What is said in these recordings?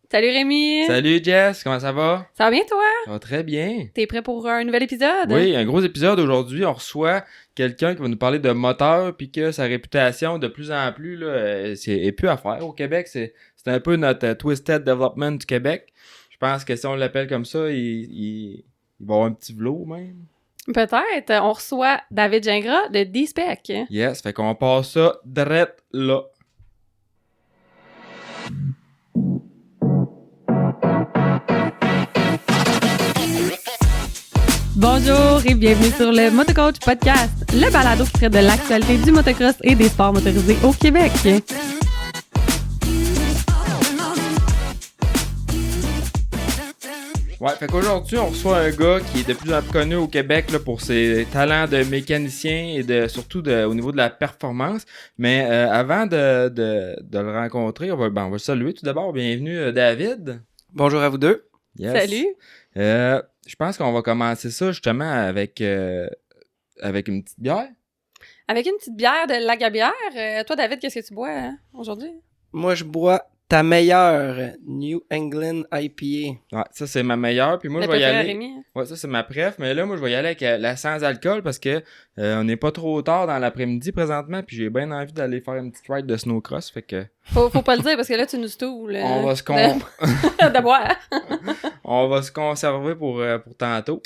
Salut Rémi! Salut Jess, comment ça va? Ça va bien toi? Ça va très bien. T'es prêt pour un nouvel épisode? Oui, un gros épisode aujourd'hui. On reçoit quelqu'un qui va nous parler de moteur puis que sa réputation de plus en plus là, est plus à faire au Québec. C'est un peu notre Twisted Development du Québec. Je pense que si on l'appelle comme ça, il va avoir un petit vlog même. Peut-être. On reçoit David Gingras de D-Spec. Yes, fait qu'on passe ça direct là. Bonjour et bienvenue sur le Motocoach Podcast, le balado qui traite de l'actualité du motocross et des sports motorisés au Québec. Ouais, fait qu'aujourd'hui, on reçoit un gars qui est de plus en plus connu au Québec là, pour ses talents de mécanicien et surtout au niveau de la performance. Mais avant de le rencontrer, on va le saluer tout d'abord. Bienvenue, David. Bonjour à vous deux. Yes. Salut! Je pense qu'on va commencer ça justement avec une petite bière. Avec une petite bière de Lagabière. Toi, David, qu'est-ce que tu bois aujourd'hui? Moi, je bois ta meilleure New England IPA. Ouais, ça c'est ma meilleure. Puis moi, Le je vais y préféré à aller. Rémi. Ouais, ça c'est ma préf. Mais là, moi, je vais y aller avec la sans alcool parce que on n'est pas trop tard dans l'après-midi présentement. Puis j'ai bien envie d'aller faire une petite ride de snowcross. Fait que. Faut pas le dire parce que là, tu nous stoules. On va se de boire. On va se conserver pour tantôt.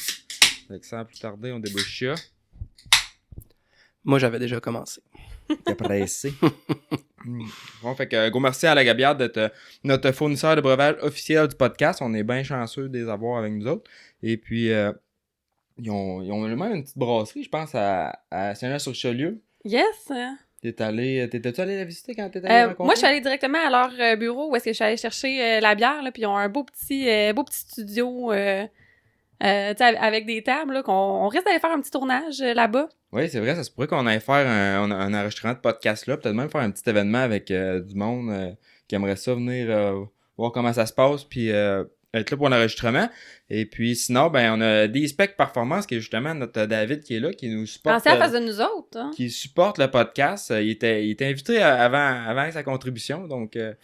Fait que sans plus tarder, on débouche ça. Moi, j'avais déjà commencé. T'es pressé. Bon, fait que gros merci à la Gabiard d'être notre fournisseur de breuvage officiel du podcast. On est bien chanceux de les avoir avec nous autres. Et puis, ils ont même une petite brasserie, je pense, à Saint-Jean-sur-Richelieu. Yes! T'étais-tu allé la visiter quand t'étais allé rencontrer? Moi, je suis allée directement à leur bureau où est-ce que je suis allée chercher la bière, là, puis ils ont un beau petit studio avec des tables, là, on risque d'aller faire un petit tournage là-bas. Oui, c'est vrai, ça se pourrait qu'on aille faire un enregistrement de podcast là, peut-être même faire un petit événement avec du monde qui aimerait ça venir voir comment ça se passe, puis être là pour l'enregistrement. Et puis sinon, ben on a D-Spec Performance, qui est justement notre David qui est là, qui nous supporte. Pensez à face de nous autres. Hein? Qui supporte le podcast. Il était invité avant sa contribution, donc ils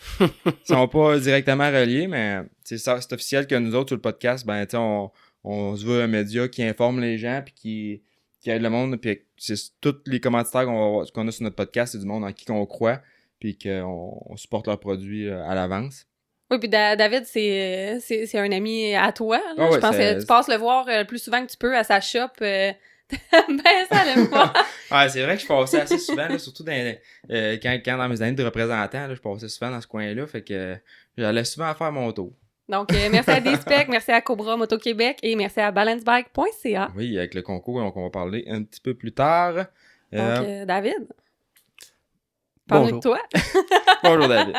sont pas directement reliés, mais c'est officiel que nous autres sur le podcast, ben tu sais, on se veut un média qui informe les gens puis qui aide le monde, puis c'est tous les commanditaires qu'on a sur notre podcast, c'est du monde en qui on croit, puis qu'on supporte leurs produits à l'avance. Oui, puis David, c'est un ami à toi. Là. Oh, je pense que tu passes le voir le plus souvent que tu peux à sa shop. Ben, ça l'aime pas. Ah, c'est vrai que je passais assez souvent, là, surtout quand dans mes années de représentant, là, je passais souvent dans ce coin-là, fait que j'allais souvent faire mon tour. Donc, merci à D-Spec, merci à Cobra Moto Québec et merci à balancebike.ca. Oui, avec le concours, donc on va parler un petit peu plus tard. Donc, David, parle-nous de toi. Bonjour, David.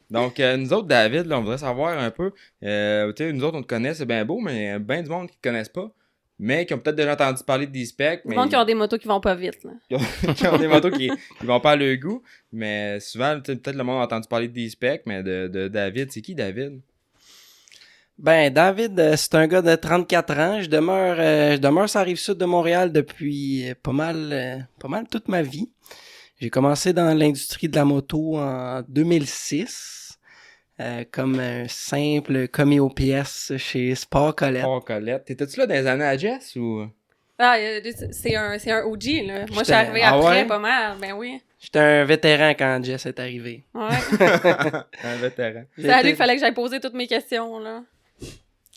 Donc, nous autres, David, là, on voudrait savoir un peu, tu sais, nous autres, on te connaît, c'est bien beau, mais bien du monde qui te connaissent pas, mais qui ont peut-être déjà entendu parler de D-Spec. Du monde qui ont des motos qui vont pas vite. Là. qui ont des motos qui vont pas à leur goût, mais souvent, peut-être le monde a entendu parler de D-Spec, mais de David, c'est qui, David? Ben, David, c'est un gars de 34 ans. Je demeure sur la Rive-Sud de Montréal depuis pas mal toute ma vie. J'ai commencé dans l'industrie de la moto en 2006, comme un simple commis aux pièces chez Sport Colette. Sport Colette. T'étais-tu là dans les années à Jess ou? Ah, c'est un OG, là. Moi, je suis arrivé après, ouais? pas mal. Ben oui. J'étais un vétéran quand Jess est arrivé. Ouais. Un vétéran. C'est à lui qu'il fallait que j'aille poser toutes mes questions, là.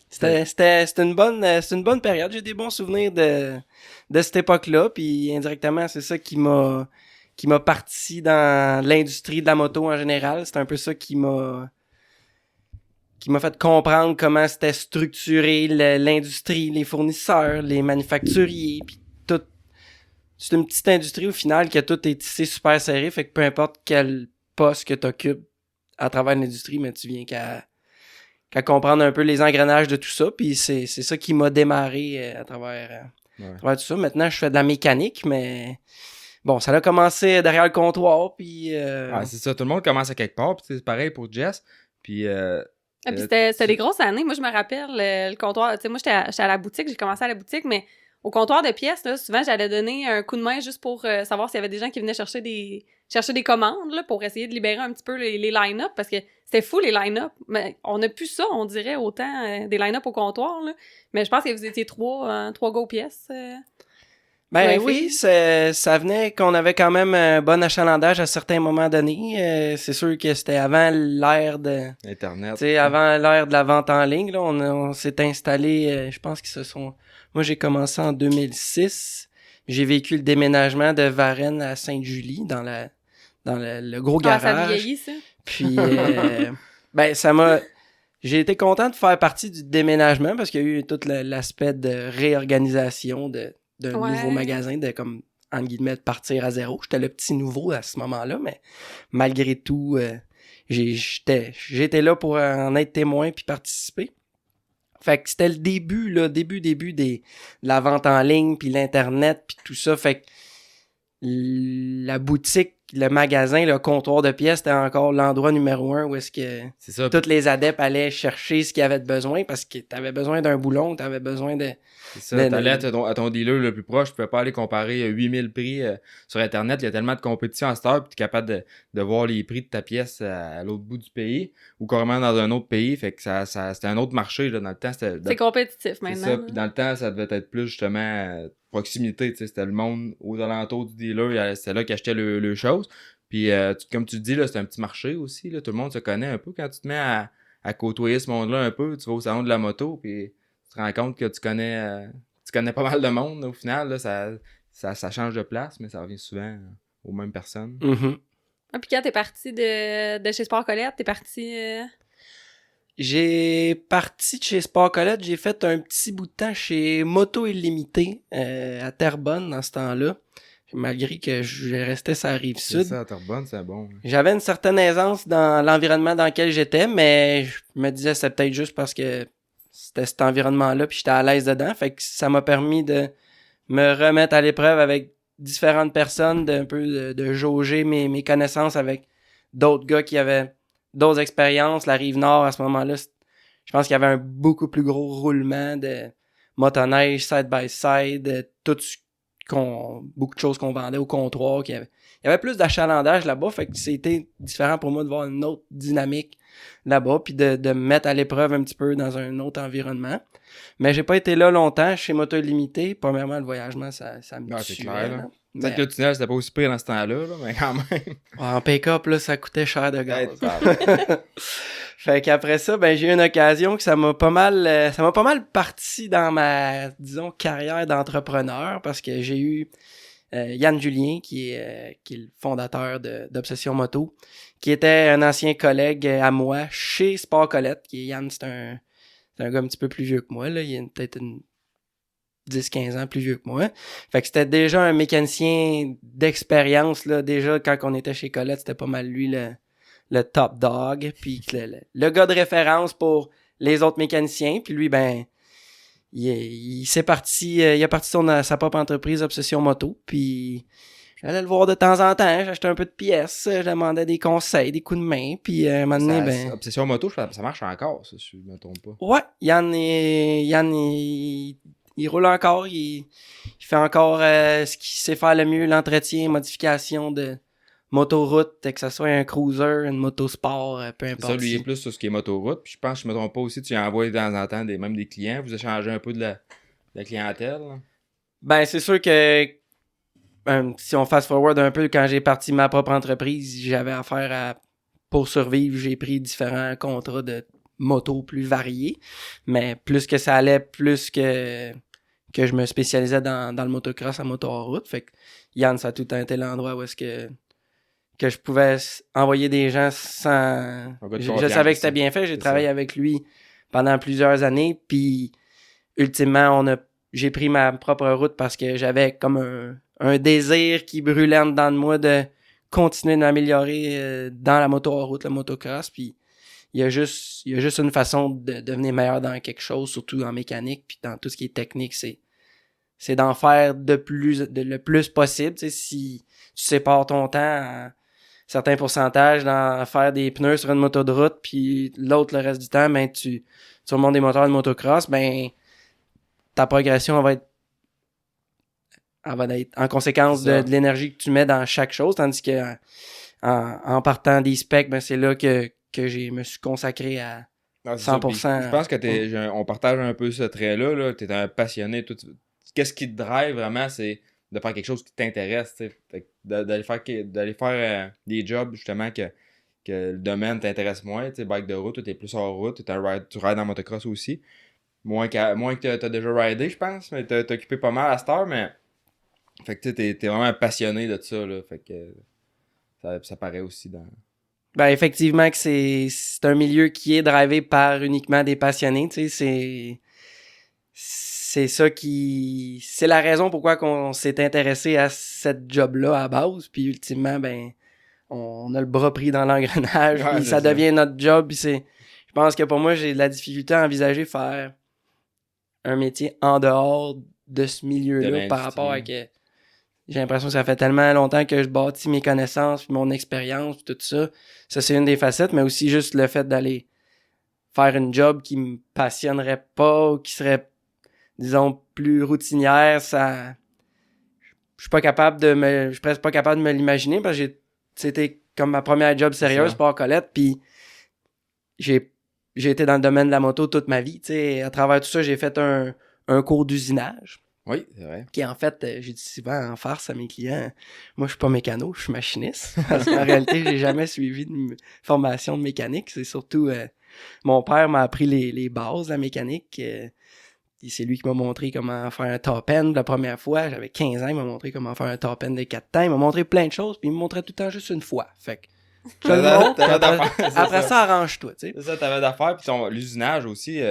C'était une bonne période. J'ai des bons souvenirs de cette époque-là, puis indirectement, c'est ça qui m'a parti dans l'industrie de la moto en général. C'est un peu ça qui m'a fait comprendre comment c'était structuré l'industrie, les fournisseurs, les manufacturiers, puis tout. C'est une petite industrie au final que tout est tissé super serré, fait que peu importe quel poste que tu occupes à travers l'industrie, mais tu viens qu'à comprendre un peu les engrenages de tout ça, puis c'est ça qui m'a démarré à travers tout ça. Maintenant, je fais de la mécanique, mais bon, ça a commencé derrière le comptoir, puis... c'est ça, tout le monde commence à quelque part, puis c'est pareil pour Jess, puis... Puis c'était des grosses années. Moi, je me rappelle le comptoir. Tu sais, moi, j'étais à la boutique, j'ai commencé à la boutique, mais au comptoir de pièces, là, souvent, j'allais donner un coup de main juste pour savoir s'il y avait des gens qui venaient chercher des commandes, là, pour essayer de libérer un petit peu les line-up, parce que c'était fou, les line-up. Mais on n'a plus ça, on dirait, autant des line-up au comptoir, là. Mais je pense que vous étiez trois gars aux pièces. Ben oui, ça venait qu'on avait quand même un bon achalandage à certains moments donnés. C'est sûr que c'était avant l'ère de... Internet. Tu sais, avant l'ère de la vente en ligne, là, on s'est installé, je pense qu'ils se sont... Moi, j'ai commencé en 2006. J'ai vécu le déménagement de Varennes à Sainte-Julie, dans le gros garage. Ça vieillit, ça. Puis, ben, ça m'a... J'ai été content de faire partie du déménagement parce qu'il y a eu tout l'aspect de réorganisation d'un nouveau magasin, de comme, entre guillemets, de partir à zéro. J'étais le petit nouveau à ce moment-là, mais malgré tout, j'étais là pour en être témoin puis participer. Fait que c'était le début de la vente en ligne puis l'Internet puis tout ça. Fait que la boutique, le magasin, le comptoir de pièces, c'était encore l'endroit numéro 1 où est-ce que tous les adeptes allaient chercher ce qu'ils avaient besoin parce que t'avais besoin d'un boulon, t'avais besoin de... C'est ça, t'allais à ton dealer le plus proche, tu pouvais pas aller comparer 8000 prix sur Internet, il y a tellement de compétition à cette heure, puis t'es capable de voir les prix de ta pièce à l'autre bout du pays, ou carrément dans un autre pays, fait que ça c'était un autre marché, là, dans le temps. C'est compétitif maintenant. C'est ça, puis dans le temps, ça devait être plus justement proximité, tu sais, c'était le monde aux alentours du dealer, c'était là qu'ils achetaient le choses, puis comme tu dis, là, c'est un petit marché aussi, là, tout le monde se connaît un peu, quand tu te mets à côtoyer ce monde-là un peu, tu vas au salon de la moto, puis tu te rends compte que tu connais pas mal de monde, au final, là, ça change de place, mais ça revient souvent aux mêmes personnes. Mm-hmm. Ah, puis quand t'es parti de chez Sport Colette, t'es parti... J'ai parti de chez Sport Colette, j'ai fait un petit bout de temps chez Moto Illimité à Terrebonne dans ce temps-là. Malgré que je restais sur la Rive-Sud. C'est ça, à Terrebonne, c'est bon. J'avais une certaine aisance dans l'environnement dans lequel j'étais, mais je me disais c'est peut-être juste parce que c'était cet environnement-là puis j'étais à l'aise dedans. Fait que ça m'a permis de me remettre à l'épreuve avec différentes personnes, de jauger mes connaissances avec d'autres gars qui avaient d'autres expériences. La Rive-Nord, à ce moment-là, je pense qu'il y avait un beaucoup plus gros roulement de motoneige, side-by-side, beaucoup de choses qu'on vendait au comptoir. Il y avait plus d'achalandage là-bas, fait que c'était différent pour moi de voir une autre dynamique là-bas, puis de me mettre à l'épreuve un petit peu dans un autre environnement. Mais j'ai pas été là longtemps chez Moto Illimité. Premièrement, le voyagement, ça me tuait. C'est clair, là. Mais... Peut-être que le tunnel, c'était pas aussi pire dans ce temps-là, là, mais quand même. En pick-up, là, ça coûtait cher de gaz. Fait qu'après ça, ben, j'ai eu une occasion que ça m'a pas mal parti dans ma, disons, carrière d'entrepreneur parce que j'ai eu Yann Julien, qui est le fondateur d'Obsession Moto, qui était un ancien collègue à moi chez Sport Colette, Yann, c'est un gars un petit peu plus vieux que moi, là, il est peut-être 10-15 ans plus vieux que moi. Fait que c'était déjà un mécanicien d'expérience, là, déjà quand on était chez Colette, c'était pas mal lui le top dog, puis le gars de référence pour les autres mécaniciens, puis lui, ben, il a parti sa propre entreprise Obsession Moto, puis j'allais le voir de temps en temps, j'achetais un peu de pièces, je demandais des conseils, des coups de main, puis à un moment donné, ben... Obsession Moto, ça marche encore, ça, si je me trompe pas. Ouais, Yann, il roule encore, il fait encore ce qu'il sait faire le mieux, l'entretien, modification de motoroute, que ce soit un cruiser, une motosport, peu importe. Ça, lui, il est plus sur ce qui est motoroute. Puis je pense, je me trompe pas aussi, tu envoies de temps en temps même des clients. Vous échangez un peu de la clientèle. Là. Ben, c'est sûr que si on fast forward un peu, quand j'ai parti ma propre entreprise, j'avais affaire à... Pour survivre, j'ai pris différents contrats de moto plus variés. Mais plus que ça allait, plus que je me spécialisais dans le motocross à moto en route. Fait que Yann, ça a tout le temps été l'endroit où est-ce que je pouvais envoyer des gens sans... Je savais que c'était bien fait. J'ai travaillé avec lui pendant plusieurs années. Puis, ultimement, j'ai pris ma propre route parce que j'avais comme un désir qui brûlait en dedans de moi de continuer de m'améliorer dans la moto en route, le motocross. Puis, il y a juste une façon de devenir meilleur dans quelque chose, surtout en mécanique. Puis, dans tout ce qui est technique, c'est d'en faire le plus possible. Tu sais, si tu sépares ton temps à certains pourcentages dans faire des pneus sur une moto de route, puis l'autre, le reste du temps, ben tu remontes des moteurs de motocross, ben ta progression va être elle va être en conséquence de l'énergie que tu mets dans chaque chose, tandis que en partant des specs, ben c'est là que je me suis consacré à 100%. Je pense que on partage un peu ce trait-là. Là. Tu es un passionné. Qu'est-ce qui te drive vraiment, c'est de faire quelque chose qui t'intéresse. D'aller faire des jobs justement que le domaine t'intéresse moins. Bike de route, tu es plus hors route. Tu rides en motocross aussi. Moins que tu as déjà ridé, je pense. Mais tu as occupé pas mal à cette heure. Mais fait que tu es vraiment un passionné de ça. Là. Fait que ça paraît aussi dans... Ben effectivement que c'est un milieu qui est drivé par uniquement des passionnés, tu sais, c'est ça qui... C'est la raison pourquoi qu'on s'est intéressé à cette job-là à base, puis ultimement, ben, on a le bras pris dans l'engrenage, puis ça devient notre job, puis c'est... Je pense que pour moi, j'ai de la difficulté à envisager faire un métier en dehors de ce milieu-là par rapport à que... J'ai l'impression que ça fait tellement longtemps que je bâtis mes connaissances, puis mon expérience, puis tout ça. Ça, c'est une des facettes, mais aussi juste le fait d'aller faire une job qui me passionnerait pas, ou qui serait, disons, plus routinière, ça... Je suis presque pas capable de me l'imaginer, parce que c'était comme ma première job sérieuse, Sport Colette, puis j'ai été dans le domaine de la moto toute ma vie, tu sais. À travers tout ça, j'ai fait un cours d'usinage. Oui, c'est vrai. Qui, en fait, j'ai dit souvent en farce à mes clients, moi, je suis pas mécano, je suis machiniste. Parce qu'en réalité, j'ai jamais suivi de formation de mécanique. C'est surtout, mon père m'a appris les bases de la mécanique. C'est lui qui m'a montré comment faire un top end la première fois. J'avais 15 ans, il m'a montré comment faire un top end de 4 temps. Il m'a montré plein de choses, puis il me montrait tout le temps juste une fois. Fait que, je le montre, après ça, arrange-toi, tu sais. C'est ça, t'avais d'affaires. Puis l'usinage aussi,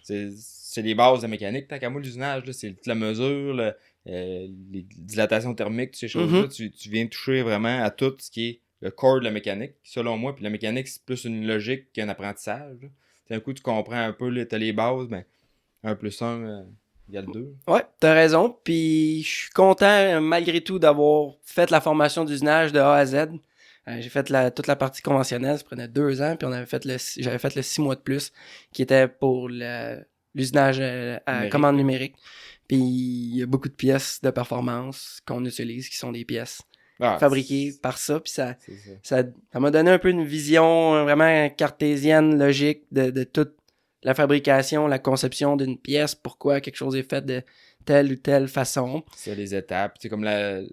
c'est les bases de la mécanique. Tant qu'à moi, l'usinage, là, c'est la mesure, les dilatations thermiques, toutes ces choses-là. Tu viens toucher vraiment à tout ce qui est le corps de la mécanique, selon moi. Puis la mécanique, c'est plus une logique qu'un apprentissage. D'un coup, tu comprends un peu, t'as les bases, ben 1 + 1 égale 2. Ouais, t'as raison. Puis je suis content, malgré tout, d'avoir fait la formation d'usinage de A à Z. J'ai fait toute la partie conventionnelle, ça prenait 2 ans, puis j'avais fait le 6 mois de plus, qui était pour l'usinage à commande numérique. Puis il y a beaucoup de pièces de performance qu'on utilise, qui sont des pièces fabriquées par ça. Puis ça m'a donné un peu une vision vraiment cartésienne, logique de toute la fabrication, la conception d'une pièce, pourquoi quelque chose est fait de telle ou telle façon. C'est les étapes. C'est comme le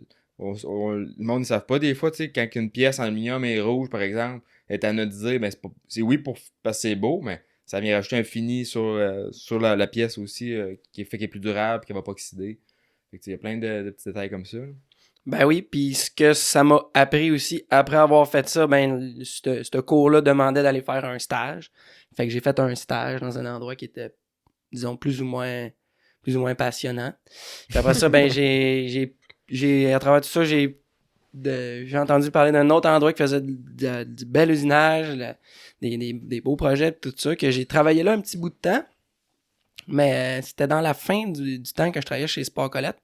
monde ne savent pas des fois, tu sais, quand une pièce en aluminium est rouge, par exemple, est anodisée, ben parce que c'est beau, mais ça vient rajouter un fini sur la pièce aussi, qui est plus durable, qui va pas oxyder. Fait que il y a plein de petits détails comme ça. Là. Ben oui, puis ce que ça m'a appris aussi, après avoir fait ça, ben ce cours-là demandait d'aller faire un stage. Fait que j'ai fait un stage dans un endroit qui était, disons, plus ou moins passionnant. Puis après ça, ben à travers tout ça, j'ai entendu parler d'un autre endroit qui faisait du bel usinage, des beaux projets, tout ça, que j'ai travaillé là un petit bout de temps. Mais c'était dans la fin du temps que je travaillais chez Sport Colette.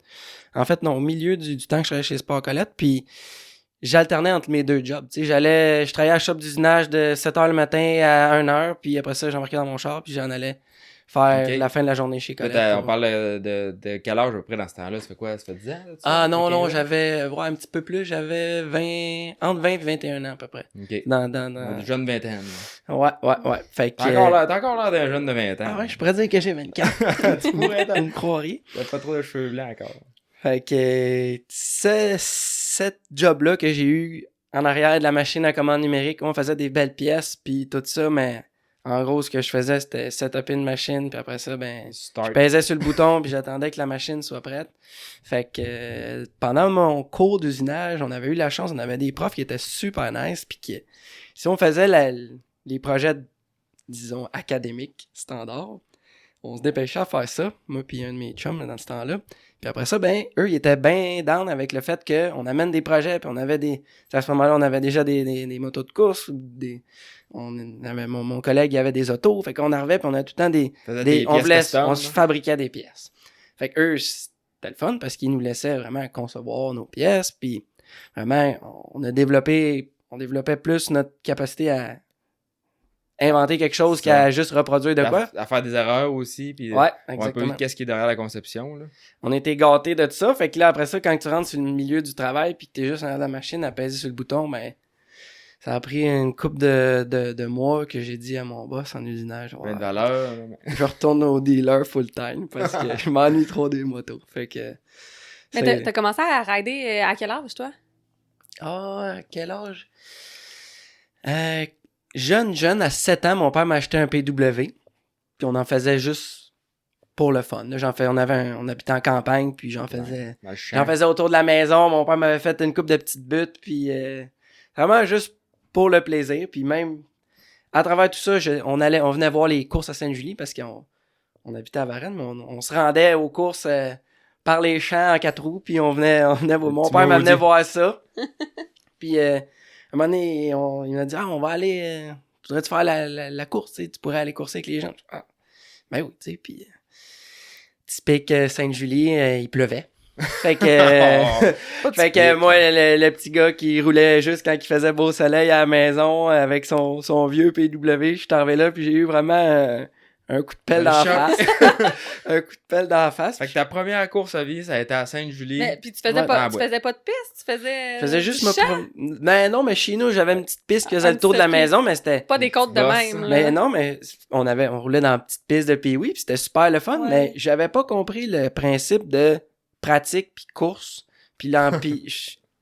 En fait, non, au milieu du temps que je travaillais chez Sport Colette, puis j'alternais entre mes 2 jobs. Tu sais, je travaillais à la shop d'usinage de 7h le matin à 1h, puis après ça, j'embarquais dans mon char, puis j'en allais faire la fin de la journée chez Colette. On parle de quel âge à peu près dans ce temps-là? Ça fait quoi? Ça fait 10 ans? Ah non, j'avais un petit peu plus. J'avais entre 20 et 21 ans à peu près. OK. Dans... jeune vingtaine. Ouais. Fait que... T'as encore l'air d'un jeune de 20 ans. Ah ouais, je pourrais dire que j'ai 24. Tu pourrais être une croirie. T'as pas trop de cheveux blancs encore. Fait que cette job-là que j'ai eu en arrière de la machine à commande numérique, on faisait des belles pièces puis tout ça, mais en gros, ce que je faisais, c'était setuper une machine, puis après ça, ben, je pesais sur le bouton, puis j'attendais que la machine soit prête. Fait que pendant mon cours d'usinage, on avait eu la chance, on avait des profs qui étaient super nice, puis que si on faisait les projets, disons, académiques, standards, on se dépêchait à faire ça, moi puis un de mes chums dans ce temps-là. Puis après ça, ben, eux, ils étaient bien down avec le fait qu'on amène des projets, puis on avait à ce moment-là, on avait déjà des motos de course, mon collègue, il avait des autos, fait qu'on arrivait, puis on a tout le temps on se fabriquait des pièces. Fait que eux, c'était le fun, parce qu'ils nous laissaient vraiment concevoir nos pièces, puis vraiment, on développait plus notre capacité à inventer quelque chose C'est qu'à ça. juste reproduire de quoi. À faire des erreurs aussi, puis Ouais, voir un exactement. peu qu'est-ce qui est derrière la conception, là. On était gâtés de ça. Fait que là, après ça, quand tu rentres sur le milieu du travail puis que t'es juste dans la machine à peser sur le bouton, ben, ça a pris une couple de mois que j'ai dit à mon boss en usinage. Plein de valeur, là, mais- Je retourne au dealer full time parce que je m'ennuie trop des motos. Fait que. Mais c'est- t'as commencé à rider à quel âge, toi? Ah, à quel âge? Jeune, à 7 ans, mon père m'a acheté un PW. Puis on en faisait juste pour le fun. Là, on habitait en campagne, puis j'en faisais. Dans le champ. J'en faisais autour de la maison. Mon père m'avait fait une coupe de petites buttes, puis vraiment juste pour le plaisir. Puis même à travers tout ça, on venait voir les courses à Sainte-Julie parce qu'on habitait à Varennes, mais on se rendait aux courses par les champs en 4 roues, puis on venait voir. Mon petit père m'amenait maudit. voir ça. Puis à un moment donné, il m'a dit on va aller. Voudrais-tu faire la course, tu sais, tu pourrais aller courser avec les gens. Ah, ben oui, tu sais, puis typique Sainte-Julie, il pleuvait. Fait que, Pas de fait que split, moi, là. le petit gars qui roulait juste quand il faisait beau soleil à la maison avec son vieux PW, je suis arrivé là puis j'ai eu vraiment un coup de pelle Un dans la choc. face. Un coup de pelle dans la face. Fait que ta première course à vie, ça a été à Sainte-Julie. Mais, puis tu faisais Ouais, pas, dans tu la faisais pas de piste, tu faisais. Je faisais juste du ma champ, Ben non, mais chez nous, j'avais une petite piste qui faisait Un le tour de la petit circuit. maison, mais c'était... pas des côtes de Boss. même. Mais là. non, mais on roulait dans une petite piste de Pee-Wee, puis c'était super le fun, Ouais. mais j'avais pas compris le principe de pratique puis course. Puis là,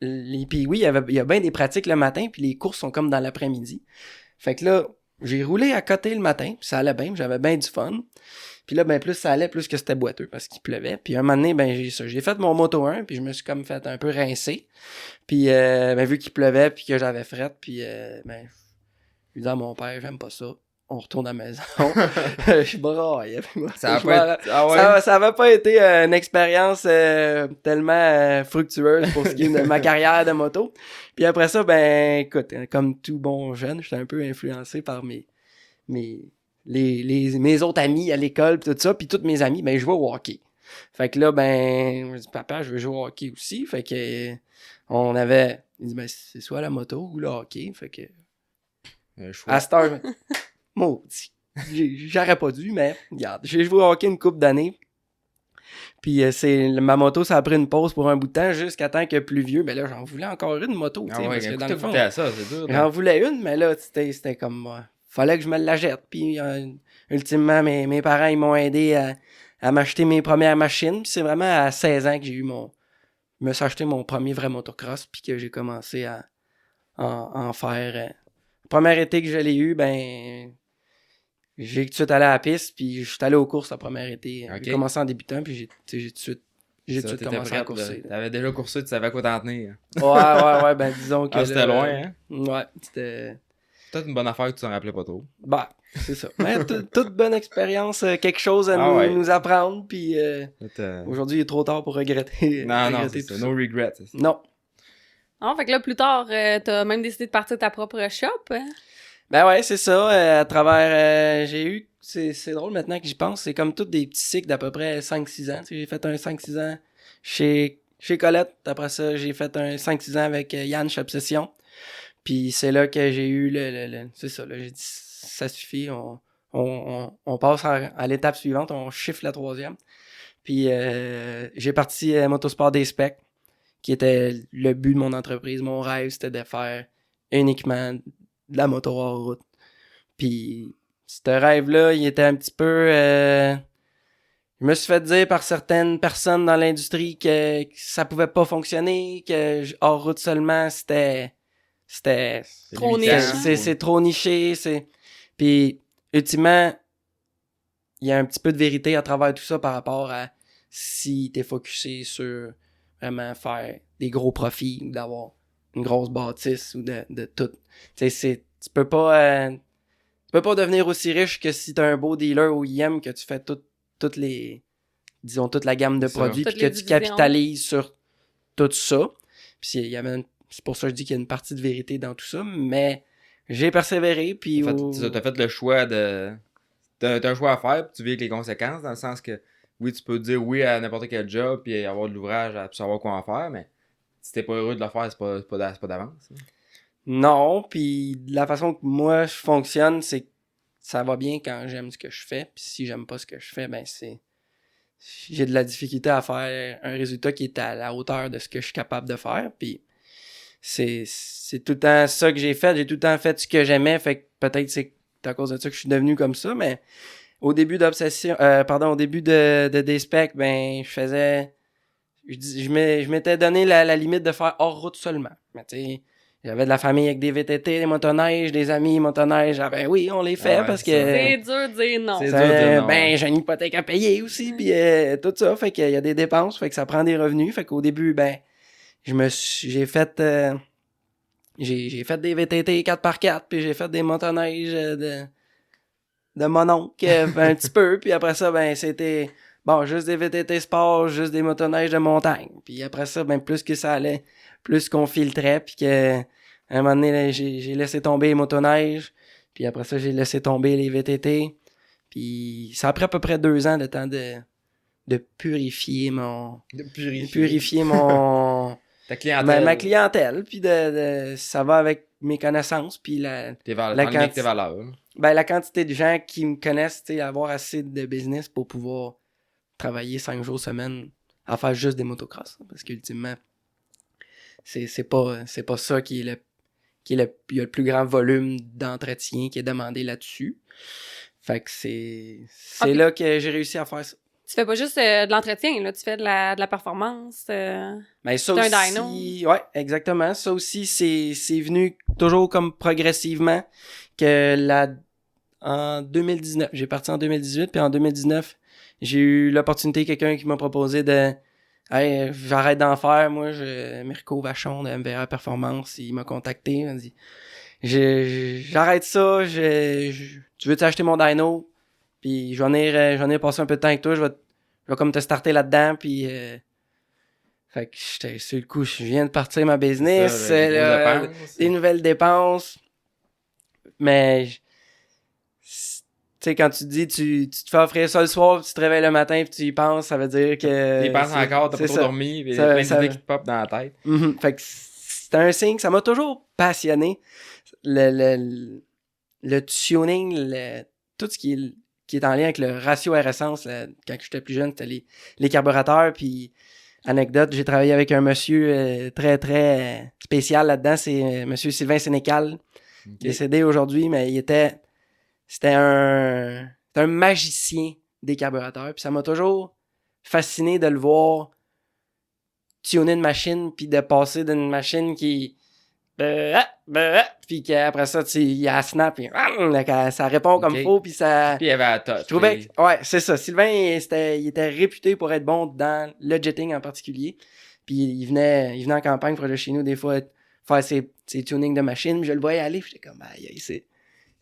les Pee-Wee, il y a bien des pratiques le matin, puis les courses sont comme dans l'après-midi. Fait que là, j'ai roulé à côté le matin, puis ça allait bien, j'avais bien du fun. Puis là, ben plus ça allait, plus que c'était boiteux parce qu'il pleuvait. Puis un moment donné, ben j'ai fait mon Moto 1, puis je me suis comme fait un peu rincer. Puis ben vu qu'il pleuvait, puis que j'avais fret, puis ben je dis à mon père, j'aime pas ça. On retourne à la maison. Je braille. Ça a pas été... Ah ouais? Ça avait pas été une expérience tellement fructueuse pour ce qui est de ma carrière de moto. Puis après ça, ben écoute, comme tout bon jeune, j'étais un peu influencé par mes autres amis à l'école pis tout ça, puis tous mes amis, ben je jouais au hockey. Fait que là, ben, je me dis, papa, je veux jouer au hockey aussi. Fait que il dit, ben, c'est soit la moto ou le hockey. Fait que, Choix. à cette heure, maudit. J'aurais pas dû, mais regarde, j'ai joué au hockey une couple d'années. Puis ma moto, ça a pris une pause pour un bout de temps jusqu'à temps que plus vieux. Ben là, j'en voulais encore une moto, tu sais, Ah ouais, parce que quand dans t'as le fond, goûté à ça, c'est dur. j'en voulais une, mais là, c'était comme... fallait que je me la jette. Puis, ultimement, mes parents, ils m'ont aidé à m'acheter mes premières machines. Puis c'est vraiment à 16 ans que j'ai eu je me suis acheté mon premier vrai motocross, puis que j'ai commencé à en faire. Le premier été que je l'ai eu, ben... J'ai tout de suite allé à la piste, puis je suis allé aux courses le premier été. Ok. J'ai commencé en débutant, puis j'ai tout de suite... J'ai tout Ça, de suite t'étais commencé à prête, courser. là. T'avais déjà coursé, tu savais à quoi t'en tenir. Ouais, ben disons que... Ah, c'était là, loin, hein? Ouais, c'était... Peut-être une bonne affaire que tu t'en rappelais pas trop. Bah, c'est ça. Mais toute bonne expérience, quelque chose à Ah ouais. nous apprendre, puis Peut-être, aujourd'hui, il est trop tard pour regretter. Non, regretter c'est tout ça. ça. No regret. c'est ça. Non. Ah, fait que là, plus tard, t'as même décidé de partir ta propre shop. Hein? Ben ouais, c'est ça. À travers... j'ai eu... C'est drôle maintenant que j'y pense. C'est comme tous des petits cycles d'à peu près 5-6 ans. Tu sais, j'ai fait un 5-6 ans chez Colette. Après ça, j'ai fait un 5-6 ans avec Yann chez Obsession. Puis c'est là que j'ai eu c'est ça, là, j'ai dit, ça suffit, on passe à l'étape suivante, on chiffre la 3e. Puis j'ai parti Motosport des Specs, qui était le but de mon entreprise. Mon rêve, c'était de faire uniquement de la moto hors route. Puis ce rêve-là, il était un petit peu... je me suis fait dire par certaines personnes dans l'industrie que ça pouvait pas fonctionner, que hors route seulement, c'était Trop limitant. niche. c'est trop niché, puis ultimement il y a un petit peu de vérité à travers tout ça par rapport à si t'es focusé sur vraiment faire des gros profits ou d'avoir une grosse bâtisse ou de tout. Tu sais, tu peux pas devenir aussi riche que si t'as un beau dealer au IM que tu fais toute la gamme de C'est ça. produits puis Toutes que les tu divisions. capitalises sur tout ça. Puis c'est pour ça que je dis qu'il y a une partie de vérité dans tout ça, mais j'ai persévéré, puis... T'as fait le choix de... T'as un choix à faire, puis tu vis avec les conséquences, dans le sens que, oui, tu peux dire oui à n'importe quel job, puis avoir de l'ouvrage, puis savoir quoi en faire, mais si t'es pas heureux de le faire, c'est pas d'avance. Hein. Non, puis la façon que moi je fonctionne, c'est ça va bien quand j'aime ce que je fais. Puis si j'aime pas ce que je fais, ben j'ai de la difficulté à faire un résultat qui est à la hauteur de ce que je suis capable de faire. Puis c'est tout le temps ça que j'ai fait. J'ai tout le temps fait ce que j'aimais. Fait que peut-être c'est à cause de ça que je suis devenu comme ça. Mais au début au début de Dayspec, ben je m'étais donné la limite de faire hors route seulement. Mais tu sais, j'avais de la famille avec des VTT, des motoneiges, des amis motoneiges. Ah ben oui, on les fait parce que... C'est dur de dire non. C'est dur de dire non. Ben, j'ai une hypothèque à payer aussi, puis tout ça. Fait qu'il y a des dépenses, fait que ça prend des revenus. Fait qu'au début, ben, j'ai fait... j'ai fait des VTT 4x4, puis j'ai fait des motoneiges de mon oncle un petit peu. Puis après ça, ben, c'était... Bon, juste des VTT sport, juste des motoneiges de montagne. Puis après ça, ben, plus que ça allait, plus qu'on filtrait, puis que à un moment donné, là, j'ai laissé tomber les motoneiges, puis après ça, j'ai laissé tomber les VTT. Puis ça a pris à peu près 2 ans de temps de purifier mon... De purifier. Purifier mon... Ta clientèle. ma clientèle, puis ça va avec mes connaissances, puis la tes valeurs. Ben, la quantité de gens qui me connaissent, tu sais, avoir assez de business pour pouvoir travailler 5 jours semaine à faire juste des motocross. Parce qu'ultimement, c'est pas ça qui est il y a le plus grand volume d'entretien qui est demandé là-dessus. Fait que c'est là que j'ai réussi à faire ça. Tu fais pas juste de l'entretien, là, tu fais de la performance. Ben, ça c'est aussi, un dyno. Ouais, exactement. Ça aussi, c'est venu toujours comme progressivement que en 2019, j'ai parti en 2018, puis en 2019, j'ai eu l'opportunité, quelqu'un qui m'a proposé de hey, j'arrête d'en faire, moi, Mirko Vachon de MVR Performance, il m'a contacté, il m'a dit j'arrête ça, tu veux t'acheter mon dyno, puis j'en ai passé un peu de temps avec toi, je vais comme te starter là-dedans, puis fait que j'étais sur le coup, je viens de partir ma business, des nouvelles dépenses, mais tu sais, quand tu dis tu te fais offrir ça le soir, puis tu te réveilles le matin, puis tu y penses, ça veut dire que... Tu y penses encore, t'as pas trop dormi, puis plein d'idées qui te popent dans la tête. Fait que c'est un signe, ça m'a toujours passionné. Le tuning, tout ce qui est en lien avec le ratio air-essence, quand j'étais plus jeune, c'était les carburateurs, puis anecdote, j'ai travaillé avec un monsieur très, très spécial là-dedans, c'est monsieur Sylvain Sénécal, décédé aujourd'hui, mais c'était un magicien des carburateurs. Puis ça m'a toujours fasciné de le voir tuner une machine, puis de passer d'une machine qui... puis qu'après ça, il y a un snap, puis ça répond comme faut, puis ça... Puis il y avait la touch. Je trouvais que... Ouais, c'est ça. Sylvain, il était réputé pour être bon dans le jetting en particulier. Puis il venait en campagne près de chez nous, des fois, faire ses tunings de machine. Je le voyais aller, puis j'étais comme, aïe,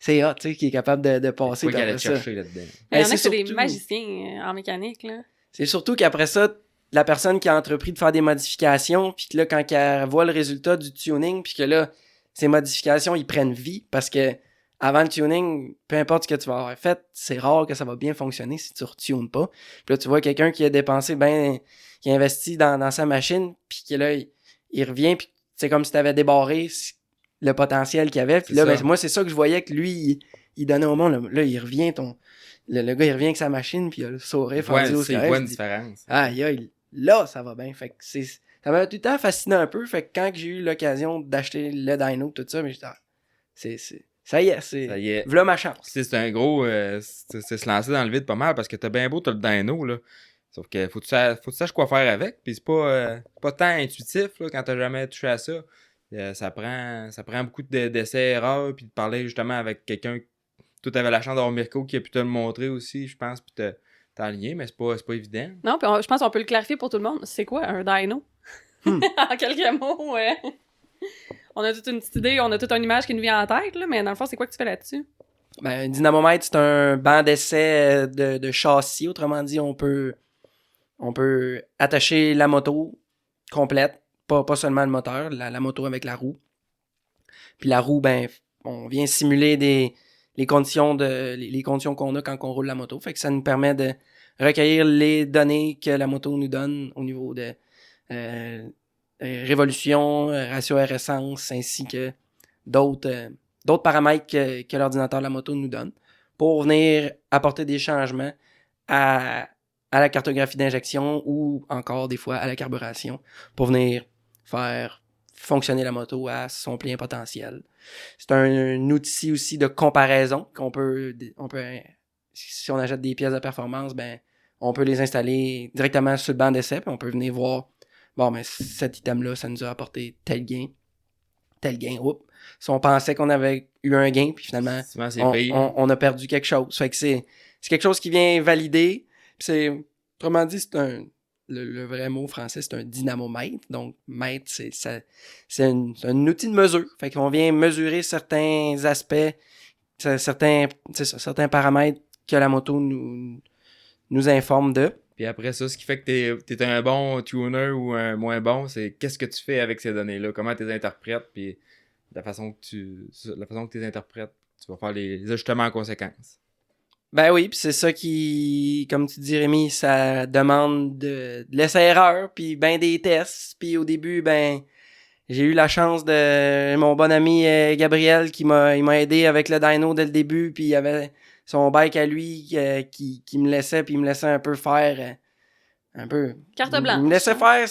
c'est hot, tu sais, qui est capable de passer. C'est quoi qu'elle allait chercher là-dedans? Il y en a qui sont des magiciens en mécanique, là. C'est surtout qu'après ça, la personne qui a entrepris de faire des modifications, puis que là, quand elle voit le résultat du tuning, puis que là, ces modifications, ils prennent vie, parce que avant le tuning, peu importe ce que tu vas avoir fait, c'est rare que ça va bien fonctionner si tu retunes pas. Puis là, tu vois quelqu'un qui a dépensé qui a investi dans sa machine, puis que là, il revient, puis c'est comme si t'avais débarré le potentiel qu'il avait. Puis là, ben, moi, c'est ça que je voyais que lui, il donnait au monde. Là, il revient, le gars, il revient avec sa machine, puis il a le sourire fendu au soleil. C'est quoi une différence? Là, ça va bien. Fait que ça m'a tout le temps fasciné un peu. Fait que quand j'ai eu l'occasion d'acheter le dyno, tout ça, mais j'étais ça y est. Voilà ma chance. C'est un gros... c'est se lancer dans le vide pas mal, parce que t'as bien beau, t'as le dyno, là. Sauf que faut que tu saches quoi faire avec, puis c'est pas tant intuitif, là, quand t'as jamais touché à ça. Ça prend beaucoup d'essais-erreurs, puis de parler justement avec quelqu'un. Toi, t'avais la chance d'avoir Mirko qui a pu te le montrer aussi, je pense, puis t'enligner, mais c'est pas évident. Non, puis je pense qu'on peut le clarifier pour tout le monde. C'est quoi un dyno? En quelques mots, ouais. On a toute une petite idée, on a toute une image qui nous vient en tête, là, mais dans le fond, c'est quoi que tu fais là-dessus? Ben, un dynamomètre, c'est un banc d'essai de châssis. Autrement dit, on peut attacher la moto complète, pas seulement le moteur, la moto avec la roue. Puis la roue, ben, on vient simuler les conditions qu'on a quand on roule la moto. Fait que ça nous permet de recueillir les données que la moto nous donne au niveau de révolution, ratio air-essence, ainsi que d'autres paramètres que l'ordinateur de la moto nous donne pour venir apporter des changements à la cartographie d'injection ou encore des fois à la carburation pour venir faire fonctionner la moto à son plein potentiel. C'est un outil aussi de comparaison qu'on peut si on achète des pièces de performance, ben on peut les installer directement sur le banc d'essai puis on peut venir voir bon mais cet item-là, ça nous a apporté tel gain. Oups. Si on pensait qu'on avait eu un gain, puis finalement, on a perdu quelque chose. Fait que c'est quelque chose qui vient valider. Puis autrement dit, le vrai mot français, c'est un dynamomètre. Donc, mètre, c'est un outil de mesure. Fait qu'on vient mesurer certains aspects, certains paramètres que la moto nous informe de. Puis après ça, ce qui fait que t'es un bon tuner ou un moins bon, c'est qu'est-ce que tu fais avec ces données-là, comment tu les interprètes, puis la façon que tu les interprètes, tu vas faire les ajustements en conséquence. Ben oui, puis c'est ça qui, comme tu dis Rémi, ça demande de l'essai-erreur, puis ben des tests, puis au début, ben j'ai eu la chance de mon bon ami Gabriel il m'a aidé avec le dyno dès le début, puis il y avait son bike à lui qui me laissait, puis il me laissait un peu faire un peu carte blanche. Il me laissait faire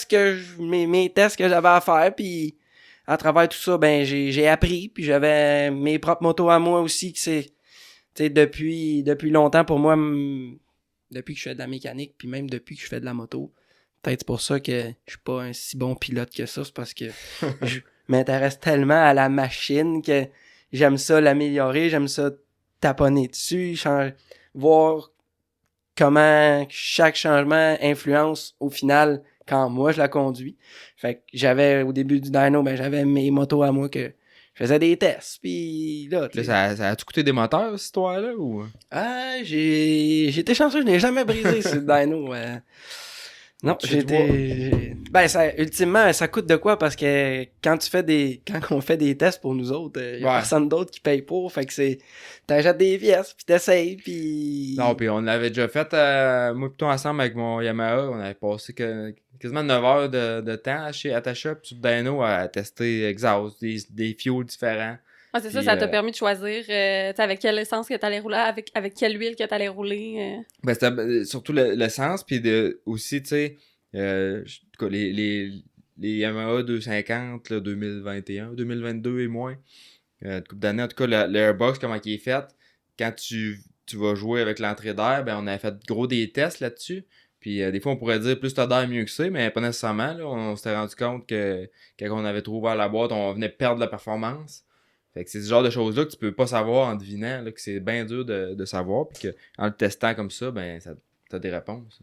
mes tests que j'avais à faire, puis à travers tout ça, ben j'ai appris, puis j'avais mes propres motos à moi aussi, que c'est depuis longtemps pour moi, depuis que je fais de la mécanique, puis même depuis que je fais de la moto. Peut-être pour ça que je suis pas un si bon pilote que ça, c'est parce que je m'intéresse tellement à la machine que j'aime ça l'améliorer, j'aime ça taponner dessus, voir comment chaque changement influence au final quand moi je la conduis. Fait que j'avais au début du dyno, ben j'avais mes motos à moi que je faisais des tests, puis là... Ça a-tu coûté des moteurs, cette histoire-là, ou... Ah, j'ai été chanceux, je n'ai jamais brisé ce dyno. Non, ultimement, ça coûte de quoi? Parce que quand on fait des tests pour nous autres, y a personne d'autre qui paye pour, fait que t'achètes des pièces, puis t'essayes, puis... Non, puis on l'avait déjà fait, moi plutôt ensemble avec mon Yamaha, on avait passé quasiment 9 heures de temps à ta shop sur le dyno à tester exhaust, des fuels différents. Ah, c'est ça, ça t'a permis de choisir avec quelle essence que t'allais rouler, avec quelle huile que t'allais rouler. Ben, c'était surtout l'essence, puis aussi, tu sais, les Yamaha 250, là, 2021, 2022 et moins, une couple d'années, en tout cas, l'airbox, comment il est fait, quand tu vas jouer avec l'entrée d'air, ben, on avait fait gros des tests là-dessus. Puis des fois, on pourrait dire plus t'as d'air, mieux que ça, mais pas nécessairement. Là, on s'était rendu compte que quand on avait trop ouvert la boîte, on venait perdre la performance. Fait que c'est ce genre de choses-là que tu peux pas savoir en devinant, là, que c'est bien dur de savoir, puis qu'en le testant comme ça, ben t'as des réponses.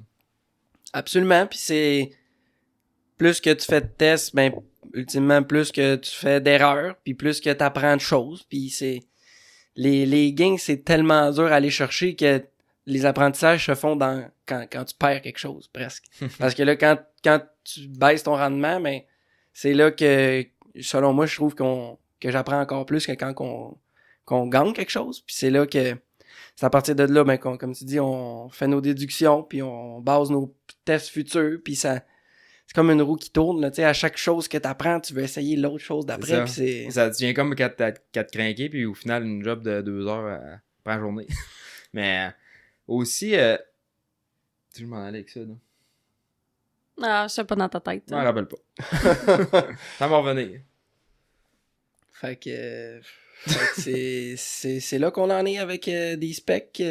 Absolument, puis c'est plus que tu fais de tests, ben ultimement plus que tu fais d'erreurs, puis plus que tu apprends de choses, puis c'est les gains, c'est tellement dur à aller chercher que les apprentissages se font quand tu perds quelque chose, presque. Parce que là, quand tu baisses ton rendement, ben c'est là que, selon moi, je trouve que j'apprends encore plus que quand qu'on gagne quelque chose. Puis c'est là que c'est à partir de là, ben, comme tu dis, on fait nos déductions, puis on base nos tests futurs, puis c'est comme une roue qui tourne, là, tu sais, à chaque chose que tu apprends, tu veux essayer l'autre chose d'après. Ça devient comme quand te craqué, puis au final, une job de 2 heures par journée. Mais aussi, tu m'en allais avec ça, là? Ah, je sais pas dans ta tête. Je m'en rappelle pas. Ça va revenir. Fait que c'est là qu'on en est avec des specs.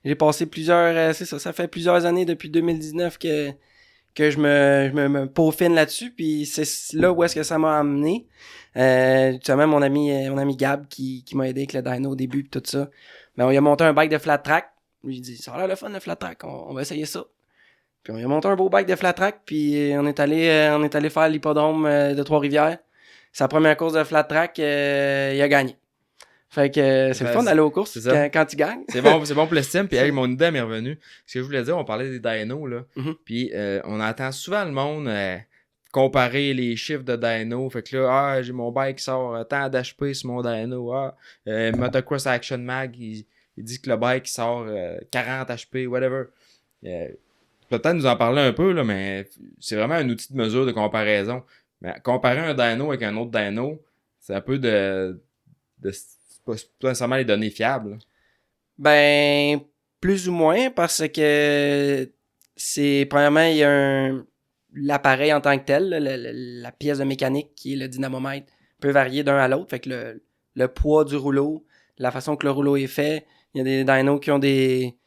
J'ai passé plusieurs... c'est ça, ça fait plusieurs années depuis 2019 que je me peaufine là-dessus, puis c'est là où est-ce que ça m'a amené. Justement, mon ami Gab qui m'a aidé avec le dyno au début pis tout ça. Mais on lui a monté un bike de flat track. Lui, il dit, ça a l'air le fun, le flat track, on va essayer ça. Puis on lui a monté un beau bike de flat track, puis on est allé faire l'hippodrome de Trois-Rivières. Sa première course de flat track, il a gagné. Fait que c'est le fun d'aller aux courses quand tu gagnes. C'est bon pour l'estime. Puis hey, mon idée m'est revenue. Ce que je voulais dire, on parlait des dynos, là. Mm-hmm. Puis on entend souvent le monde comparer les chiffres de dyno. Fait que là, j'ai mon bike qui sort tant d'HP sur mon dyno. Motocross Action Mag, il dit que le bike sort 40 HP, whatever. Peut-être nous en parler un peu, là, mais c'est vraiment un outil de mesure de comparaison. Mais comparer un dyno avec un autre dyno, c'est un peu c'est pas nécessairement les données fiables. Ben, plus ou moins, parce que premièrement, il y a l'appareil en tant que tel, là, la pièce de mécanique qui est le dynamomètre peut varier d'un à l'autre. Fait que le poids du rouleau, la façon que le rouleau est fait, il y a des dynos qui ont des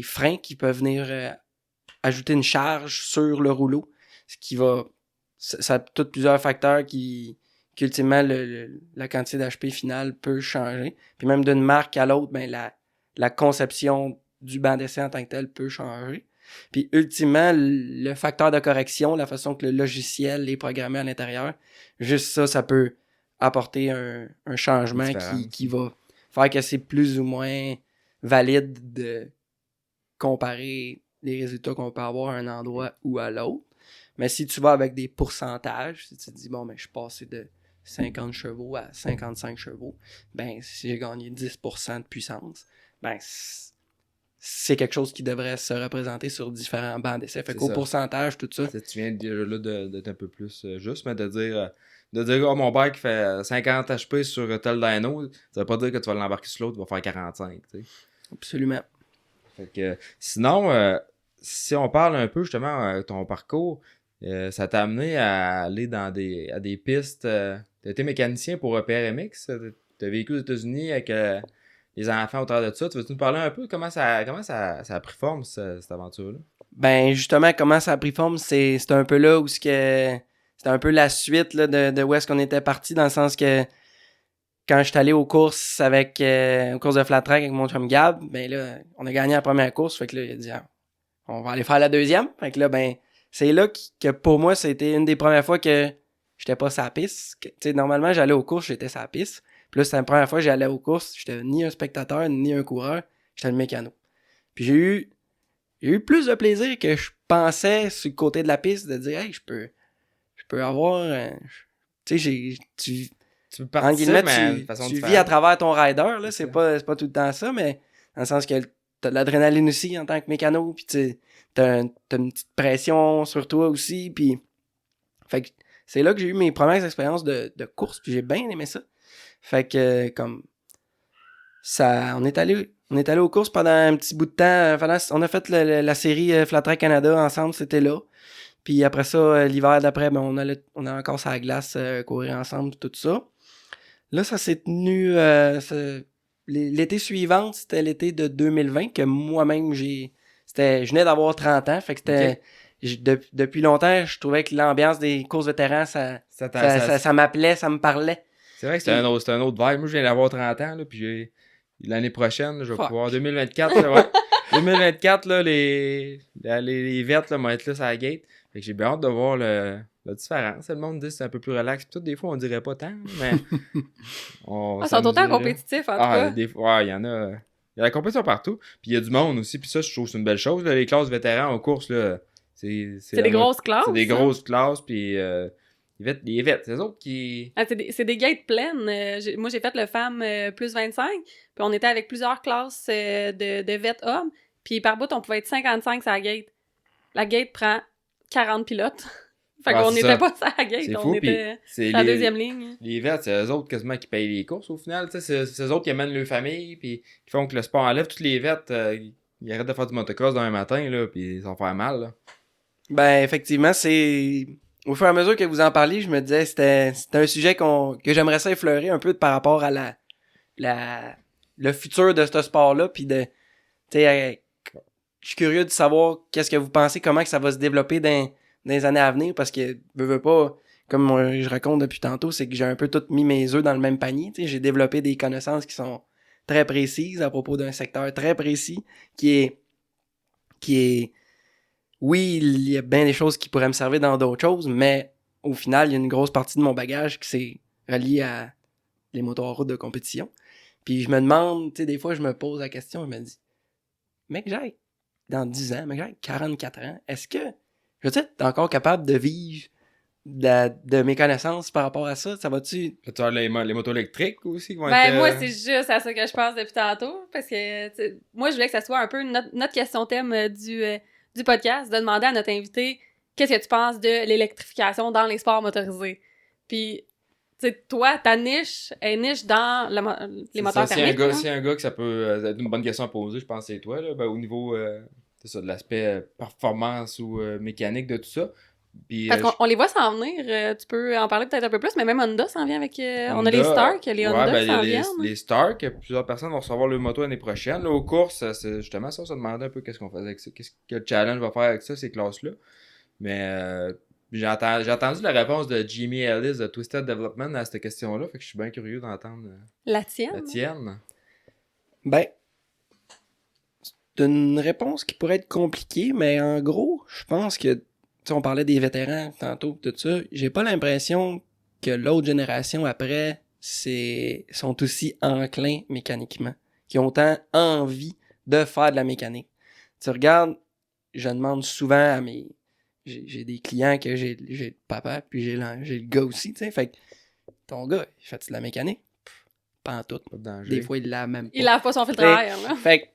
freins qui peuvent venir ajouter une charge sur le rouleau, ce qui va... Ça a tous plusieurs facteurs qu'ultimement, la quantité d'HP finale peut changer. Puis même d'une marque à l'autre, ben la conception du banc d'essai en tant que tel peut changer. Puis ultimement, le facteur de correction, la façon que le logiciel est programmé à l'intérieur, juste ça peut apporter un changement qui va faire que c'est plus ou moins valide de comparer les résultats qu'on peut avoir à un endroit ou à l'autre. Mais si tu vas avec des pourcentages, si tu te dis, bon, ben, je suis passé de 50 chevaux à 55 chevaux, ben, si j'ai gagné 10% de puissance, ben, c'est quelque chose qui devrait se représenter sur différents bancs d'essai. Fait qu'au pourcentage, tout ça. Tu viens déjà là d'être un peu plus juste, mais de dire, oh, mon bike fait 50 HP sur tel dyno, ça veut pas dire que tu vas l'embarquer sur l'autre, il va faire 45, tu sais. Absolument. Fait que, sinon, si on parle un peu justement de ton parcours, ça t'a amené à aller à des pistes. T'as été mécanicien pour PRMX. T'as vécu aux États-Unis avec les enfants au travers de ça. Tu veux-tu nous parler un peu comment ça a pris forme, cette aventure-là? Ben, justement, comment ça a pris forme, c'est un peu là où c'était un peu la suite là, de où est-ce qu'on était parti, dans le sens que quand je suis allé aux courses aux courses de flat track avec mon chum Gab, ben là, on a gagné la première course. Fait que là, il a dit, on va aller faire la deuxième. Fait que là, ben, c'est là que pour moi, c'était une des premières fois que j'étais pas sur la piste. Tu sais, normalement, j'allais aux courses, j'étais sur la piste. Puis là, c'était la première fois que j'allais aux courses. J'étais ni un spectateur, ni un coureur. J'étais le mécano. Puis j'ai eu plus de plaisir que je pensais sur le côté de la piste, de dire, hey, je peux avoir... tu sais, tu en guillemets, tu vis à travers ton rider, là. C'est pas tout le temps ça, mais dans le sens que t'as de l'adrénaline aussi en tant que mécano, puis t'as une petite pression sur toi aussi, puis fait que c'est là que j'ai eu mes premières expériences de course, puis j'ai bien aimé ça. Fait que comme ça, on est allé aux courses pendant un petit bout de temps. On a fait la série Flat Track Canada ensemble, c'était là. Puis après ça, l'hiver d'après, ben on a encore sur la glace courir ensemble, tout ça. Là, ça s'est tenu l'été suivant, c'était l'été de 2020 que moi-même je venais d'avoir 30 ans, fait que c'était depuis longtemps, je trouvais que l'ambiance des courses vétérans ça m'appelait, ça me parlait. C'est vrai que c'est un autre vibe. Moi, je viens d'avoir 30 ans, là, puis l'année prochaine, là, je vais pouvoir 2024, là, ouais. 2024, là, les vêtements là, vont être là sur la gate. Fait que j'ai bien hâte de voir la différence. Le monde dit que c'est un peu plus relax. Puis tout, des fois, on dirait pas tant, mais... ils sont autant compétitifs, en tout cas. Des fois, il y en a... Il y a la compétition partout. Puis il y a du monde aussi. Puis ça, je trouve que c'est une belle chose. Là. Les classes vétérans en course, là, c'est des grosses classes. C'est des grosses classes, puis... les vêtements, c'est eux autres qui... c'est des gates pleines. Moi, j'ai fait le femme plus 25, puis on était avec plusieurs classes de vêt hommes, puis par bout, on pouvait être 55 sur la gate. La gate prend 40 pilotes. Fait qu'on n'était pas sur la gate, on était sur la deuxième ligne. Les vêtements, c'est eux autres quasiment qui payent les courses au final. C'est eux autres qui amènent leur famille, puis qui font que le sport enlève. Tous les vêtements, ils arrêtent de faire du motocross demain matin, là, puis ils vont faire mal. Là. Ben, effectivement, c'est... Au fur et à mesure que vous en parliez, je me disais c'était un sujet que j'aimerais ça effleurer un peu par rapport à le futur de ce sport-là, puis de, tu sais, je suis curieux de savoir qu'est-ce que vous pensez, comment que ça va se développer dans les années à venir, parce que veux pas, comme je raconte depuis tantôt, c'est que j'ai un peu tout mis mes œufs dans le même panier, tu sais, j'ai développé des connaissances qui sont très précises à propos d'un secteur très précis, qui est oui, il y a bien des choses qui pourraient me servir dans d'autres choses, mais au final, il y a une grosse partie de mon bagage qui s'est reliée à les motos en route de compétition. Puis je me demande, tu sais, des fois, je me pose la question, je me dis, mec, j'ai dans 10 ans, mec, j'ai 44 ans, est-ce que je veux dire, t'es encore capable de vivre de mes connaissances par rapport à ça? Ça va-tu... Tu as les motos électriques aussi qui vont être... moi, c'est juste à ça que je pense depuis tantôt, parce que moi, je voulais que ça soit un peu notre question thème du podcast, de demander à notre invité qu'est-ce que tu penses de l'électrification dans les sports motorisés. Puis, Tu sais, toi, ta niche est niche dans les moteurs thermiques. C'est un gars que ça peut être une bonne question à poser, je pense que c'est toi, là. Ben, au niveau c'est ça, de l'aspect performance ou mécanique de tout ça. Puis, Parce qu'on les voit s'en venir. Tu peux en parler peut-être un peu plus, mais même Honda s'en vient avec... on a les Honda, Stark, les Honda ben, qui il y a s'en viennent. les Stark, plusieurs personnes vont recevoir le moto l'année prochaine. Là, aux courses, c'est justement ça demandait un peu qu'est-ce qu'on faisait avec ça, qu'est-ce que le challenge va faire avec ça, ces classes-là. Mais j'ai entendu la réponse de Jimmy Ellis de Twisted Development à cette question-là, fait que je suis bien curieux d'entendre La tienne? la tienne. Ben, c'est une réponse qui pourrait être compliquée, mais en gros, je pense que, tu sais, on parlait des vétérans tantôt, tout ça, j'ai pas l'impression que l'autre génération après, sont aussi enclins mécaniquement, qui ont tant envie de faire de la mécanique. Tu regardes, je demande souvent à mes... J'ai des clients que j'ai le papa, puis j'ai le gars aussi, tu sais, fait que ton gars, il fait de la mécanique? Pas en tout. Pas de danger. Des fois, il l'a même pas. Il lave pas son filtre à air, là. Fait que,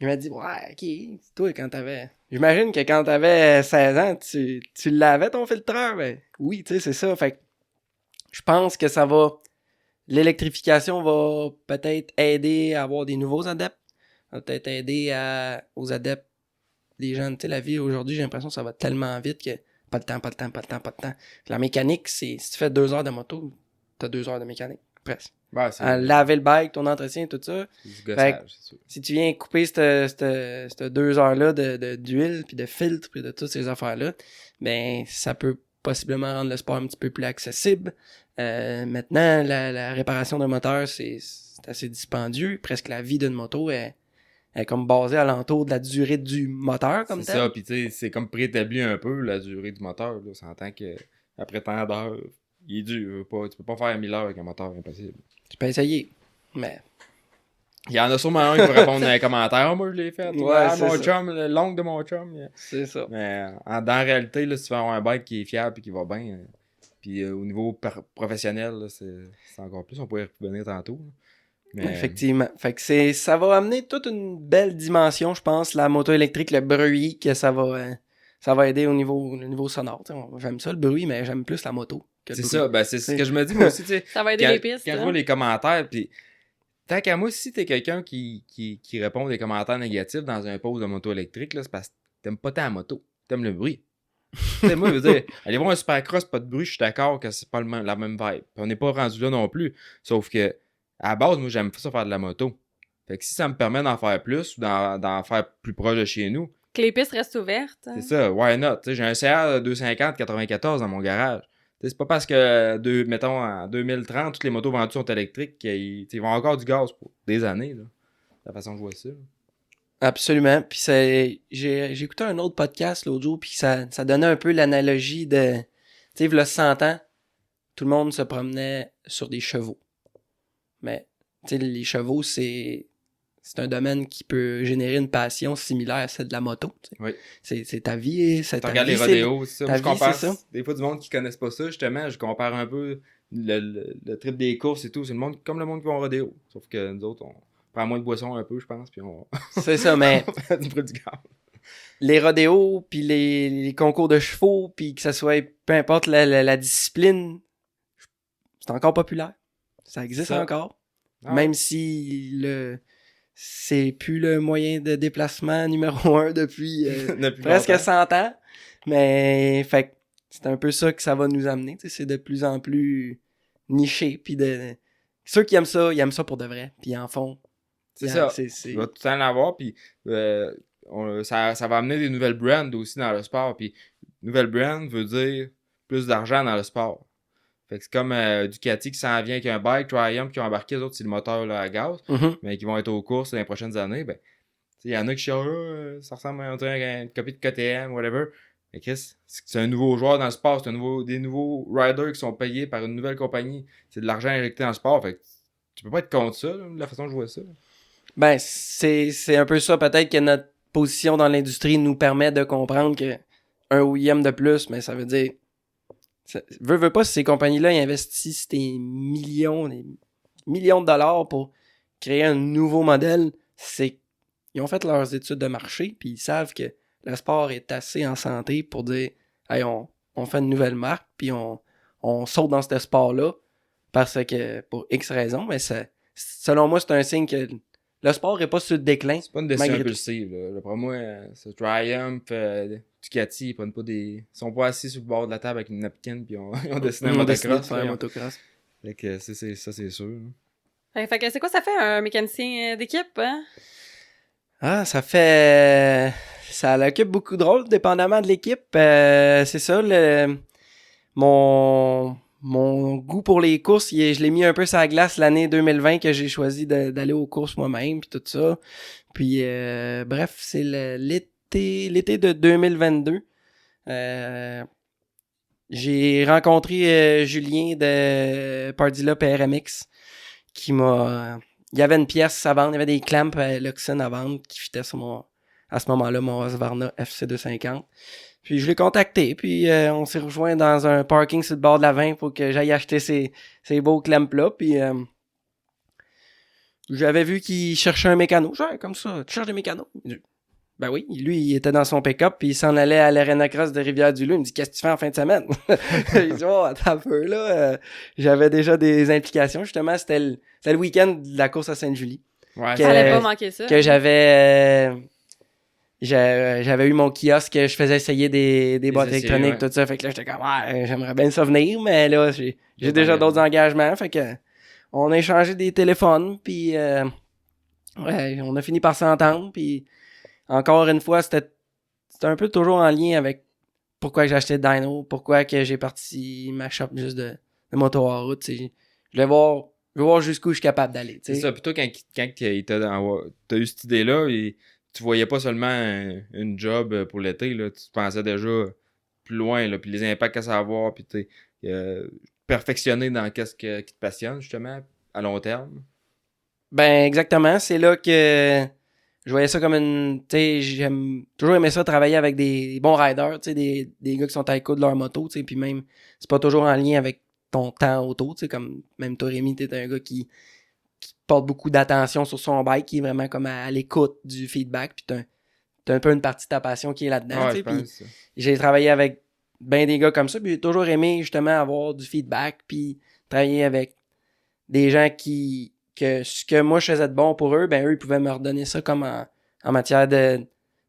il m'a dit, ouais, ok, toi, quand t'avais... J'imagine que quand t'avais 16 ans, tu lavais ton filtreur, ben oui, tu sais, c'est ça. Fait que, je pense que ça va... L'électrification va peut-être aider à avoir des nouveaux adeptes. Va peut-être aider aux adeptes des jeunes. Tu sais, la vie aujourd'hui, j'ai l'impression que ça va tellement vite que pas de temps. La mécanique, si tu fais 2 heures de moto, t'as 2 heures de mécanique, presque. Ouais, c'est Laver le bike, ton entretien, tout ça. du gossage, c'est sûr. Si tu viens couper cette 2 heures-là d'huile, puis de filtre, puis de toutes ces affaires-là, ben ça peut possiblement rendre le sport un petit peu plus accessible. Maintenant, la réparation d'un moteur, c'est assez dispendieux. Presque la vie d'une moto est comme basée alentour de la durée du moteur, comme C'est tel. ça, puis tu sais, c'est comme préétabli un peu la durée du moteur. Là. On s'entend que après tant d'heures, il est dur. Tu peux pas faire 1000 heures avec un moteur, impossible. Tu peux essayer, mais... Il y en a sûrement un qui va répondre dans les commentaires. Ah, moi, je l'ai fait. Ouais, c'est mon ça. chum, l'oncle de mon chum. C'est ça. Mais dans la réalité, là, si tu veux avoir un bike qui est fiable et qui va bien, puis au niveau professionnel, là, c'est encore plus. On pourrait y revenir tantôt. Là. Mais, Effectivement. Fait que ça va amener toute une belle dimension, je pense, la moto électrique, le bruit que ça va aider au niveau sonore. T'sais, j'aime ça le bruit, mais j'aime plus la moto que le c'est bruit. ça, ben c'est ce que je me dis moi aussi, tu sais. Ça va aider Quand, les pistes. quand je hein. vois les commentaires, puis tant qu'à moi, si t'es quelqu'un qui répond des commentaires négatifs dans un post de moto électrique, là, c'est parce que t'aimes pas ta moto, t'aimes le bruit. Tu sais, moi, je veux dire, aller voir un supercross, pas de bruit, je suis d'accord que c'est pas la même vibe. Puis on n'est pas rendu là non plus. Sauf que, à la base, moi, j'aime ça faire de la moto. Fait que si ça me permet d'en faire plus ou d'en faire plus proche de chez nous, Que les pistes restent ouvertes. c'est ça, why not? Tu sais, j'ai un CR 250 94 dans mon garage. Tu sais, c'est pas parce que, mettons, en 2030, toutes les motos vendues sont électriques qu'ils vont avoir encore du gaz pour des années, là. C'est la façon que je vois ça. Là. Absolument. Puis j'ai écouté un autre podcast l'autre jour, puis ça donnait un peu l'analogie de... Tu sais, il y a 100 ans, tout le monde se promenait sur des chevaux. Mais, tu sais, les chevaux, c'est un domaine qui peut générer une passion similaire à celle de la moto. Tu sais. Oui. C'est ta vie. Tu regardes les rodéos, c'est ça. Moi, je compare, c'est ça. des fois, du monde qui connaissent pas ça, justement, je compare un peu le trip des courses et tout. C'est le monde comme le monde qui va au rodéo. Sauf que nous autres, on prend moins de boissons un peu, je pense, puis on C'est ça, mais on fait du bruit du gaz. les rodéos, puis les concours de chevaux, puis que ça soit, peu importe la discipline, c'est encore populaire. Ça existe Ça. encore. Ah, Même si c'est plus le moyen de déplacement numéro 1 depuis depuis presque longtemps. 100 ans. Mais fait que c'est un peu ça que ça va nous amener. Tu sais, c'est de plus en plus niché. Puis ceux qui aiment ça, ils aiment ça pour de vrai. Puis ils en font. C'est ça. C'est... Il va tout le temps l'avoir, puis ça va amener des nouvelles brands aussi dans le sport. Puis nouvelle brand veut dire plus d'argent dans le sport. Fait que c'est comme Ducati qui s'en vient avec un bike, Triumph qui ont embarqué, les autres c'est le moteur là, à gaz, mais qui vont être aux courses dans les prochaines années. Ben, il y en a qui chialent, ça ressemble à une copie de KTM, whatever. Mais Chris, c'est un nouveau joueur dans le sport, c'est des nouveaux riders qui sont payés par une nouvelle compagnie. C'est de l'argent injecté dans le sport. Fait que tu peux pas être contre ça, là, de la façon que je vois ça. Ben, c'est un peu ça. Peut-être que notre position dans l'industrie nous permet de comprendre que un OEM de plus, mais ça veut dire... Veux pas, si ces compagnies-là ils investissent des millions de dollars pour créer un nouveau modèle, c'est ils ont fait leurs études de marché, puis ils savent que le sport est assez en santé pour dire hey, on fait une nouvelle marque, puis on saute dans ce sport-là parce que, pour X raisons, mais selon moi, c'est un signe que le sport est pas sur le déclin. C'est pas une décision malgré tout. impulsive. Là. D'après moi, c'est Triumph, Ducati, ils prennent pas ils sont pas assis sur le bord de la table avec une napkin puis ils ont dessiné un On a décidé de motocross. faire un là. motocross. Fait que ça, c'est sûr. Fait que c'est quoi ça fait un mécanicien d'équipe, hein? Ah, ça fait... Ça l'occupe beaucoup de rôles, dépendamment de l'équipe. C'est ça, mon goût pour les courses, je l'ai mis un peu sur la glace l'année 2020 que j'ai choisi d'aller aux courses moi-même, puis tout ça. Puis, bref, c'est l'été de 2022. J'ai rencontré Julien de Pardilla PRMX qui m'a... il y avait une pièce à vendre, il y avait des clamps Luxon à vendre qui fitaient sur à ce moment-là, mon Husqvarna FC250. Puis je l'ai contacté, puis on s'est rejoint dans un parking sur le bord de la 20 pour que j'aille acheter ces beaux clamps-là, puis j'avais vu qu'il cherchait un mécano. Genre, comme ça, tu cherches des mécanos? Ben oui, lui, il était dans son pick-up, puis il s'en allait à l'Arena Cross de Rivière-du-Loup. Il me dit, qu'est-ce que tu fais en fin de semaine? Il dit, oh, attends un peu, là. J'avais déjà des implications, justement. C'était le week-end de la course à Sainte-Julie. Ouais, Que- Fallait pas manquer ça. Que j'avais eu mon kiosque, je faisais essayer des boîtes essais, électroniques, ouais. tout ça. Fait que là, j'étais comme, ouais, j'aimerais bien ça venir, mais là, j'ai D'autres déjà engagements. d'autres engagements. Fait que on a échangé des téléphones, puis ouais, on a fini par s'entendre, puis encore une fois, c'était un peu toujours en lien avec pourquoi j'ai acheté Dyno, pourquoi que j'ai parti ma shop juste de moto en route. Je voulais voir jusqu'où je suis capable d'aller. C'est ça. Plutôt quand t'as eu cette idée-là, tu voyais pas seulement une job pour l'été, là, tu pensais déjà plus loin, là, puis les impacts que ça va avoir, puis perfectionner dans qu'est-ce qui te passionne, justement, à long terme. Ben, exactement. C'est là que je voyais ça comme une... Tu sais, j'aime toujours aimé ça, travailler avec des bons riders, tu sais, des gars qui sont à l'écoute de leur moto, tu sais, puis même, c'est pas toujours en lien avec ton temps auto, tu sais, comme même toi, Rémi, t'es un gars qui porte beaucoup d'attention sur son bike, qui est vraiment comme à l'écoute du feedback, puis t'as un peu une partie de ta passion qui est là-dedans, Ouais, tu je sais, puis pense. j'ai travaillé avec ben des gars comme ça, puis j'ai toujours aimé justement avoir du feedback, puis travailler avec des gens que ce que moi je faisais de bon pour eux, ben eux ils pouvaient me redonner ça comme en matière de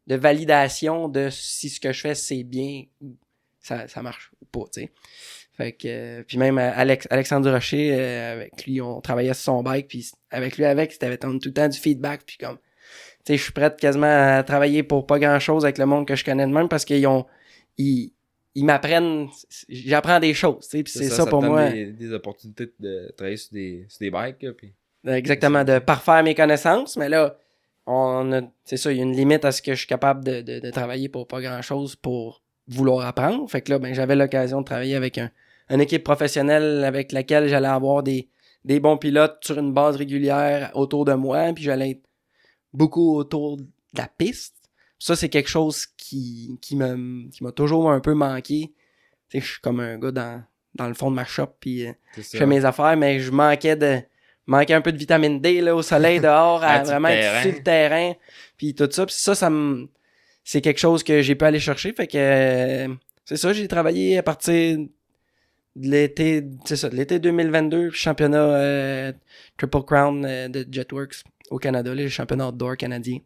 validation de si ce que je fais c'est bien ou ça marche ou pas, tu sais. Fait que puis même Alexandre Rocher, avec lui on travaillait sur son bike, puis avec lui c'était tout le temps du feedback, puis comme tu sais je suis prête quasiment à travailler pour pas grand chose avec le monde que je connais de même parce ils m'apprennent, j'apprends des choses, tu sais, puis c'est ça te pour donne moi. des opportunités de travailler sur des bikes, là, puis... Exactement, de parfaire mes connaissances, mais là, c'est ça, il y a une limite à ce que je suis capable de travailler pour pas grand-chose pour vouloir apprendre. Fait que là, ben, j'avais l'occasion de travailler avec une équipe professionnelle avec laquelle j'allais avoir des bons pilotes sur une base régulière autour de moi, puis j'allais être beaucoup autour de la piste. Ça, c'est quelque chose qui m'a toujours un peu manqué. Tu sais, je suis comme un gars dans le fond de ma shop, puis C'est je ça. fais mes affaires, mais je manquais un peu de vitamine D là, au soleil dehors, à Sur le vraiment être terrain. sur le terrain, puis tout ça. Puis ça c'est quelque chose que j'ai pu aller chercher. Fait que c'est ça, j'ai travaillé à partir de l'été, c'est ça, de l'été 2022, championnat Triple Crown de Jetworks au Canada, les championnats outdoor canadiens.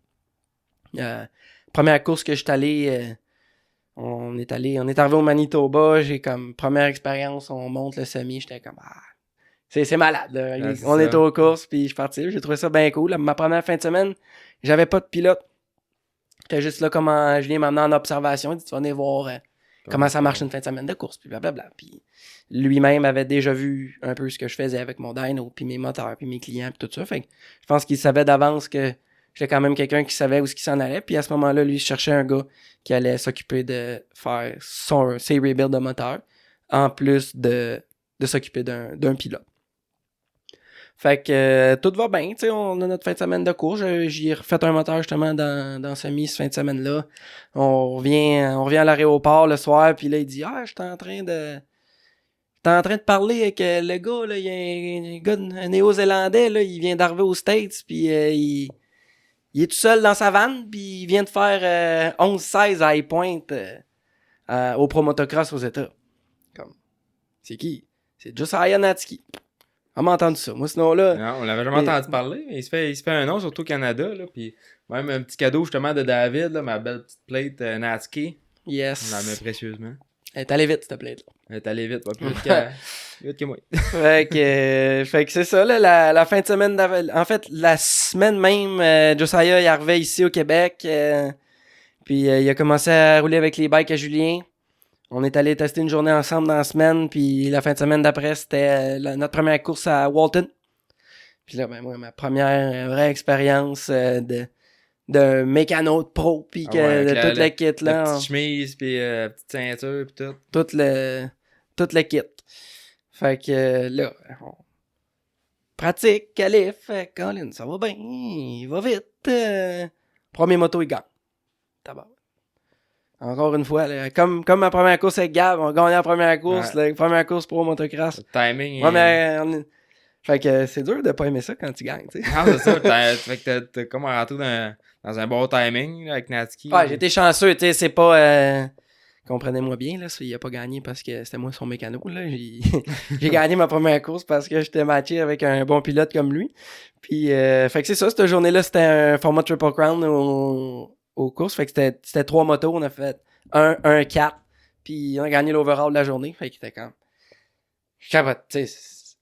Première course que je suis allé, on est arrivé au Manitoba, j'ai comme première expérience, on monte le semi, j'étais comme c'est malade là. Ah, c'est On ça. est aux courses puis je suis parti, j'ai trouvé ça bien cool. Ma première fin de semaine, j'avais pas de pilote. J'étais juste là comme Julien m'a amené en observation, il dit tu vas venir voir comment ça marche une fin de semaine de course puis blablabla. Puis lui-même avait déjà vu un peu ce que je faisais avec mon dyno puis mes moteurs puis mes clients puis tout ça. Fait que je pense qu'il savait d'avance que j'étais quand même quelqu'un qui savait où ce qui s'en allait. Puis à ce moment-là, lui, il cherchait un gars qui allait s'occuper de faire ses rebuilds de moteur, en plus de s'occuper d'un pilote. Fait que tout va bien, tu sais, on a notre fin de semaine de course. J'y ai refait un moteur justement dans semi cette fin de semaine-là. On revient à l'aéroport le soir, puis là, il dit « Ah, j'étais en train de parler avec le gars, là, il y a un gars un néo-zélandais, là, il vient d'arriver aux States, puis il est tout seul dans sa vanne, puis il vient de faire 11-16 à High Point au Pro Motocross aux États. » Comme, c'est qui? C'est Josiah Natsuki. On m'a entendu ça. Moi, sinon, là... Non, on l'avait jamais entendu parler, mais il se fait un nom, surtout au Canada, là, puis même un petit cadeau, justement, de David, là, ma belle petite plate Natsuki. Yes. On la met précieusement. Elle est allée vite, s'il te plaît. Elle est allée vite, pas plus vite que moi. Fait que c'est ça, là, la fin de semaine en fait, la semaine même, Josiah, il arrivait ici au Québec, puis il a commencé à rouler avec les bikes à Julien. On est allé tester une journée ensemble dans la semaine, puis la fin de semaine d'après, c'était notre première course à Walton. Puis là, ben moi, ma première vraie expérience de mécano de pro, puis de toute la kit, là. La petite chemise, puis petite ceinture, puis tout. Tout le kit. Fait que là, on pratique, qualif, Colin, ça va bien, il va vite. Premier moto, il gagne. Tabac. Encore une fois, là, comme ma première course avec Gab, on gagne la première course, la première course pro motocross. Le timing Fait que c'est dur de pas aimer ça quand tu gagnes, tu sais. Non, c'est ça. Fait que t'as comme rentré dans un bon timing là, avec Natsuki. Ouais, j'étais chanceux, tu sais, c'est pas... Comprenez-moi bien, là, il a pas gagné parce que c'était moi son mécano, là. J'ai gagné ma première course parce que j'étais matché avec un bon pilote comme lui. Puis, fait que c'est ça, cette journée-là, c'était un format Triple Crown aux courses. Fait que c'était 3 motos, on a fait 1-4, puis on a gagné l'overall de la journée. Fait que c'était comme... Je capote, tu sais...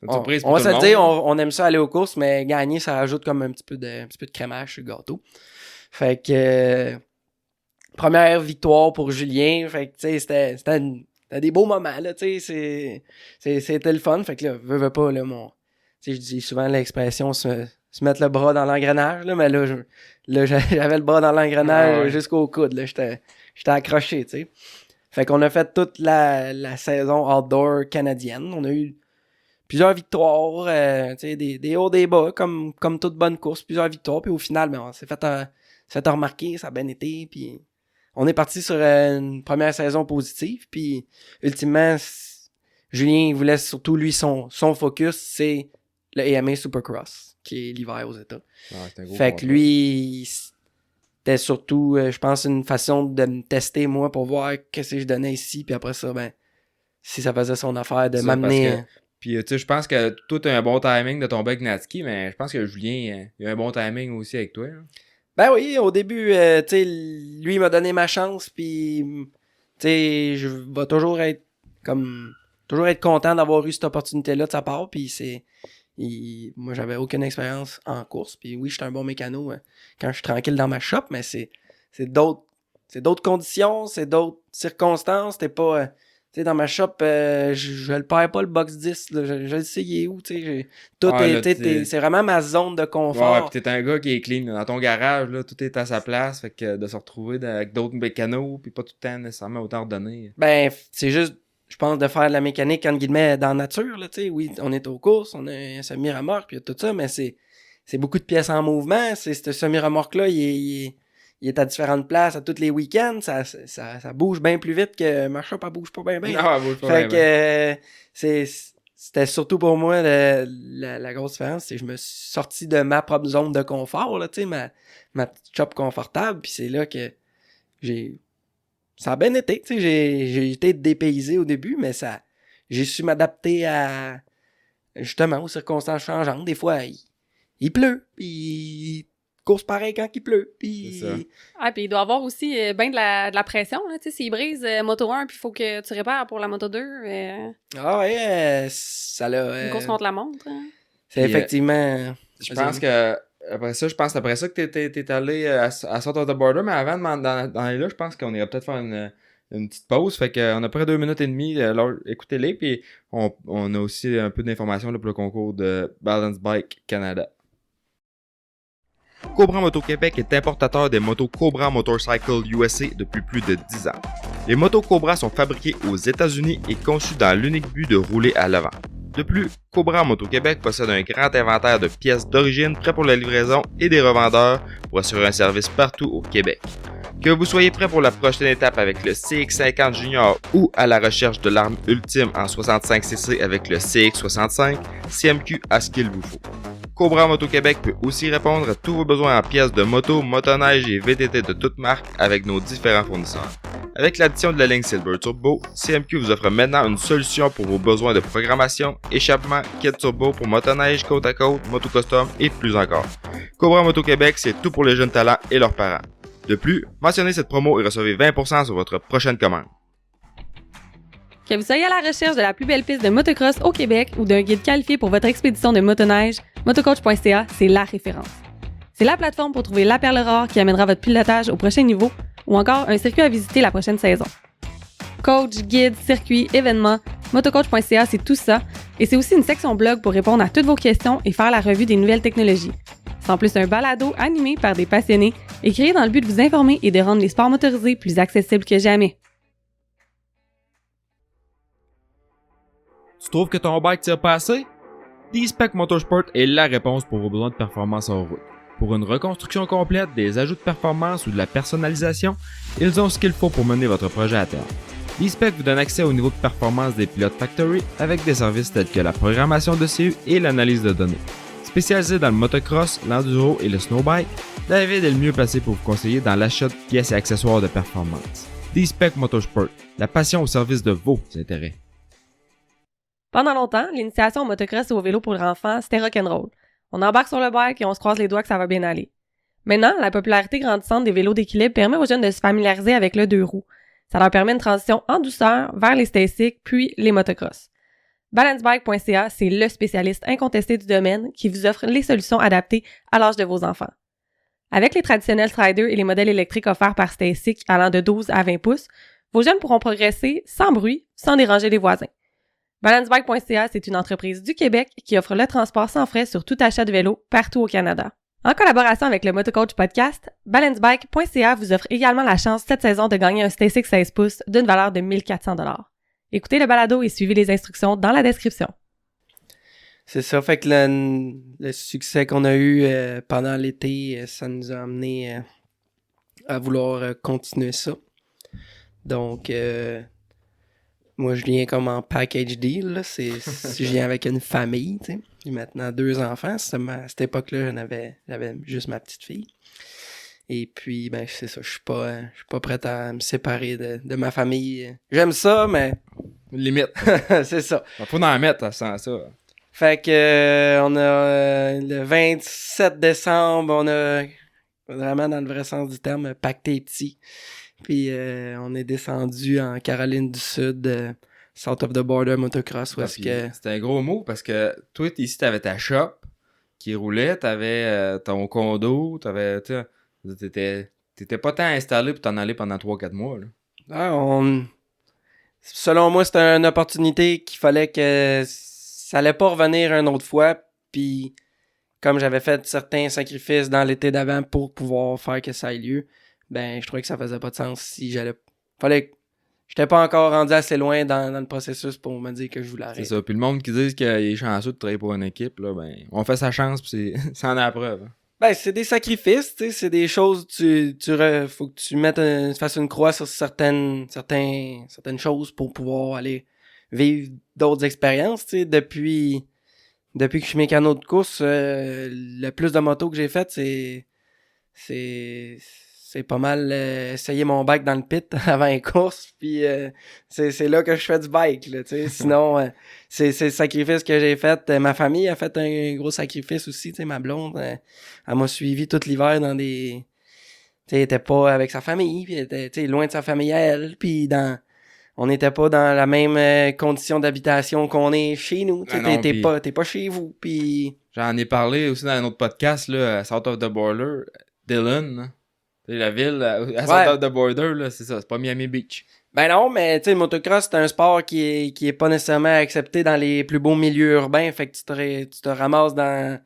On va se le dire, on aime ça aller aux courses, mais gagner, ça rajoute comme un petit peu de crémage sur le gâteau. Fait que... première victoire pour Julien. Fait que, tu sais, c'était des beaux moments, là, tu sais. C'était le fun. Fait que là, veux pas, là, tu sais, je dis souvent l'expression se mettre le bras dans l'engrenage, là, mais là, j'avais le bras dans l'engrenage jusqu'au coude, là. J'étais accroché, tu sais. Fait qu'on a fait toute la saison outdoor canadienne. On a eu plusieurs victoires, tu sais, des hauts, des bas, comme toute bonne course, plusieurs victoires. Puis au final, ben, on s'est fait remarquer, ça a bien été, puis on est parti sur une première saison positive, puis ultimement, Julien voulait surtout, lui, son focus, c'est le AMA Supercross, qui est l'hiver aux États. Fait que lui, c'était surtout, je pense, une façon de me tester, moi, pour voir qu'est-ce que je donnais ici, puis après ça, ben, si ça faisait son affaire de m'amener... Puis, tu sais, je pense que toi, t'as un bon timing de tomber avec Natsuki, mais je pense que Julien, il a un bon timing aussi avec toi. Hein. Ben oui, au début, tu sais, lui, il m'a donné ma chance, puis, tu sais, je vais toujours être content d'avoir eu cette opportunité-là de sa part, puis moi, j'avais aucune expérience en course, puis oui, j'étais un bon mécano quand je suis tranquille dans ma shop, mais c'est d'autres conditions, c'est d'autres circonstances, t'es pas... Tu sais, dans ma shop, je le perds pas le box 10, là, je le sais, il est où, tu sais. C'est vraiment ma zone de confort. Ouais, pis t'es un gars qui est clean. Dans ton garage, là, tout est à sa place. Fait que de se retrouver avec d'autres mécanos, puis pas tout le temps nécessairement autant ordonné. Ben, c'est juste, je pense, de faire de la mécanique, entre guillemets, dans la nature, là, tu sais. Oui, on est aux courses, on a un semi-remorque, puis tout ça, mais c'est beaucoup de pièces en mouvement. C'est ce semi-remorque-là, il est à différentes places à tous les week-ends, ça bouge bien plus vite que ma shop, elle bouge pas bien. Non, elle bouge pas bien. Fait que c'était surtout pour moi la grosse différence, c'est que je me suis sorti de ma propre zone de confort, là, tu sais, ma petite shop confortable, puis c'est là que ça a bien été, tu sais, j'ai été dépaysé au début, mais j'ai su m'adapter justement aux circonstances changeantes. Des fois, il pleut, puis course pareil quand il pleut. Puis il doit y avoir aussi bien de la pression. Là, tu sais, s'il brise moto 1 puis il faut que tu répares pour la moto 2. Ça l'a... Une course contre la montre. Hein. C'est effectivement... Je pense que après ça que t'es allé à Salt of the Border, mais avant d'aller là, je pense qu'on irait peut-être faire une petite pause. Fait qu'on a près 2 minutes et demie. Alors, écoutez-les. Puis on a aussi un peu d'informations là, pour le concours de Balance Bike Canada. Cobra Moto Québec est importateur des motos Cobra Motorcycle USA depuis plus de 10 ans. Les motos Cobra sont fabriquées aux États-Unis et conçues dans l'unique but de rouler à l'avant. De plus, Cobra Moto Québec possède un grand inventaire de pièces d'origine prêts pour la livraison et des revendeurs pour assurer un service partout au Québec. Que vous soyez prêt pour la prochaine étape avec le CX50 Junior ou à la recherche de l'arme ultime en 65cc avec le CX65, CMQ a ce qu'il vous faut. Cobra Moto Québec peut aussi répondre à tous vos besoins en pièces de moto, motoneige et VTT de toutes marques avec nos différents fournisseurs. Avec l'addition de la ligne Silver Turbo, CMQ vous offre maintenant une solution pour vos besoins de programmation, échappement, kit turbo pour motoneige, côte à côte, moto custom et plus encore. Cobra Moto Québec, c'est tout pour les jeunes talents et leurs parents. De plus, mentionnez cette promo et recevez 20% sur votre prochaine commande. Que vous soyez à la recherche de la plus belle piste de motocross au Québec ou d'un guide qualifié pour votre expédition de motoneige, motocoach.ca, c'est la référence. C'est la plateforme pour trouver la perle rare qui amènera votre pilotage au prochain niveau ou encore un circuit à visiter la prochaine saison. Coach, guide, circuit, événements, motocoach.ca, c'est tout ça et c'est aussi une section blog pour répondre à toutes vos questions et faire la revue des nouvelles technologies. C'est en plus un balado animé par des passionnés et créé dans le but de vous informer et de rendre les sports motorisés plus accessibles que jamais. Tu trouves que ton bike tire pas assez? D-Spec Motorsport est la réponse pour vos besoins de performance en route. Pour une reconstruction complète, des ajouts de performance ou de la personnalisation, ils ont ce qu'il faut pour mener votre projet à terme. D-Spec vous donne accès au niveau de performance des pilotes Factory avec des services tels que la programmation de CU et l'analyse de données. Spécialisé dans le motocross, l'enduro et le snowbike, David est le mieux placé pour vous conseiller dans l'achat de pièces et accessoires de performance. D-Spec Motorsport, la passion au service de vos intérêts. Pendant longtemps, l'initiation au motocross et au vélo pour les enfants, c'était rock'n'roll. On embarque sur le bike et on se croise les doigts que ça va bien aller. Maintenant, la popularité grandissante des vélos d'équilibre permet aux jeunes de se familiariser avec le deux roues. Ça leur permet une transition en douceur vers les stasics puis les motocross. Balancebike.ca, c'est le spécialiste incontesté du domaine qui vous offre les solutions adaptées à l'âge de vos enfants. Avec les traditionnels Striders et les modèles électriques offerts par Stasic allant de 12 à 20 pouces, vos jeunes pourront progresser sans bruit, sans déranger les voisins. Balancebike.ca, c'est une entreprise du Québec qui offre le transport sans frais sur tout achat de vélo partout au Canada. En collaboration avec le Motocoach Podcast, Balancebike.ca vous offre également la chance cette saison de gagner un Stasic 16 pouces d'une valeur de 1400 $. Écoutez le balado et suivez les instructions dans la description. C'est ça, fait que le succès qu'on a eu pendant l'été, ça nous a amené à vouloir continuer ça. Donc, moi, je viens comme en package deal, là. Je viens avec une famille, tu sais. J'ai maintenant 2 enfants. À cette époque-là, j'avais juste ma petite fille. Et puis, ben, c'est ça, je suis pas prêt à me séparer de ma famille. J'aime ça, mais... Limite. C'est ça. Faut en mettre, sans ça. Fait que, on a le 27 décembre, on a vraiment, dans le vrai sens du terme, pacté petit. Puis on est descendu en Caroline du Sud, South of the Border Motocross. C'était un gros mot parce que toi, ici, t'avais ta shop qui roulait, t'avais ton condo, t'étais pas tant installé pour t'en aller pendant 3-4 mois. Là. Ah, selon moi, c'était une opportunité qu'il fallait que ça allait pas revenir une autre fois. Puis comme j'avais fait certains sacrifices dans l'été d'avant pour pouvoir faire que ça ait lieu, ben je trouvais que ça faisait pas de sens si j'étais pas encore rendu assez loin dans le processus pour me dire que je voulais arrêter. C'est ça, puis le monde qui dit qu'il est chanceux de travailler pour une équipe, là, ben on fait sa chance puis ça en est la preuve. Hein. Ben c'est des sacrifices, tu sais, c'est des choses, faut que tu fasses une croix sur certaines choses pour pouvoir aller vivre d'autres expériences, tu sais. Depuis que je suis mécano de course, le plus de motos que j'ai fait, c'est pas mal essayer mon bike dans le pit avant une course, puis c'est là que je fais du bike, là, tu sais. Sinon, c'est le sacrifice que j'ai fait. Ma famille a fait un gros sacrifice aussi, tu sais. Ma blonde, elle m'a suivi tout l'hiver dans des... Tu sais, elle était pas avec sa famille, puis elle était, tu sais, loin de sa famille à elle, puis on n'était pas dans la même condition d'habitation qu'on est chez nous, tu sais. T'es pas chez vous, puis... J'en ai parlé aussi dans un autre podcast, là, à South of the Border, Dillon, là. La ville, à South of the Border, là, c'est ça, c'est pas Miami Beach. Ben non, mais tu sais, le motocross, c'est un sport qui est pas nécessairement accepté dans les plus beaux milieux urbains, fait que tu te ramasses dans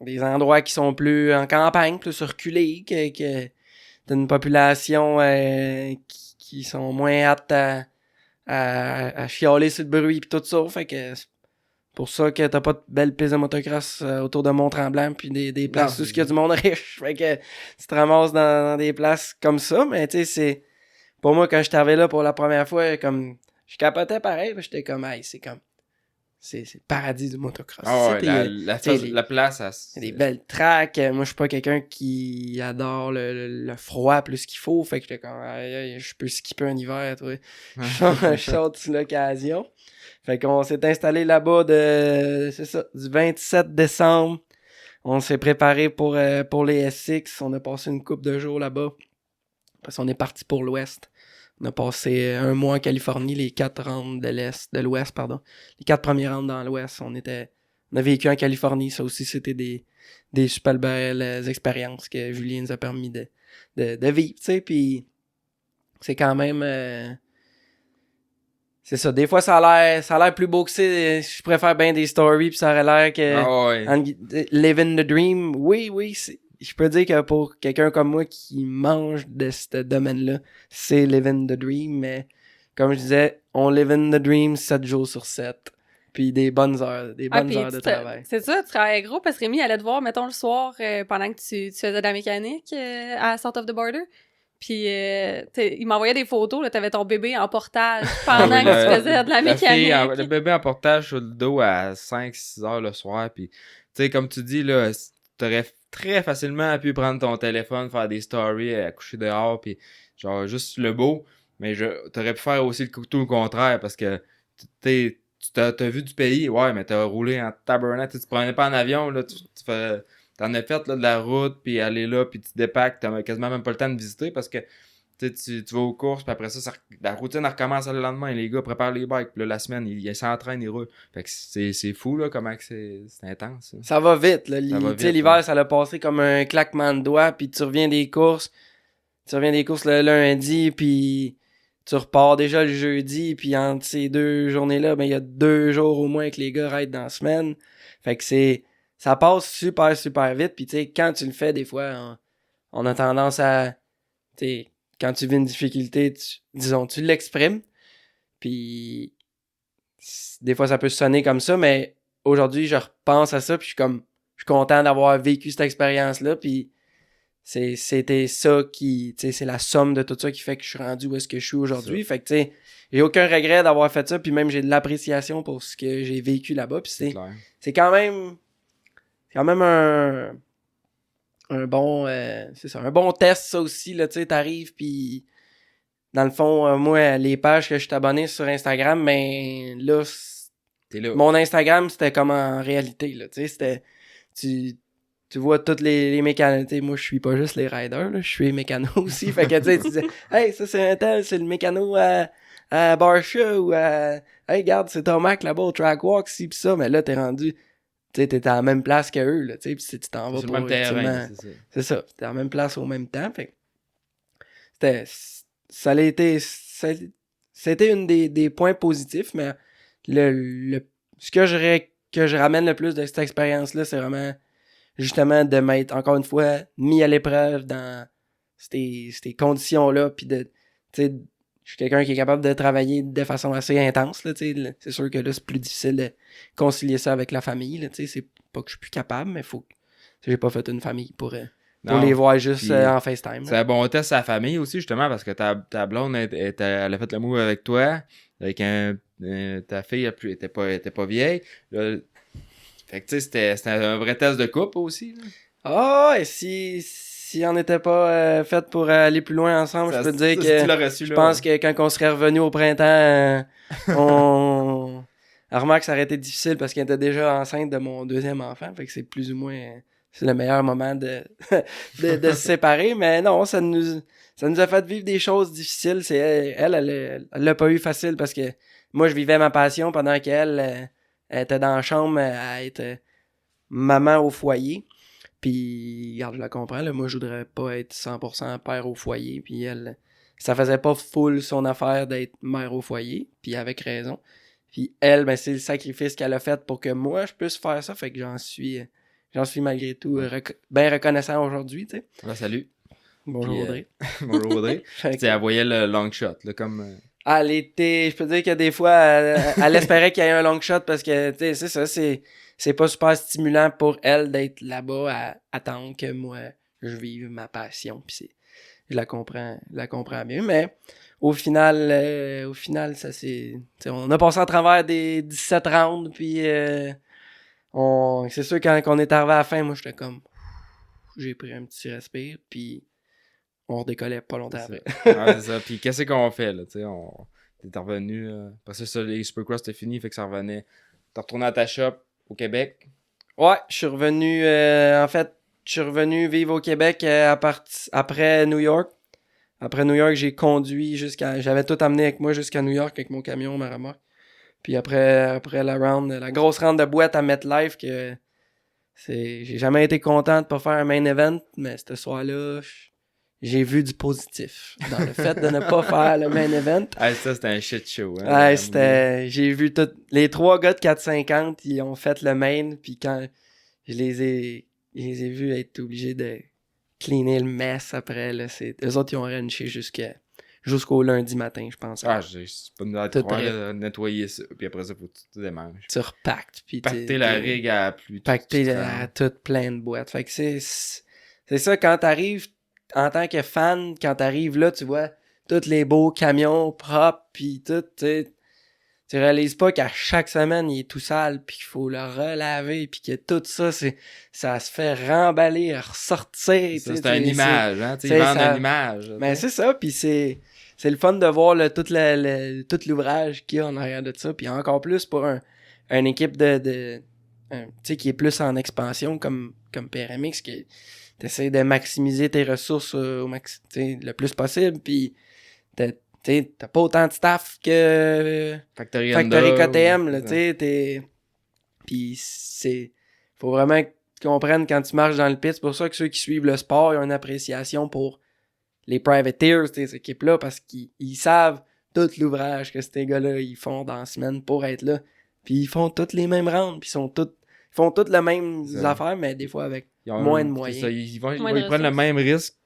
des endroits qui sont plus en campagne, plus reculés, que t'as une population qui sont moins aptes à chialer sur le bruit pis tout ça, fait que c'est pour ça que t'as pas de belles pistes de motocross autour de Mont-Tremblant pis des places où il y a du monde riche. Fait que tu te ramasses dans des places comme ça, mais tu sais, c'est... Pour moi, quand je suis arrivé là pour la première fois, comme... Je capotais pareil, j'étais comme, hey, c'est comme... c'est le paradis du motocross. Ah ouais, Tu sais, la place, il y a des belles tracks. Moi, je suis pas quelqu'un qui adore le froid plus qu'il faut. Fait que j'étais comme, aïe, aïe, je peux skipper un hiver, toi. Je saute sur l'occasion. Fait qu'on s'est installé là-bas c'est ça, du 27 décembre. On s'est préparé pour les S6. On a passé une couple de jours là-bas. Parce qu'on est parti pour l'Ouest. On a passé un mois en Californie, les 4 rounds de l'Ouest, pardon. Les 4 premiers rounds dans l'Ouest. On a vécu en Californie. Ça aussi, c'était des super belles expériences que Julien nous a permis de vivre, tu sais. Puis c'est quand même... c'est ça. Des fois, ça a l'air plus beau que c'est. Je préfère bien des stories, puis ça aurait l'air que... Ah ouais. Living the dream, oui, je peux dire que pour quelqu'un comme moi qui mange de ce domaine-là, c'est living the dream, mais comme je disais, on live in the dream 7 jours sur 7. Puis des bonnes heures de travail. C'est ça, tu travaillais gros parce que Rémi allait te voir, mettons, le soir pendant que tu faisais de la mécanique à South of the Border. Puis il m'envoyait des photos, là, t'avais ton bébé en portage pendant que tu faisais de la mécanique. Le bébé en portage sur le dos à 5-6 heures le soir. Puis, tu sais, comme tu dis, là, t'aurais très facilement pu prendre ton téléphone, faire des stories, coucher dehors, puis genre juste le beau. Mais t'aurais pu faire aussi tout le contraire parce que t'as vu du pays, ouais, mais t'as roulé en tabernacle. Tu te prenais pas en avion, là, t'en as fait là, de la route, puis aller là, puis tu dépaques, t'as quasiment même pas le temps de visiter parce que tu vas aux courses, puis après ça, la routine elle recommence le lendemain. Les gars préparent les bikes, puis là, la semaine, ils s'entraînent, ils roulent. Fait que c'est fou, là, comment que c'est intense. Ça va vite, là. L'hiver, ça l'a passé comme un claquement de doigts, puis tu reviens des courses le lundi, puis tu repars déjà le jeudi, puis entre ces 2 journées-là, ben il y a 2 jours au moins que les gars raident dans la semaine. Fait que ça passe super, super vite, puis tu sais, quand tu le fais, des fois, on a tendance à, tu sais, quand tu vis une difficulté, tu l'exprimes. Puis des fois, ça peut sonner comme ça, mais aujourd'hui, je repense à ça, puis je suis content d'avoir vécu cette expérience-là, puis c'était ça qui, tu sais, c'est la somme de tout ça qui fait que je suis rendu où est-ce que je suis aujourd'hui. Fait que, tu sais, j'ai aucun regret d'avoir fait ça, puis même j'ai de l'appréciation pour ce que j'ai vécu là-bas, puis c'est quand même un bon c'est ça, un bon test ça aussi là, tu sais, t'arrives puis dans le fond moi les pages que je suis abonné sur Instagram, mais là, t'es là. Mon Instagram c'était comme en réalité là, tu sais, c'était tu vois toutes les mécanos, tu sais, moi je suis pas juste les riders là, je suis les mécanos aussi, fait que tu sais tu dis hey ça c'est un tel, c'est le mécano à Barsha ou hey regarde c'est Tomac là-bas au track walk ci pis ça, mais là t'es rendu, tu sais, t'es à la même place qu'eux, là, tu sais, pis si tu t'en vas sur pour... le même terrain, c'est ça, t'es à la même place au même temps, fait c'était une des points positifs, mais ce que je ramène le plus de cette expérience-là, c'est vraiment, justement, de m'être, encore une fois, mis à l'épreuve dans ces conditions-là, pis tu sais, je suis quelqu'un qui est capable de travailler de façon assez intense, là, tu sais. C'est sûr que là, c'est plus difficile de concilier ça avec la famille, là, tu sais. C'est pas que je suis plus capable, mais faut que... J'ai pas fait une famille pour les voir juste en FaceTime. C'est un bon test à la famille aussi, justement, parce que ta blonde, elle a fait le move avec toi, avec ta fille, elle était pas vieille. Là, fait que, tu sais, c'était un vrai test de couple aussi, là. Ah, et si on n'était pas fait pour aller plus loin ensemble, je peux te dire que je pense que quand on serait revenu au printemps, on remarque que ça aurait été difficile parce qu'elle était déjà enceinte de mon 2e enfant, fait que c'est plus ou moins c'est le meilleur moment de se séparer, mais non, ça nous a fait vivre des choses difficiles. C'est elle l'a pas eu facile parce que moi je vivais ma passion pendant qu'elle elle était dans la chambre à être maman au foyer. Puis, regarde, je la comprends, là, moi, je voudrais pas être 100% père au foyer, puis elle, ça faisait pas full son affaire d'être mère au foyer, puis avec raison. Puis elle, ben, c'est le sacrifice qu'elle a fait pour que moi, je puisse faire ça, fait que j'en suis malgré tout bien reconnaissant aujourd'hui, tu sais. Ah, salut. Bonjour Audrey. Bonjour Audrey. Elle voyait le long shot, là, comme... Elle était, je peux dire que des fois, elle espérait qu'il y ait un long shot parce que, tu sais, c'est ça, c'est pas super stimulant pour elle d'être là-bas à attendre que moi, je vive ma passion. Puis je la comprends mieux. Mais au final, ça c'est... On a passé à travers des 17 rounds, puis c'est sûr, quand on est arrivé à la fin, moi, j'étais comme... J'ai pris un petit respire, puis on redécollait pas longtemps après. C'est ça. Puis qu'est-ce qu'on fait, là, tu sais, t'es revenu... Parce que ça, les Supercross, c'était fini, fait que ça revenait... T'es retourné à ta shop au Québec? Ouais, je suis revenu... en fait, je suis revenu vivre au Québec après New York. Après New York, j'ai conduit j'avais tout amené avec moi jusqu'à New York avec mon camion, ma remorque. Puis après la grosse round de boîte à MetLife, j'ai jamais été content de pas faire un main event, mais ce soir-là, j'ai vu du positif dans le fait de ne pas faire le main event. Ah, ça, c'était un shit show. Hein, j'ai vu les 3 gars de 450, ils ont fait le main, puis quand je les ai vus être obligés de cleaner le mess après, là, eux autres, ils ont runché jusqu'au lundi matin, je pense. Ah, c'est pas de nettoyer ça, puis après ça, faut que tu te démanges. Tu repactes, puis pacter la rig à plus. Pacter à toute plein de boîtes. Fait que c'est ça, quand t'arrives, en tant que fan, quand t'arrives là, tu vois tous les beaux camions propres, puis tout, tu réalises pas qu'à chaque semaine, il est tout sale, puis qu'il faut le relaver, puis que tout ça, ça se fait remballer, ressortir. C'est une image, hein, tu sais, ils vendent une image. Mais c'est ça, puis c'est le fun de voir tout l'ouvrage qu'il y a en arrière de ça, puis encore plus pour une équipe tu sais, qui est plus en expansion comme PRMX, qui t'essaies de maximiser tes ressources le plus possible, puis t'as pas autant de staff que Factory KTM, là, puis faut vraiment que tu comprennes quand tu marches dans le pit. C'est pour ça que ceux qui suivent le sport, ils ont une appréciation pour les privateers, ces équipes-là, parce qu'ils savent tout l'ouvrage que ces gars-là, ils font dans la semaine pour être là. Puis ils font toutes les mêmes rounds, puis ils font toutes les mêmes affaires, mais des fois avec moins de moyens. Ça, ils prennent le même risque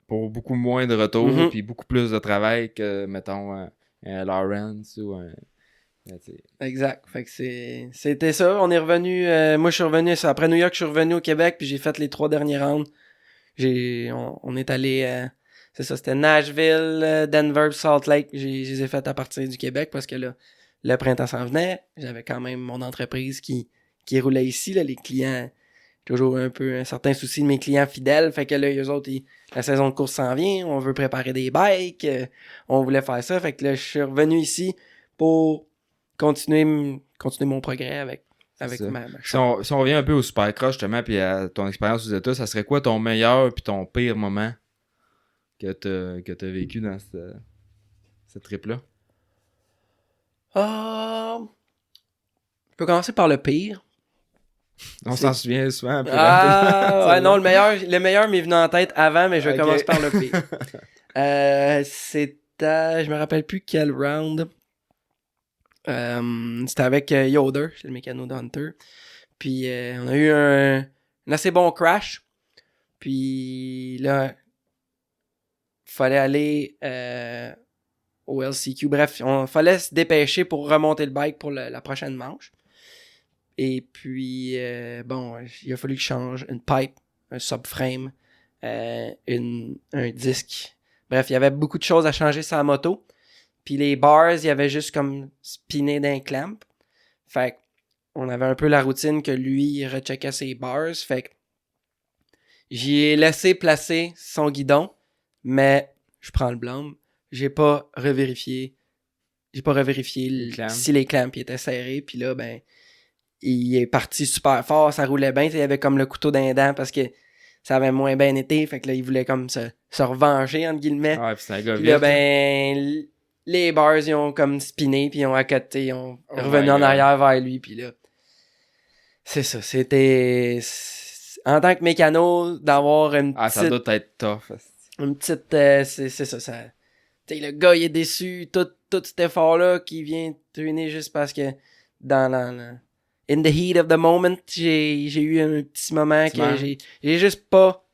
pour beaucoup moins de retours, puis beaucoup plus de travail que, mettons, un Lawrence ou un... Exact. Fait que c'était ça. On est revenu... moi, je suis revenu... Après New York, je suis revenu au Québec, puis j'ai fait les 3 derniers rounds. On est allé... c'est ça, c'était Nashville, Denver, Salt Lake. Je les ai fait à partir du Québec, parce que là, le printemps s'en venait. J'avais quand même mon entreprise qui roulait ici, là, les clients... Toujours un certain souci de mes clients fidèles. Fait que là, eux autres, la saison de course s'en vient. On veut préparer des bikes. On voulait faire ça. Fait que là, je suis revenu ici pour continuer mon progrès avec ma si on revient un peu au Supercross, justement, puis à ton expérience aux États, ça serait quoi ton meilleur puis ton pire moment que t'as vécu dans cette trip-là? Je peux commencer par le pire. On s'en souvient souvent un peu. Ouais, non, le meilleur m'est venu en tête avant, mais je vais commencer par le pire. C'était, je me rappelle plus quel round. C'était avec Yoder, c'est le mécano d'Hunter. Puis on a eu un assez bon crash. Puis là, fallait aller au LCQ. Bref, fallait se dépêcher pour remonter le bike pour la prochaine manche. Et puis, il a fallu que je change une pipe, un subframe, un disque. Bref, il y avait beaucoup de choses à changer sur la moto. Puis les bars, il y avait juste comme spiné d'un clamp. Fait on avait un peu la routine que lui, il recheckait ses bars. Fait que j'y ai laissé placer son guidon, mais je prends le blâme. J'ai pas revérifié si les clamps étaient serrés. Puis là, il est parti super fort, ça roulait bien, il y avait comme le couteau d'un dent parce que ça avait moins bien été, fait que là, il voulait comme se revenger, entre guillemets. Ouais, puis c'est un gars puis là, les bars, ils ont comme spiné, puis ils ont accoté, ils ont revenu en arrière vers lui, puis là, c'est ça, c'était... En tant que mécano, d'avoir une petite... ça doit être tough. Une petite... c'est ça. T'sais, le gars, il est déçu, tout cet effort-là qui vient ruiner juste parce que dans in the heat of the moment, j'ai eu un petit moment que j'ai juste pas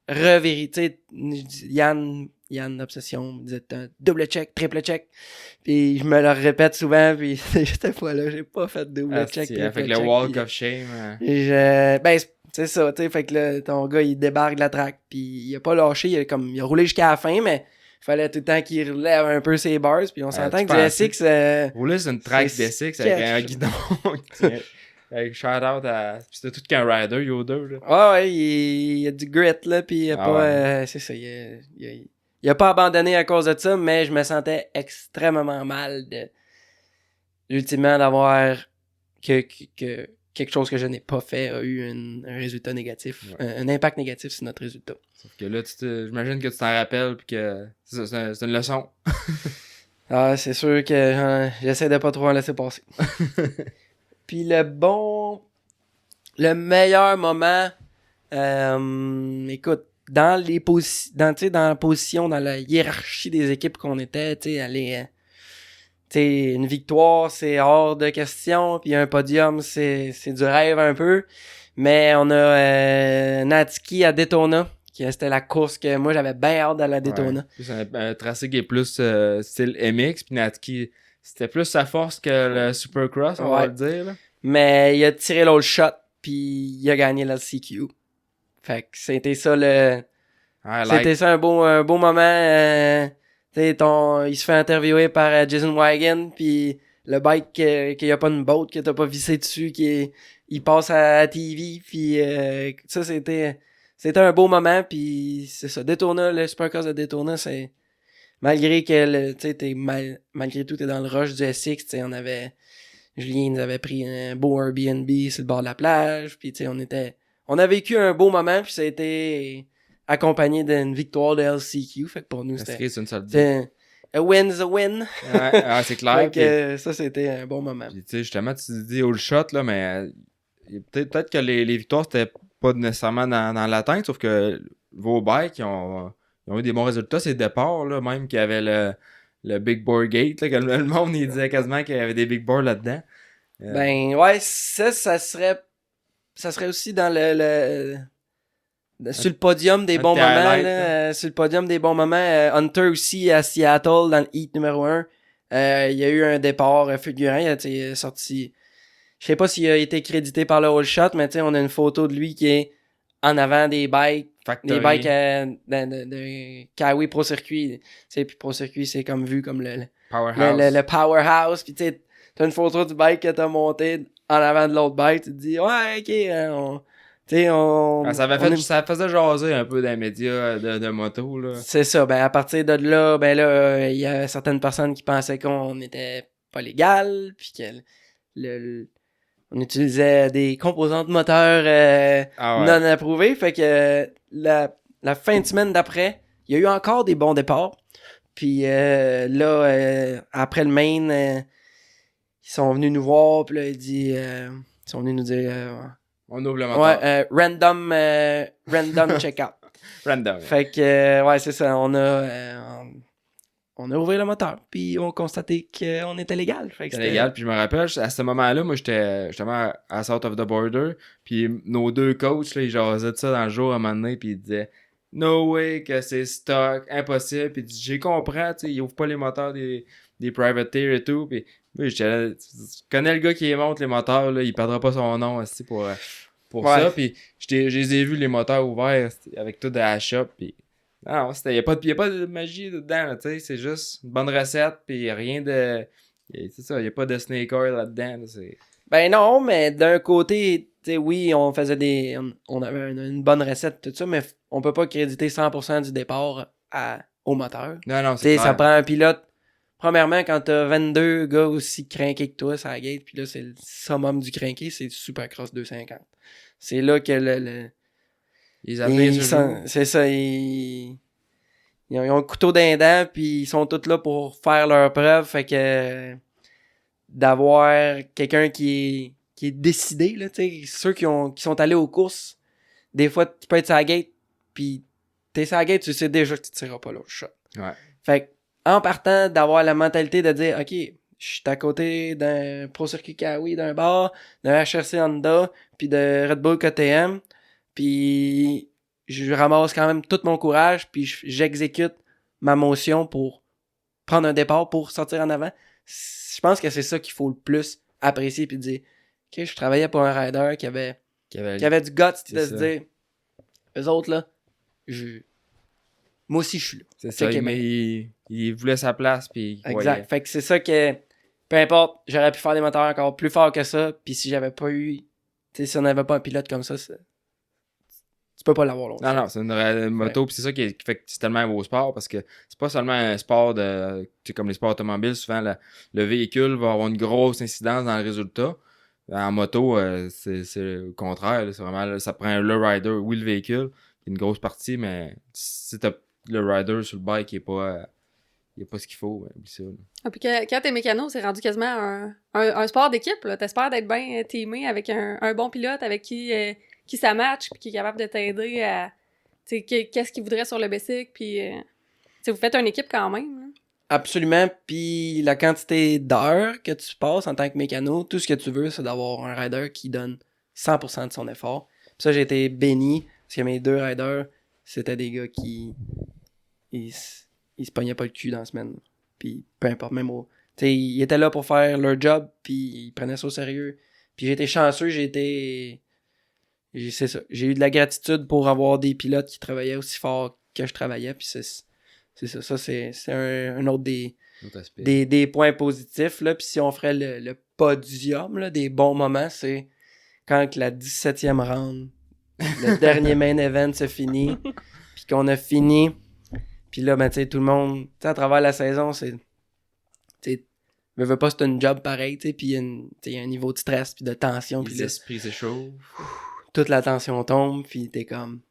revérifié. Yann Yann Obsession me disait un double check, triple check. Puis je me le répète souvent, puis cette fois-là, j'ai pas fait de double check, triple Fait que check. le walk of shame. Ben, c'est ça, tu sais, fait que là, ton gars, il débarque de la track, puis il a pas lâché, il a roulé jusqu'à la fin, mais il fallait tout le temps qu'il relève un peu ses bars, puis on s'entend que du SX... rouler sur une track d'SX avec un guidon. Avec shout-out à... C'était tout qu'un rider, Yoda, là. Ouais, il y a du grit, là, pis il a pas... c'est ça, il a pas abandonné à cause de ça, mais je me sentais extrêmement mal ultimement d'avoir quelque chose que je n'ai pas fait a eu un résultat négatif, un impact négatif sur notre résultat. Sauf que là, j'imagine que tu t'en rappelles pis que c'est une leçon. Ah, c'est sûr que j'essaie de pas trop en laisser passer. Puis le meilleur moment, écoute, dans la position, dans la hiérarchie des équipes qu'on était, tu sais, une victoire, c'est hors de question, puis un podium, c'est du rêve un peu. Mais on a Natsuki à Daytona, c'était la course que moi j'avais bien hâte d'aller à Daytona. Ouais. C'est un tracé qui est plus style MX, puis Natsuki, c'était plus sa force que le Supercross, on va le dire, là. Mais il a tiré l'autre shot, puis il a gagné l'LCQ. Fait que c'était ça c'était ça un beau moment. Il se fait interviewer par Jason Wagon, puis le bike qu'il y a pas une boat, que t'as pas vissé dessus, il passe à la TV, puis ça c'était un beau moment, puis c'est ça. Daytona, le Supercross de Daytona, c'est malgré que malgré tout t'es dans le rush du SX, Julien nous avait pris un beau Airbnb sur le bord de la plage, puis on a vécu un beau moment, puis ça a été accompagné d'une victoire de LCQ, fait que pour nous c'était a win's a win. Ouais, c'est clair. Donc ça c'était un bon moment. Puis, tu sais, justement, tu dis all shot, là, mais peut-être que les victoires c'était pas nécessairement dans l'atteinte, sauf que vos bikes ils ont eu des bons résultats, ces départs, là, même qu'il y avait le Big Board Gate, là, que le monde il disait quasiment qu'il y avait des Big Boards là-dedans. Ben ouais, ça serait aussi dans sur le podium des bons moments, là, sur le podium des bons moments. Hunter aussi à Seattle dans le heat numéro 1. Il y a eu un départ fulgurant, il a sorti. Je sais pas s'il a été crédité par le All Shot, mais on a une photo de lui qui est en avant des bikes. Factory. Des bikes de Kawi Pro Circuit. Puis Pro Circuit, c'est comme vu comme le powerhouse. Puis t'as une photo du bike que t'as monté en avant de l'autre bike. Tu te dis, ouais, ok, ça faisait jaser un peu dans les médias de moto, là. C'est ça. Ben, à partir de là, il y a certaines personnes qui pensaient qu'on n'était pas légal, puis que on utilisait des composantes moteurs non approuvées. Fait que la fin de semaine d'après, il y a eu encore des bons départs. Puis après le main, ils sont venus nous voir, puis là, ils sont venus nous dire... on ouvre le moteur. Ouais, random check-out. Random. Fait que, ouais, c'est ça. On a ouvert le moteur, puis on a constaté qu'on était légal. C'était légal, puis je me rappelle, à ce moment-là, moi, j'étais justement à South of the Border, puis nos deux coachs, là, ils jasaient de ça dans le jour à un moment donné, puis ils disaient « No way que c'est stock, impossible », puis j'ai compris, tu sais, ils ouvrent pas les moteurs des privateers et tout, puis oui, je connais le gars qui monte les moteurs, là, il perdra pas son nom aussi pour ça, puis je les ai vus les moteurs ouverts avec tout de la shop, puis non, il y a pas de magie dedans, tu sais, c'est juste une bonne recette, puis rien de... C'est ça, il y a pas de snake oil là-dedans, là, c'est... Ben non, mais d'un côté, tu sais, oui, on faisait on avait une bonne recette, tout ça, mais on peut pas créditer 100% du départ au moteur. Non, c'est clair. Ça prend un pilote. Premièrement, quand t'as 22 gars aussi craqués que toi sur la gate, puis là, c'est le summum du craqué, c'est Supercross 250. C'est là que c'est ça, ils ont le couteau dans les dents, puis ils sont tous là pour faire leur preuve, fait que d'avoir quelqu'un qui est décidé, là, tu sais, ceux qui sont allés aux courses, des fois, tu peux être sur la gate, puis t'es sur la gate, tu sais déjà que tu tireras pas l'autre shot. Ouais. Fait que, en partant, d'avoir la mentalité de dire, OK, je suis à côté d'un Pro Circuit Kawi, d'un bar, d'un HRC Honda, puis de Red Bull KTM, puis je ramasse quand même tout mon courage, puis j'exécute ma motion pour prendre un départ pour sortir en avant. Je pense que c'est ça qu'il faut le plus apprécier puis dire OK, je travaillais pour un rider qui avait du guts de se dire eux autres là, moi aussi je suis là. C'est ça, mais il voulait sa place puis exact. Fait que c'est ça que peu importe, j'aurais pu faire des moteurs encore plus forts que ça, puis si j'avais pas eu, tu sais, si on n'avait pas un pilote comme ça, tu peux pas l'avoir longtemps. Non, c'est une moto, puis c'est ça qui fait que c'est tellement un beau sport, parce que c'est pas seulement un sport de, tu sais, comme les sports automobiles, souvent le véhicule va avoir une grosse incidence dans le résultat. En moto, c'est le contraire, là, c'est vraiment, ça prend le rider, oui le véhicule, une grosse partie, mais si t'as le rider sur le bike, il est pas ce qu'il faut, oublie ça. Ah, puis quand t'es mécano, c'est rendu quasiment un sport d'équipe, là. T'espères d'être bien teamé avec un bon pilote avec qui ça match, puis qui est capable de t'aider à... Tu sais, qu'est-ce qu'il voudrait sur le bicycle, puis... tu sais, vous faites une équipe quand même, là. Absolument, puis la quantité d'heures que tu passes en tant que mécano, tout ce que tu veux, c'est d'avoir un rider qui donne 100% de son effort. Puis ça, j'ai été béni, parce que mes 2 riders, c'était des gars qui... Ils se pognaient pas le cul dans la semaine. Puis peu importe, même au... Tu sais, ils étaient là pour faire leur job, puis ils prenaient ça au sérieux. Puis j'ai été chanceux, c'est ça. J'ai eu de la gratitude pour avoir des pilotes qui travaillaient aussi fort que je travaillais, puis c'est ça. Ça, c'est un autre des points positifs, là. Puis si on ferait le podium, là, des bons moments, c'est quand la 17e round, le dernier main event se finit, puis qu'on a fini... Puis là, ben, tu sais, tout le monde, tu sais, à travers la saison, c'est, tu sais, veux pas, c'est un job pareil, tu sais, puis il y a un niveau de stress, puis de tension. Les esprits s'échauffent. Toute la tension tombe, puis t'es comme...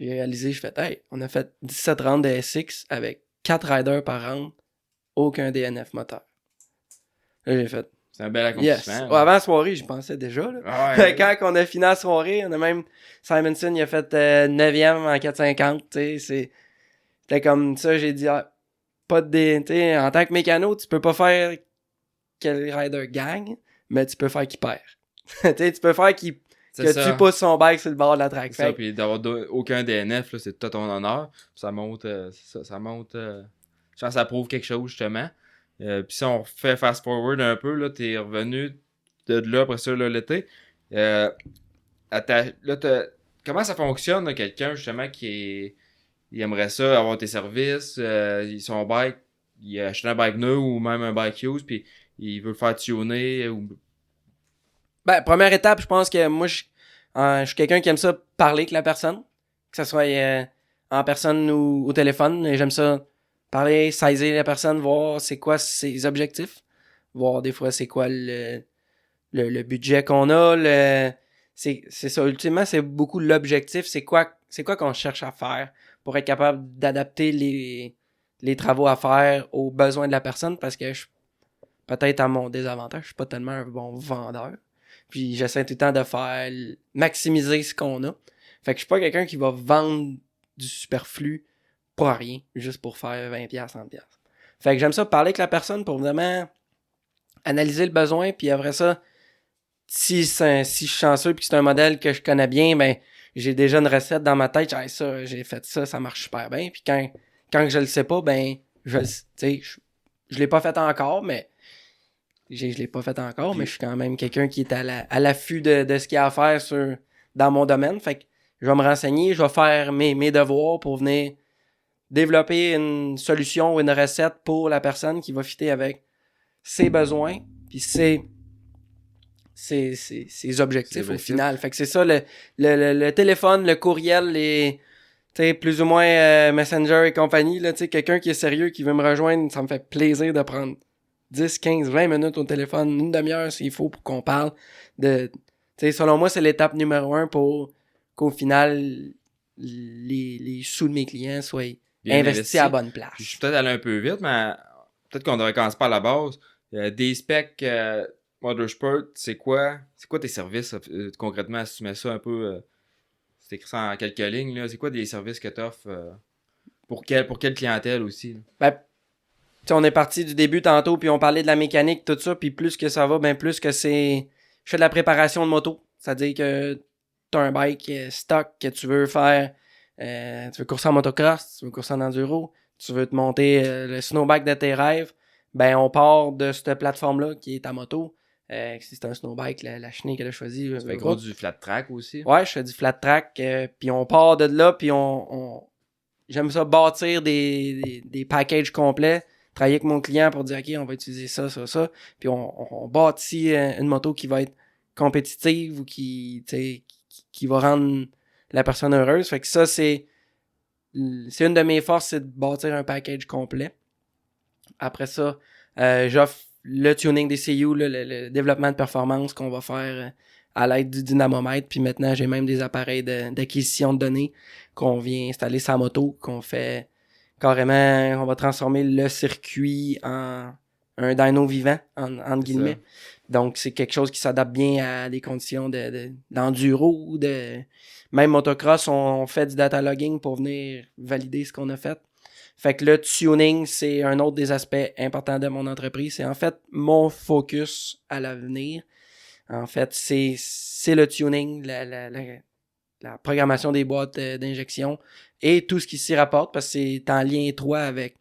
J'ai réalisé, je fais, hey, on a fait 17 rounds de SX avec 4 riders par round, aucun DNF moteur. Là, j'ai fait... C'est un bel accomplissement. Yes. Avant la soirée, j'y pensais déjà, là. Ah ouais. Quand on a fini la soirée, on a même... Simonson, il a fait 9e en 450, tu sais, c'était comme ça, j'ai dit, pas de t'sais, en tant que mécano, tu peux pas faire que le rider gagne, mais tu peux faire qu'il perd. Tu peux faire tu pousses son bike sur le bord de la track. C'est ça, puis d'avoir aucun DNF, là, c'est tout à ton honneur. Ça monte, ça monte, je pense que ça prouve quelque chose, justement. Puis si on fait fast-forward un peu, là, t'es revenu de là, après ça, là, l'été. Comment ça fonctionne, là, quelqu'un, justement, il aimerait ça, avoir tes services, son bike, il a acheté un bike neuf ou même un bike used, puis il veut le faire tuner. Ben, première étape, je pense que moi, je suis quelqu'un qui aime ça parler avec la personne, que ce soit en personne ou au téléphone. Et j'aime ça parler, saisir la personne, voir c'est quoi ses objectifs, voir des fois c'est quoi le budget qu'on a. C'est ça, ultimement, c'est beaucoup l'objectif, c'est quoi qu'on cherche à faire pour être capable d'adapter les travaux à faire aux besoins de la personne, parce que peut-être à mon désavantage, je suis pas tellement un bon vendeur. Puis j'essaie tout le temps de faire maximiser ce qu'on a. Fait que je suis pas quelqu'un qui va vendre du superflu pour rien, juste pour faire 20$, 100$. Fait que j'aime ça parler avec la personne pour vraiment analyser le besoin, puis après ça, si je suis chanceux puis que c'est un modèle que je connais bien, ben j'ai déjà une recette dans ma tête, j'ai fait ça marche super bien. Puis quand je le sais pas, ben je l'ai pas fait encore, mais je l'ai pas fait encore, mais je suis quand même quelqu'un qui est à l'affût de ce qu'il y a à faire dans mon domaine. Fait que je vais me renseigner, je vais faire mes devoirs pour venir développer une solution ou une recette pour la personne qui va fitter avec ses besoins puis ses objectifs au final. Fait que c'est ça, le téléphone, le courriel, plus ou moins Messenger et compagnie, là, quelqu'un qui est sérieux, qui veut me rejoindre, ça me fait plaisir de prendre 10, 15, 20 minutes au téléphone, une demi-heure s'il faut pour qu'on parle de... selon moi, c'est l'étape numéro 1 pour qu'au final, les sous de mes clients soient investis à la bonne place. Je suis peut-être allé un peu vite, mais peut-être qu'on devrait commencer par la base. Des specs Motorsport, c'est quoi tes services concrètement, si tu mets ça un peu, c'est écrit ça en quelques lignes, là, c'est quoi des services que tu offres pour quelle clientèle aussi? Ben, on est parti du début tantôt, puis on parlait de la mécanique, tout ça, puis plus que ça va, ben plus que c'est... Je fais de la préparation de moto, c'est-à-dire que tu as un bike stock que tu veux faire, tu veux courser en motocross, tu veux courser en enduro, tu veux te monter le snowbike de tes rêves, ben on part de cette plateforme-là qui est ta moto. Si c'est un snowbike, la chenille qu'elle a choisie. Tu fais gros du flat track aussi? Ouais, je fais du flat track. Puis on part de là, puis j'aime ça bâtir des packages complets, travailler avec mon client pour dire, OK, on va utiliser ça. Puis on bâtit une moto qui va être compétitive ou qui va rendre la personne heureuse. Fait que ça, c'est une de mes forces, c'est de bâtir un package complet. Après ça, j'offre le tuning des CU, le développement de performance qu'on va faire à l'aide du dynamomètre. Puis maintenant, j'ai même des appareils d'acquisition de données qu'on vient installer sur la moto, qu'on fait carrément, on va transformer le circuit en un dyno vivant, entre guillemets. Donc, c'est quelque chose qui s'adapte bien à des conditions d'enduro. Même motocross, on fait du data logging pour venir valider ce qu'on a fait. Fait que le tuning, c'est un autre des aspects importants de mon entreprise. C'est en fait mon focus à l'avenir. En fait, c'est le tuning, la programmation des boîtes d'injection et tout ce qui s'y rapporte parce que c'est en lien étroit avec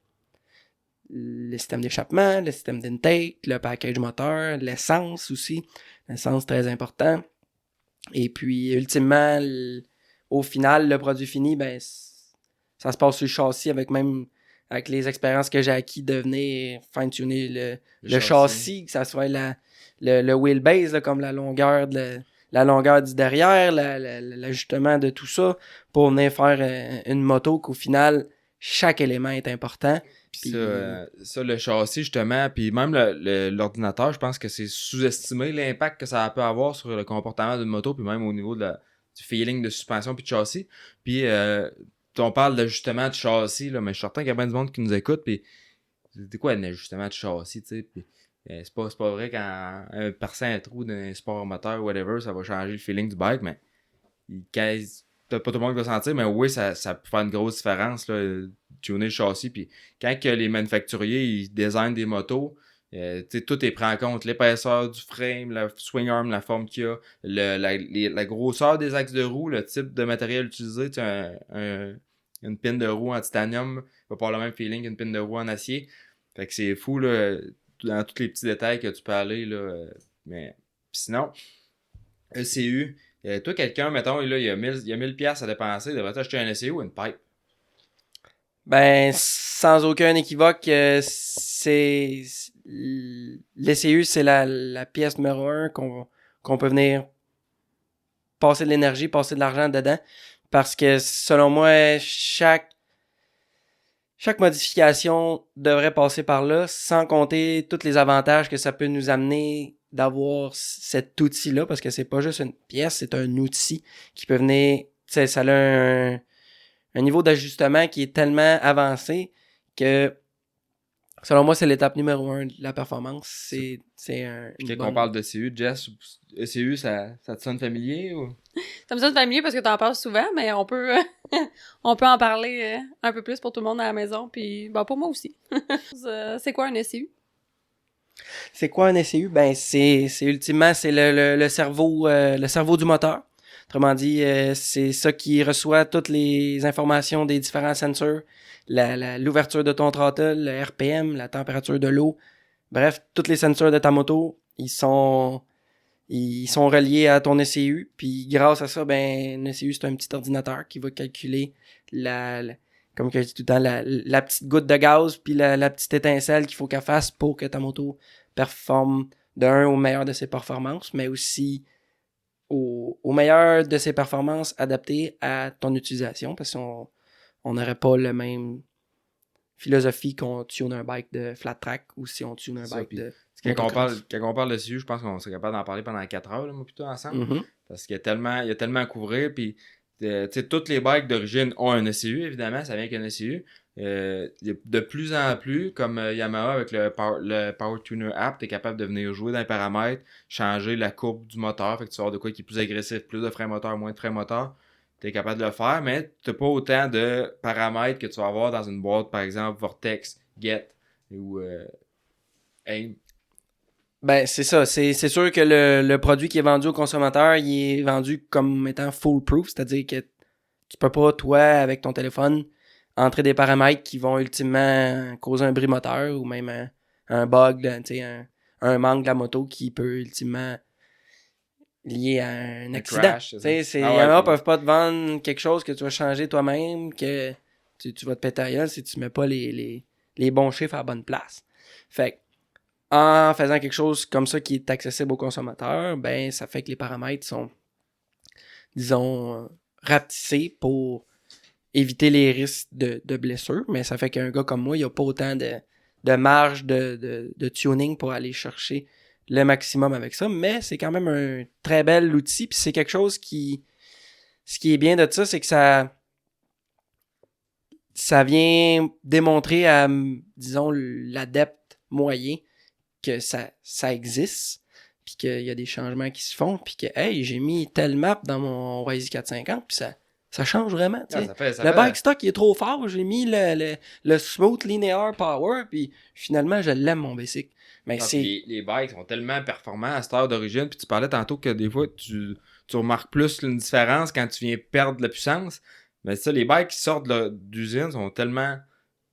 le système d'échappement, le système d'intake, le package moteur, l'essence aussi. L'essence, très important. Et puis, ultimement, au final, le produit fini, ben ça se passe sur le châssis avec les expériences que j'ai acquis de venir fine-tuner le châssis, que ça soit le wheelbase, là, comme la longueur du derrière, l'ajustement de tout ça, pour venir faire une moto qu'au final, chaque élément est important. Puis ça, le châssis, justement, puis même l'ordinateur, je pense que c'est sous-estimé l'impact que ça peut avoir sur le comportement d'une moto, puis même au niveau du feeling de suspension puis de châssis. Puis on parle d'ajustement de châssis, là, mais je suis certain qu'il y a bien du monde qui nous écoute, puis c'est quoi un ajustement de châssis, tu sais, puis c'est pas vrai qu'en perçant un trou d'un sport moteur ou whatever, ça va changer le feeling du bike, mais peut-être pas tout le monde va sentir, mais oui, ça peut faire une grosse différence, là, tuner le châssis, puis quand que les manufacturiers, ils designent des motos, tout est pris en compte, l'épaisseur du frame, la swing arm, la forme qu'il y a, la grosseur des axes de roue, le type de matériel utilisé, une pine de roue en titanium va pas avoir le même feeling qu'une pine de roue en acier. Fait que c'est fou, là, dans tous les petits détails que tu peux aller, là. Mais sinon, ECU, toi, quelqu'un, mettons, là, il y a 1000 piastres à dépenser, devrait acheter un ECU ou une pipe? Ben, sans aucun équivoque, l'ECU, c'est la pièce numéro 1 qu'on peut venir passer de l'énergie, passer de l'argent dedans. Parce que, selon moi, chaque modification devrait passer par là, sans compter tous les avantages que ça peut nous amener d'avoir cet outil-là, parce que c'est pas juste une pièce, c'est un outil qui peut venir, tu sais, ça a un niveau d'ajustement qui est tellement avancé que, selon moi, c'est l'étape numéro 1 de la performance. C'est qu'on parle d'ECU, Jess, ECU, ça te sonne familier ou? Ça me sonne familier parce que t'en parles souvent, mais on peut en parler un peu plus pour tout le monde à la maison, puis pour moi aussi. C'est quoi un ECU? C'est quoi un ECU? Ben, c'est ultimement, c'est le cerveau du moteur. Autrement dit, c'est ça qui reçoit toutes les informations des différents sensors, l'ouverture de ton throttle, le RPM, la température de l'eau. Bref, tous les sensors de ta moto, ils sont reliés à ton ECU. Puis grâce à ça, ben, un ECU, c'est un petit ordinateur qui va calculer comme je dis tout le temps, la petite goutte de gaz puis la petite étincelle qu'il faut qu'elle fasse pour que ta moto performe au meilleur de ses performances, mais aussi au meilleur de ses performances adaptées à ton utilisation, parce qu'on n'aurait pas la même philosophie qu'on tune un bike de flat track ou si on tune un bike de... Quand on parle de CU, je pense qu'on serait capable d'en parler pendant 4 heures, là, moi, plutôt ensemble. Mm-hmm. Parce qu'il y a tellement à couvrir, puis toutes les bikes d'origine ont un ECU, évidemment, ça vient avec un ECU. De plus en plus, comme Yamaha avec le Power Tuner app, tu es capable de venir jouer dans les paramètres, changer la courbe du moteur, fait que tu vas avoir de quoi qui est plus agressif, plus de frein moteur, moins de frein moteur. Tu es capable de le faire, mais tu n'as pas autant de paramètres que tu vas avoir dans une boîte, par exemple Vortex, Get ou AIM. Ben, c'est ça. C'est sûr que le produit qui est vendu au consommateur, il est vendu comme étant foolproof, c'est-à-dire que tu peux pas, toi, avec ton téléphone, entrer des paramètres qui vont ultimement causer un bris moteur ou même un bug, un manque de la moto qui peut ultimement lié à un accident. Crash, Les c'est ça. Yamaha peuvent pas te vendre quelque chose que tu vas changer toi-même, que tu vas te péter la gueule si tu mets pas les bons chiffres à la bonne place. Fait que, en faisant quelque chose comme ça qui est accessible aux consommateurs, ben ça fait que les paramètres sont, disons, rapetissés pour éviter les risques de blessures, mais ça fait qu'un gars comme moi, il a pas autant de marge de tuning pour aller chercher le maximum avec ça, mais c'est quand même un très bel outil, puis c'est quelque chose qui... Ce qui est bien de ça, c'est que ça vient démontrer à, disons, l'adepte moyen que ça existe, puis qu'il y a des changements qui se font, puis que, hey, j'ai mis telle map dans mon Rise 450, puis ça change vraiment, tu sais. Le bike stock, il est trop fort, j'ai mis le smooth linear power, puis finalement, je l'aime, mon basic. Mais les bikes sont tellement performants à cette heure d'origine, puis tu parlais tantôt que des fois, tu remarques plus une différence quand tu viens perdre de la puissance. Mais ça, les bikes qui sortent d'usine sont tellement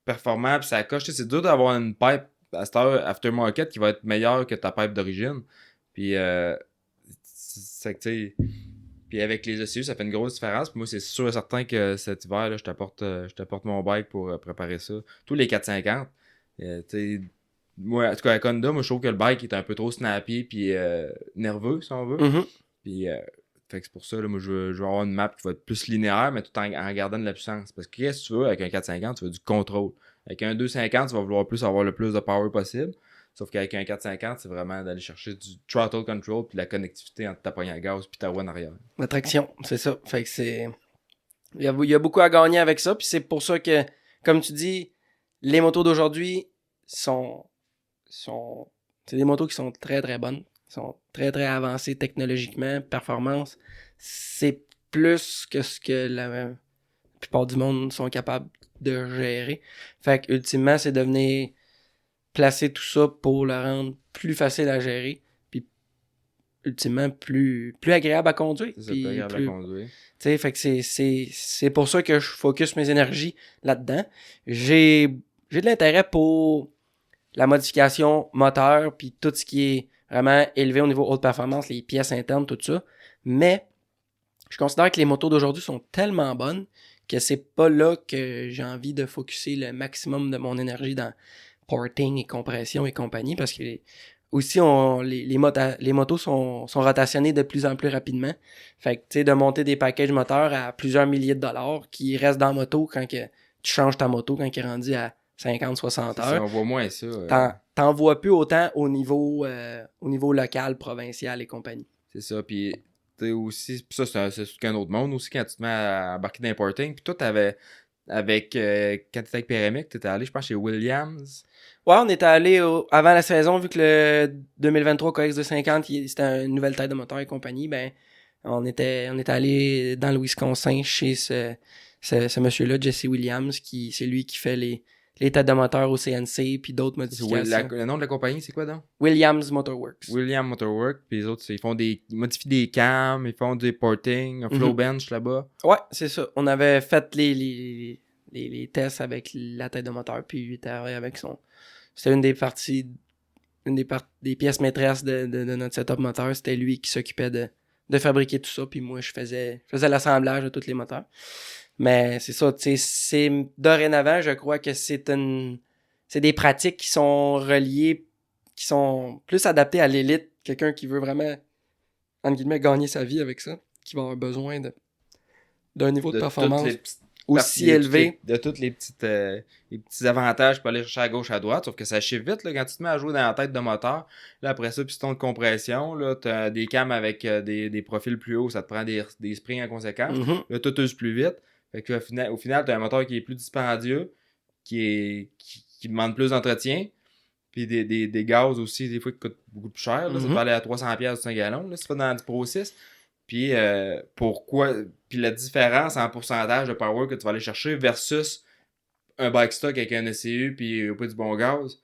performants, puis ça coche. C'est dur d'avoir une pipe à cette heure aftermarket qui va être meilleure que ta pipe d'origine. Puis, c'est que tu sais... Puis avec les ECU, ça fait une grosse différence. Puis moi, c'est sûr et certain que cet hiver, là, je t'apporte mon bike pour préparer ça. Tous les 450. Moi, en tout cas, avec Honda, moi, je trouve que le bike est un peu trop snappy puis nerveux, si on veut. Mm-hmm. Puis, fait que c'est pour ça, là, moi, je veux avoir une map qui va être plus linéaire, mais tout en gardant de la puissance. Parce que qu'est-ce que tu veux avec un 450? Tu veux du contrôle. Avec un 250, tu vas vouloir avoir le plus de power possible. Sauf qu'avec un 450, c'est vraiment d'aller chercher du throttle control puis la connectivité entre ta poignée à gaz puis ta roue en arrière. La traction, c'est ça. Fait que c'est... Il y a beaucoup à gagner avec ça, puis c'est pour ça que, comme tu dis, les motos d'aujourd'hui sont... C'est des motos qui sont très, très bonnes. Qui sont très, très avancées technologiquement. Performance, c'est plus que ce que la plupart du monde sont capables de gérer. Fait que, ultimement, c'est de venir placer tout ça pour le rendre plus facile à gérer, puis ultimement plus agréable à conduire. C'est ça, plus agréable à conduire. Fait que c'est pour ça que je focus mes énergies là-dedans. J'ai de l'intérêt pour la modification moteur, puis tout ce qui est vraiment élevé au niveau haute performance, les pièces internes, tout ça. Mais je considère que les motos d'aujourd'hui sont tellement bonnes que c'est pas là que j'ai envie de focusser le maximum de mon énergie dans porting et compression et compagnie, parce que aussi les motos sont rotationnées de plus en plus rapidement. Fait que tu sais, de monter des packages moteurs à plusieurs milliers de dollars qui restent dans la moto quand que tu changes ta moto quand il est rendu à 50-60 heures. Ça, on voit moins ça. T'en vois plus autant au niveau local, provincial et compagnie. C'est ça, puis t'es aussi, pis ça c'est qu'un autre monde aussi quand tu te mets à embarquer dans le porting. Puis toi, t'avais quand t'étais avec Pérémique, t'étais allé, je pense, chez Williams. Ouais, on était allé avant la saison, vu que le 2023 KX250, c'était une nouvelle taille de moteur et compagnie, ben on était allé dans le Wisconsin chez ce monsieur-là, Jesse Williams, c'est lui qui fait les têtes de moteur au CNC puis d'autres modifications. Le nom de la compagnie, c'est quoi donc? Williams Motorworks. Williams Motorworks, puis les autres, ils modifient des cams, ils font des porting, un flow bench là-bas. Ouais, c'est ça. On avait fait les tests avec la tête de moteur, puis il était avec son... C'était une des parties, des pièces maîtresses de notre setup moteur. C'était lui qui s'occupait de fabriquer tout ça, puis moi, je faisais l'assemblage de tous les moteurs. Mais c'est ça, tu sais, c'est dorénavant, je crois que c'est des pratiques qui sont reliées, qui sont plus adaptées à l'élite. Quelqu'un qui veut vraiment, entre guillemets, gagner sa vie avec ça, qui va avoir besoin d'un niveau de performance aussi élevé. De tous les petits avantages pour aller chercher à gauche, à droite, sauf que ça chiffre vite là, quand tu te mets à jouer dans la tête de moteur. Là, après ça, piston de compression, là, t'as des cams avec des profils plus hauts, ça te prend des springs en conséquence. Mm-hmm. Là, tout use plus vite. Fait que, au final, t'as un moteur qui est plus dispendieux, qui demande plus d'entretien, puis des gaz aussi, des fois, qui coûtent beaucoup plus cher. Là, ça peut aller à 300$ un gallon, là, si tu vas dans du Pro 6. Puis puis la différence en pourcentage de power que tu vas aller chercher versus un bike stock avec un ECU puis pas du bon gaz,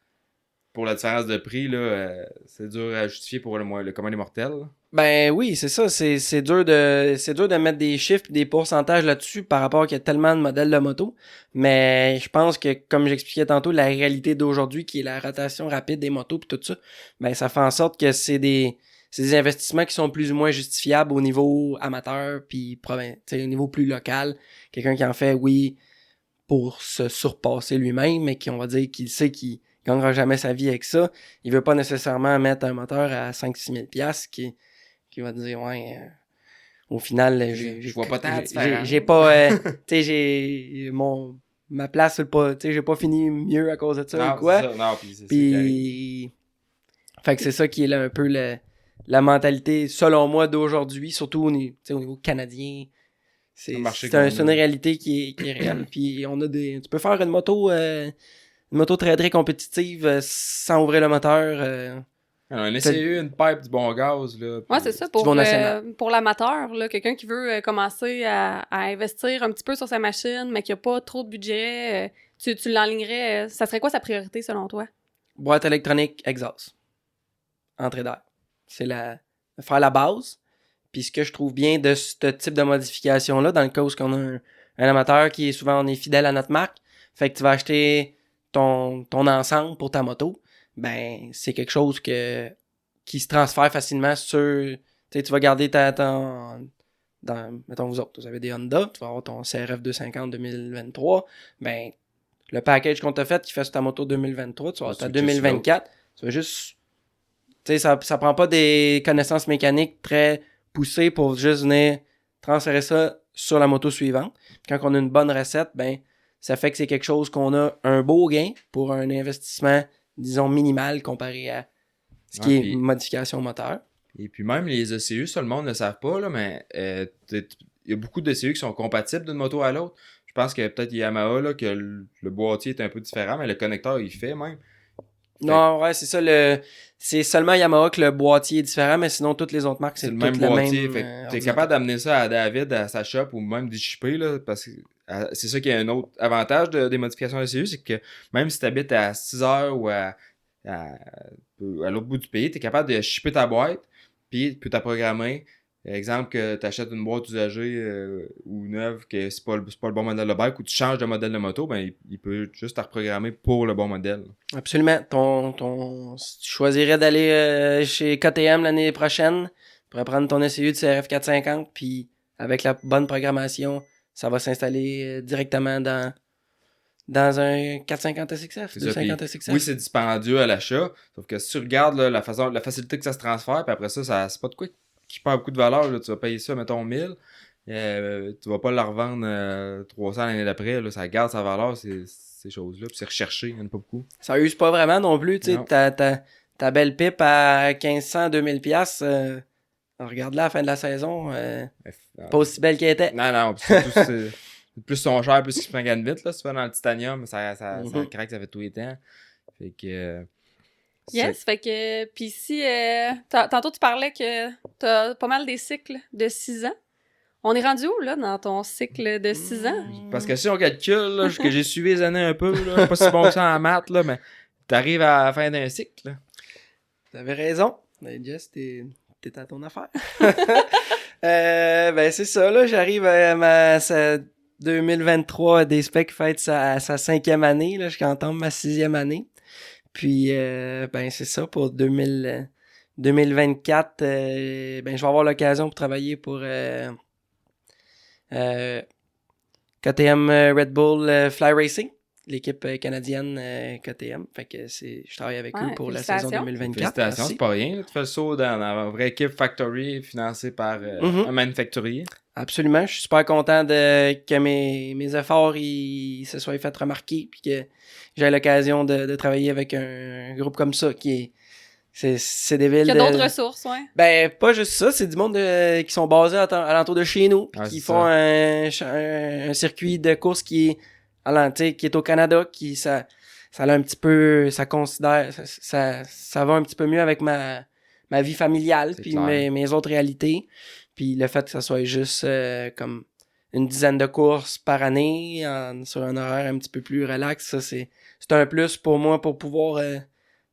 pour la différence de prix, là, c'est dur à justifier pour le commun des mortels. Là. Ben oui, c'est ça. C'est dur de mettre des chiffres et des pourcentages là-dessus par rapport qu'il y a tellement de modèles de moto. Mais je pense que, comme j'expliquais tantôt, la réalité d'aujourd'hui, qui est la rotation rapide des motos et tout ça, ben ça fait en sorte que c'est des investissements qui sont plus ou moins justifiables au niveau amateur puis au niveau plus local. Quelqu'un qui en fait, oui, pour se surpasser lui-même, mais qui, on va dire, qu'il sait qu'il gagnera jamais sa vie avec ça. Il veut pas nécessairement mettre un moteur à 5-6 000 $, qui va dire, ouais, au final, Je vois pas tant la différence. j'ai pas, tu sais, ma place, c'est pas, tu sais, j'ai pas fini mieux à cause de ça ou quoi. C'est ça. Non, puis Puis, fait que c'est ça qui est là un peu la mentalité, selon moi, d'aujourd'hui, surtout au niveau canadien. C'est une réalité qui est réelle. Puis on a tu peux faire une moto très très compétitive sans ouvrir le moteur. Un SCU, une pipe, du bon gaz. Là, Ouais, c'est ça. Pour l'amateur, là, quelqu'un qui veut commencer à investir un petit peu sur sa machine, mais qui a pas trop de budget, tu l'enlignerais. Ça serait quoi sa priorité selon toi? Boîte électronique, exhaust. Entrée d'air. C'est faire la base. Puis ce que je trouve bien de ce type de modification-là, dans le cas où on a un amateur qui est souvent on est fidèle à notre marque, fait que tu vas acheter ton ensemble pour ta moto, ben c'est quelque chose qui se transfère facilement sur... Tu vas garder mettons vous autres, vous avez des Honda, tu vas avoir ton CRF 250 2023, ben le package qu'on t'a fait qui fait sur ta moto 2023, tu vas avoir ta 2024, tu vas juste... Tu sais, ça prend pas des connaissances mécaniques très poussées pour juste venir transférer ça sur la moto suivante. Quand on a une bonne recette, ben ça fait que c'est quelque chose qu'on a un beau gain pour un investissement, disons, minimal comparé à ce qui est modification moteur. Et puis même les ECU, ça le monde ne le savent pas, là, mais il y a beaucoup d'ECU qui sont compatibles d'une moto à l'autre. Je pense que peut-être Yamaha, là, que le boîtier est un peu différent, mais le connecteur, il fait même. Non, ouais, c'est ça. C'est seulement Yamaha que le boîtier est différent, mais sinon, toutes les autres marques, c'est le même boîtier. T'es capable d'amener ça à David, à sa shop, ou même d'y shipper, là, parce que c'est ça qui a un autre avantage des modifications ECU, c'est que même si tu habites à 6 heures ou à l'autre bout du pays, tu es capable de shipper ta boîte, puis tu as programmé. Exemple que tu achètes une boîte usagée ou neuve, que c'est pas le bon modèle de bike, ou tu changes de modèle de moto, ben il peut juste te reprogrammer pour le bon modèle. Absolument. Si tu choisirais d'aller chez KTM l'année prochaine, tu pourrais prendre ton SCU de CRF 450, puis avec la bonne programmation, ça va s'installer directement dans un 450 SXF, 250 SXF. Oui, c'est dispendieux à l'achat, sauf que si tu regardes là, la facilité que ça se transfère, puis après ça c'est pas de quoi qui perd beaucoup de valeur, là. Tu vas payer ça, mettons 1000, tu vas pas la revendre 300 l'année d'après, là. Ça garde sa valeur, ces choses-là, puis c'est recherché, il y en a pas beaucoup. Ça use pas vraiment non plus, tu sais, ta belle pipe à 1500, 2000 pièces regarde-la à la fin de la saison, pas aussi belle qu'elle était. Non, c'est plus son cher, plus qu'il se prend gagne vite, là, si tu vas dans le titanium, ça craque, ça fait tout les temps. Fait que... Yes, fait que... Puis si... tantôt, tu parlais que t'as pas mal des cycles de 6 ans. On est rendu où, là, dans ton cycle de 6 ans? Parce que si on calcule, là, que j'ai suivi les années un peu, là, pas si bon que ça en maths, là, mais t'arrives à la fin d'un cycle, là. T'avais raison. Ben, Jess, t'es à ton affaire. Ben, c'est ça, là, j'arrive à 2023, des specs fête sa 5e année, là, je entame ma 6e année. Puis, ben, c'est ça, pour 2024, ben, je vais avoir l'occasion pour travailler pour KTM Red Bull Fly Racing, l'équipe canadienne KTM. Fait que je travaille avec eux pour la saison 2024. Félicitations, c'est pas rien. Tu fais le saut dans une vraie équipe factory financée par un manufacturier. Absolument, je suis super content que mes efforts se soient fait remarquer, puis que j'ai l'occasion de travailler avec un groupe comme ça c'est des villes. Il y a d'autres ressources, ouais. Ben, pas juste ça, c'est du monde qui sont basés alentour de chez nous, puis qui font un circuit de course qui est au Canada, ça a un petit peu, ça considère, ça va un petit peu mieux avec ma vie familiale, puis mes autres réalités. Puis le fait que ça soit juste comme une dizaine de courses par année sur un horaire un petit peu plus relax, ça c'est un plus pour moi pour pouvoir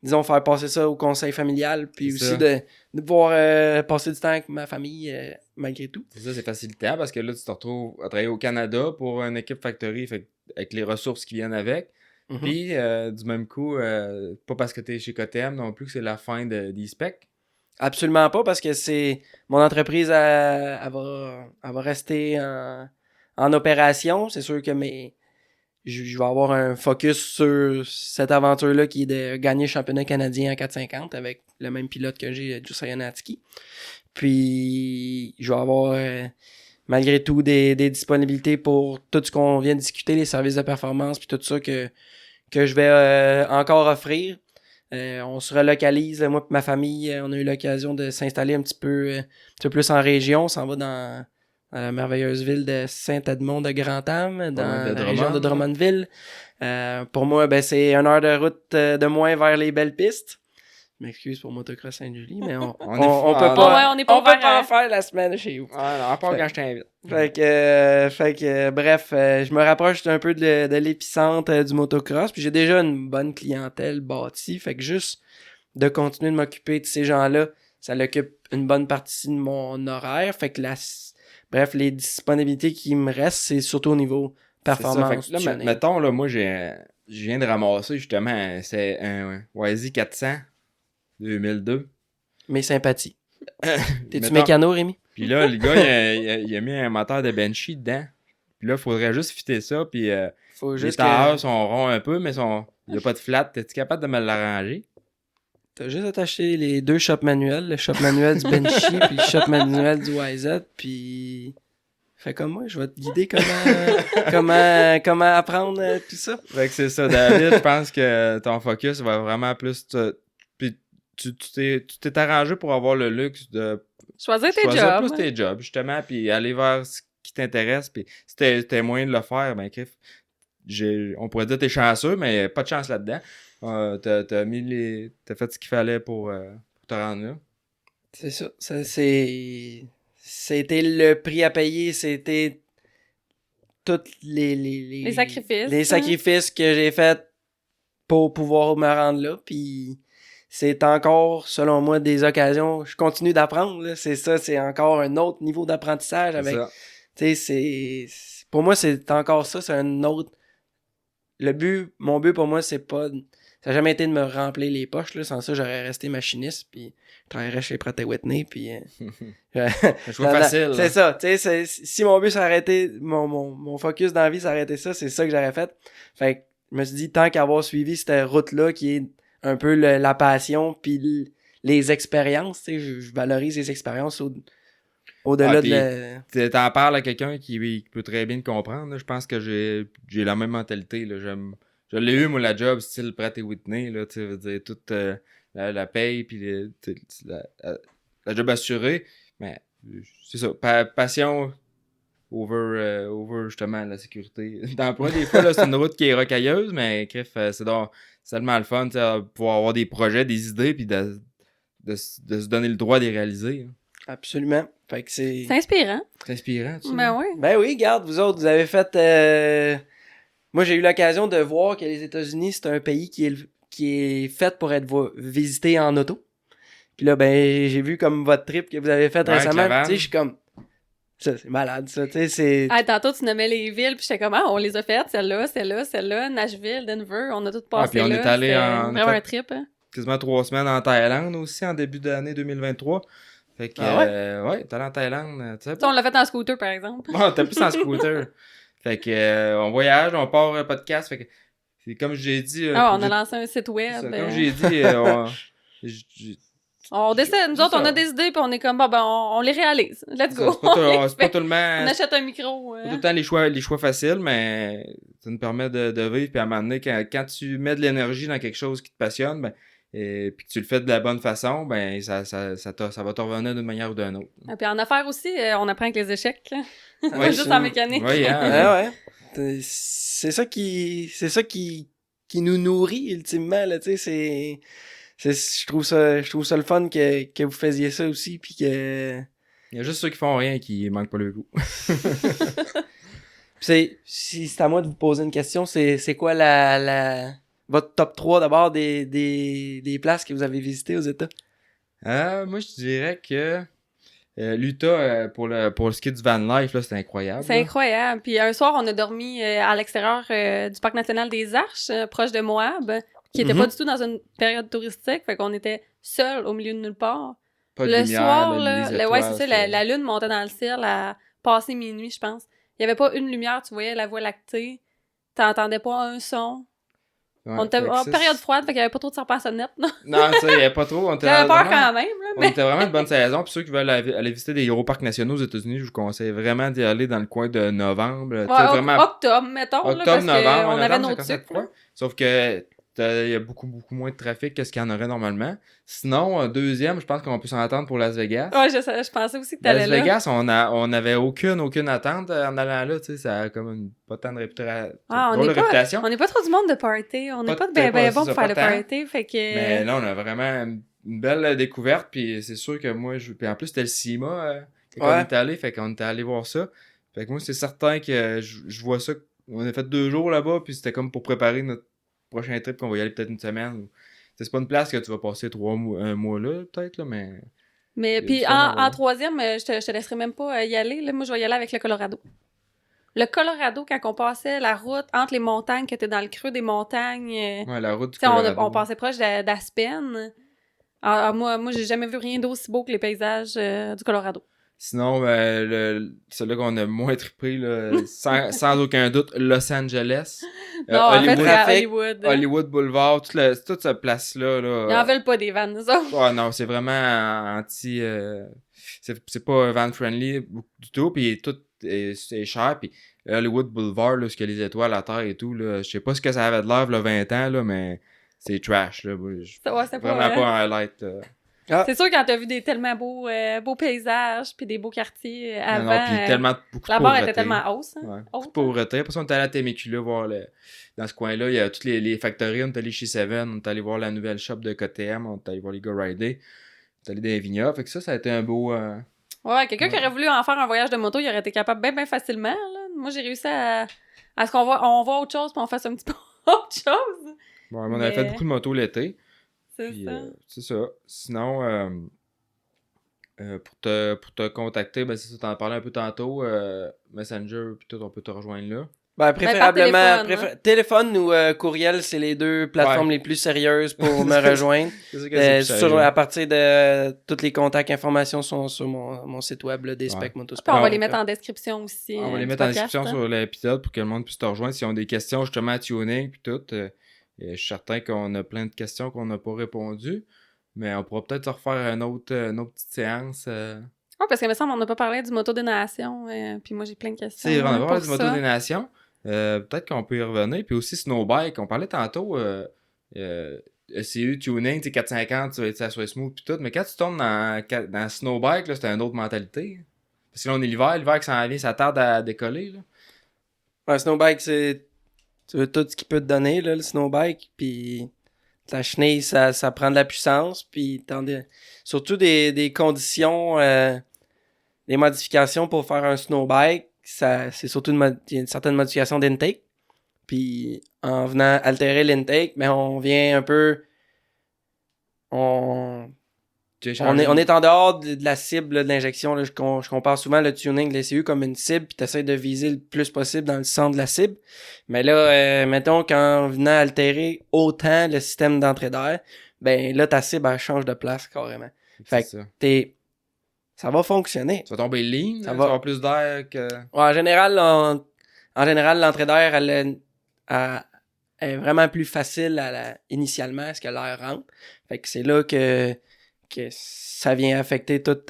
disons, faire passer ça au conseil familial, puis C'est aussi ça. de pouvoir passer du temps avec ma famille, malgré tout. C'est ça, c'est facilitant parce que là, tu te retrouves à travailler au Canada pour une équipe factory, fait que avec les ressources qui viennent avec. Mhm. Puis, du même coup, pas parce que t'es chez KTM non plus que c'est la fin des specs. Absolument pas, parce que c'est mon entreprise, elle va rester en opération. C'est sûr que je vais avoir un focus sur cette aventure-là qui est de gagner le championnat canadien en 450 avec le même pilote que j'ai, Jussi Janatski. Puis, je vais avoir, malgré tout, des disponibilités pour tout ce qu'on vient de discuter, les services de performance, puis tout ça que je vais encore offrir. On se relocalise, moi et ma famille, on a eu l'occasion de s'installer un petit peu plus en région. On s'en va dans la merveilleuse ville de Saint-Edmond de Grand-Am, dans la région de Drummondville. Pour moi, ben, c'est 1 heure de route de moins vers les belles pistes. Je m'excuse pour Motocross Sainte-Julie, mais on peut pas, on est pas on peut ouvert pas à- en faire la semaine chez vous. Ah non, à part quand je t'invite. Fait que bref, je me rapproche un peu de l'épicentre du motocross, puis j'ai déjà une bonne clientèle bâtie, fait que juste de continuer de m'occuper de ces gens-là, ça l'occupe une bonne partie de mon horaire, fait que bref, les disponibilités qui me restent, c'est surtout au niveau performance. Là, tuning. mettons, là, moi, je viens de ramasser justement, c'est un YZ 400 2002. Mes sympathies. T'es-tu Mettons- mécano, Rémi? Puis là, le gars, il a mis un moteur de Banshee dedans. Puis là, il faudrait juste fitter ça. Puis Faut les juste tailleurs que sont ronds un peu, mais il n'y a pas de flat. T'es-tu capable de me l'arranger? t'as juste à t'acheter les 2 shops manuels, le shop manuel du Banshee puis le shop manuel du YZ, puis fais comme moi, je vais te guider comment apprendre tout ça. Fait que c'est ça, David. Je pense que ton focus va vraiment plus... Puis tu t'es arrangé pour avoir le luxe de Choisir tes choisir jobs. plus tes jobs, justement, puis aller vers ce qui t'intéresse. Puis si t'as moyen de le faire, ben, Criff, on pourrait dire que t'es chanceux, mais pas de chance là-dedans. T'as fait ce qu'il fallait pour te rendre là. C'est ça. C'était le prix à payer, c'était tous Les sacrifices. les sacrifices que j'ai faits pour pouvoir me rendre là, puis c'est encore, selon moi, des occasions. Je continue d'apprendre, là. C'est ça, c'est encore un autre niveau d'apprentissage avec. C'est ça. Tu sais, pour moi, c'est encore ça, c'est un autre. Mon but pour moi, c'est pas. Ça n'a jamais été de me remplir les poches, là. Sans ça, j'aurais resté machiniste, puis je travaillerais chez Pratt & Whitney, puis. Un choix facile. C'est ça, tu sais, si mon but s'arrêtait, mon focus dans la vie s'arrêtait ça, c'est ça que j'aurais fait. Fait que je me suis dit, tant qu'avoir suivi cette route-là, qui est un peu la passion, puis les expériences, tu sais, je valorise les expériences au-delà T'en parles à quelqu'un qui peut très bien te comprendre. Là. Je pense que j'ai la même mentalité. Là. Je l'ai eu, moi, la job, style Pratt & Whitney. Là, tu sais, veux dire, toute la paye, puis la job assurée. Mais c'est ça. Passion over justement la sécurité d'emploi. Des fois, là, c'est une route qui est rocailleuse, mais bref, c'est tellement le fun de pouvoir avoir des projets, des idées, puis de se donner le droit de les réaliser. Hein. Absolument. Fait que c'est inspirant. C'est inspirant, tu sais. Ben oui. Ben oui, regarde, vous autres, vous avez fait... Moi, j'ai eu l'occasion de voir que les États-Unis, c'est un pays qui est fait pour être visité en auto. Puis là, ben, j'ai vu comme votre trip que vous avez fait récemment. Tu sais, je suis comme... Ça, c'est malade, ça. Tu sais, c'est... Ah, tantôt, tu nommais les villes, puis j'étais comme, on les a faites, celle-là, Nashville, Denver, on a tout passé puis on là. est allé C'était en- vraiment un trip. Hein. Quasiment 3 semaines en Thaïlande aussi, en début d'année 2023. Fait que, ouais, t'es allé en Thaïlande, tu sais. Ça, on l'a fait en scooter, par exemple. Oh, t'as plus en scooter. Fait que, on voyage, on part un podcast. Fait que, c'est comme j'ai dit. On a lancé un site web. Comme j'ai dit, On décide, nous autres, on a des idées, puis on est comme, on les réalise. Let's go. c'est pas tout le temps. On achète un micro. Pas tout le temps les choix faciles, mais ça nous permet de vivre. Puis à un moment donné, quand tu mets de l'énergie dans quelque chose qui te passionne, ben, puis que tu le fais de la bonne façon, ben ça va te revenir d'une manière ou d'une autre. Et puis en affaires aussi, on apprend avec les échecs. Ouais, Juste en mécanique. Oui, hein. Ouais. C'est ça qui nous nourrit ultimement, là, tu sais, je trouve ça le fun que vous faisiez ça aussi, puis que... Il y a juste ceux qui font rien qui manquent pas le goût. Si c'est à moi de vous poser une question, c'est quoi votre top 3 d'abord des places que vous avez visitées aux États? Moi, je dirais que l'Utah, pour le ski du van life, là, c'était incroyable. C'est là. incroyable. Puis un soir, on a dormi à l'extérieur du parc national des Arches, proche de Moab, qui était pas du tout dans une période touristique. Fait qu'on était seuls au milieu de nulle part. Pas de Le lumière, soir, les là, étoiles, ouais, c'est ça, la lune montait dans le ciel à passer minuit, je pense. Il y avait pas une lumière, tu voyais la voie lactée. T'entendais pas un son. Ouais, On était fait que en ça, période froide, fait qu'il y avait pas trop de serpents à sonnette, non? Non, ça, il n'y avait pas trop. On était J'avais peur vraiment- quand même, là, On mais... était vraiment une bonne saison. Puis ceux qui veulent aller visiter des gros parcs nationaux aux États-Unis, je vous conseille vraiment d'y aller dans le coin de novembre. Tu sais, Ouais, vraiment octobre, mettons, là, parce novembre, qu'on avait novembre, nos ça commence à être trucs, froid. là. Sauf que il y a beaucoup moins de trafic que ce qu'il y en aurait normalement. Sinon, deuxième, je pense qu'on peut s'en attendre pour Las Vegas. Ouais, je pensais aussi que t'allais Las là. Vegas, on avait aucune attente en allant là, tu sais, ça a comme pas tant de Ah, on drôle n'est de pas, réputation. on n'est pas trop du monde de party. On n'est Pas pas de de- ben c'est bon ça, pour faire pas le tant. party, fait que... Mais là, on a vraiment une belle découverte, puis c'est sûr que moi, puis en plus, c'était le CIMA quand on Ouais. est allé, fait qu'on était allé voir ça. Fait que moi, c'est certain que je vois ça. On a fait 2 jours là-bas, puis c'était comme pour préparer notre prochain trip, qu'on va y aller peut-être une semaine. C'est pas une place que tu vas passer un mois là, peut-être, là, mais... Mais du puis fun à voir. en troisième, je te laisserai même pas y aller. Là, moi, je vais y aller avec le Colorado. Le Colorado, quand on passait la route entre les montagnes, que t'es dans le creux des montagnes, Ouais, la route du tu sais, Colorado. on passait proche d'Aspen. Moi, j'ai jamais vu rien d'aussi beau que les paysages du Colorado. Sinon, celui-là qu'on a moins trippé, là, sans aucun doute, Los Angeles. Non, en fait, Hollywood, c'est à Trafic, Hollywood. Hollywood Boulevard, toute cette place-là. Là, Ils en veulent pas des vannes, nous autres. Ouais, non, c'est vraiment anti... c'est pas van-friendly du tout, puis tout est cher, puis Hollywood Boulevard, là, ce que les étoiles à terre et tout, là, je sais pas ce que ça avait de l'air, là, 20 ans, là, mais c'est trash, là. C'est Vraiment pas... pas un highlight. C'est sûr, quand t'as vu des tellement beaux paysages, puis des beaux quartiers avant, Non, puis tellement beaucoup de la barre pauvreté. était tellement hausse. Hein? Ouais, Haute, beaucoup de pauvreté. Après ça, on est allé à Temecula voir dans ce coin-là. Il y a toutes les factories. On est allé chez Seven. On est allé voir la nouvelle shop de KTM. On est allé voir les gars rider. On est allé dans les vignobles. Fait que ça a été un beau... Ouais, quelqu'un qui aurait voulu en faire un voyage de moto, il aurait été capable bien facilement. Là. Moi, j'ai réussi à ce qu'on voit autre chose, puis on fasse un petit peu autre chose. Bon, on avait fait beaucoup de motos l'été. C'est Puis, ça. c'est ça. Sinon, pour te contacter, ben c'est ça, t'en parlais un peu tantôt. Messenger, puis tout, on peut te rejoindre là. Ben, préférablement, téléphone, téléphone ou courriel, c'est les deux plateformes les plus sérieuses pour me rejoindre. C'est ça que c'est plus sérieux. À partir de tous les contacts, informations sont sur mon site web, là, des Ouais. Spec Puis Motosport. on va les mettre en description aussi. On va les du mettre en podcast, description hein. sur l'épisode pour que le monde puisse te rejoindre s'ils ont des questions justement à tuning puis tout. Je suis certain qu'on a plein de questions qu'on n'a pas répondues. Mais on pourra peut-être se refaire une autre petite séance. Ouais, parce que, il me semble, on n'a pas parlé du moto des nations. Puis moi, j'ai plein de questions. Tu sais, on a pour parlé du Moto ça. des Nations. Peut-être qu'on peut y revenir. Puis aussi Snowbike. On parlait tantôt ECU Tuning, tu sais, 450, tu vas être ça soit smooth puis tout. Mais quand tu tombes dans Snowbike, là, c'est une autre mentalité. Parce que là, on est l'hiver qui s'en vient, ça tarde à décoller. Là. Un snowbike, c'est tu veux tout ce qu'il peut te donner, là, le snowbike. Puis la chenille, ça prend de la puissance. Puis surtout des conditions, des modifications pour faire un snowbike. C'est surtout une certaine modification d'intake. Puis en venant altérer l'intake, mais on vient un peu... On est en dehors de la cible là, de l'injection. Là. Je compare souvent le tuning de l'ECU comme une cible, puis tu essaies de viser le plus possible dans le centre de la cible. Mais là, mettons qu'en venant altérer autant le système d'entrée d'air, ben là, ta cible, elle change de place carrément. Fait que ça va fonctionner. Tu vas tomber lean, Ça tu va. vas avoir plus d'air que... Ouais, en général, l'entrée d'air, elle est vraiment plus facile initialement à ce que l'air rentre. Fait que c'est là que ça vient affecter toute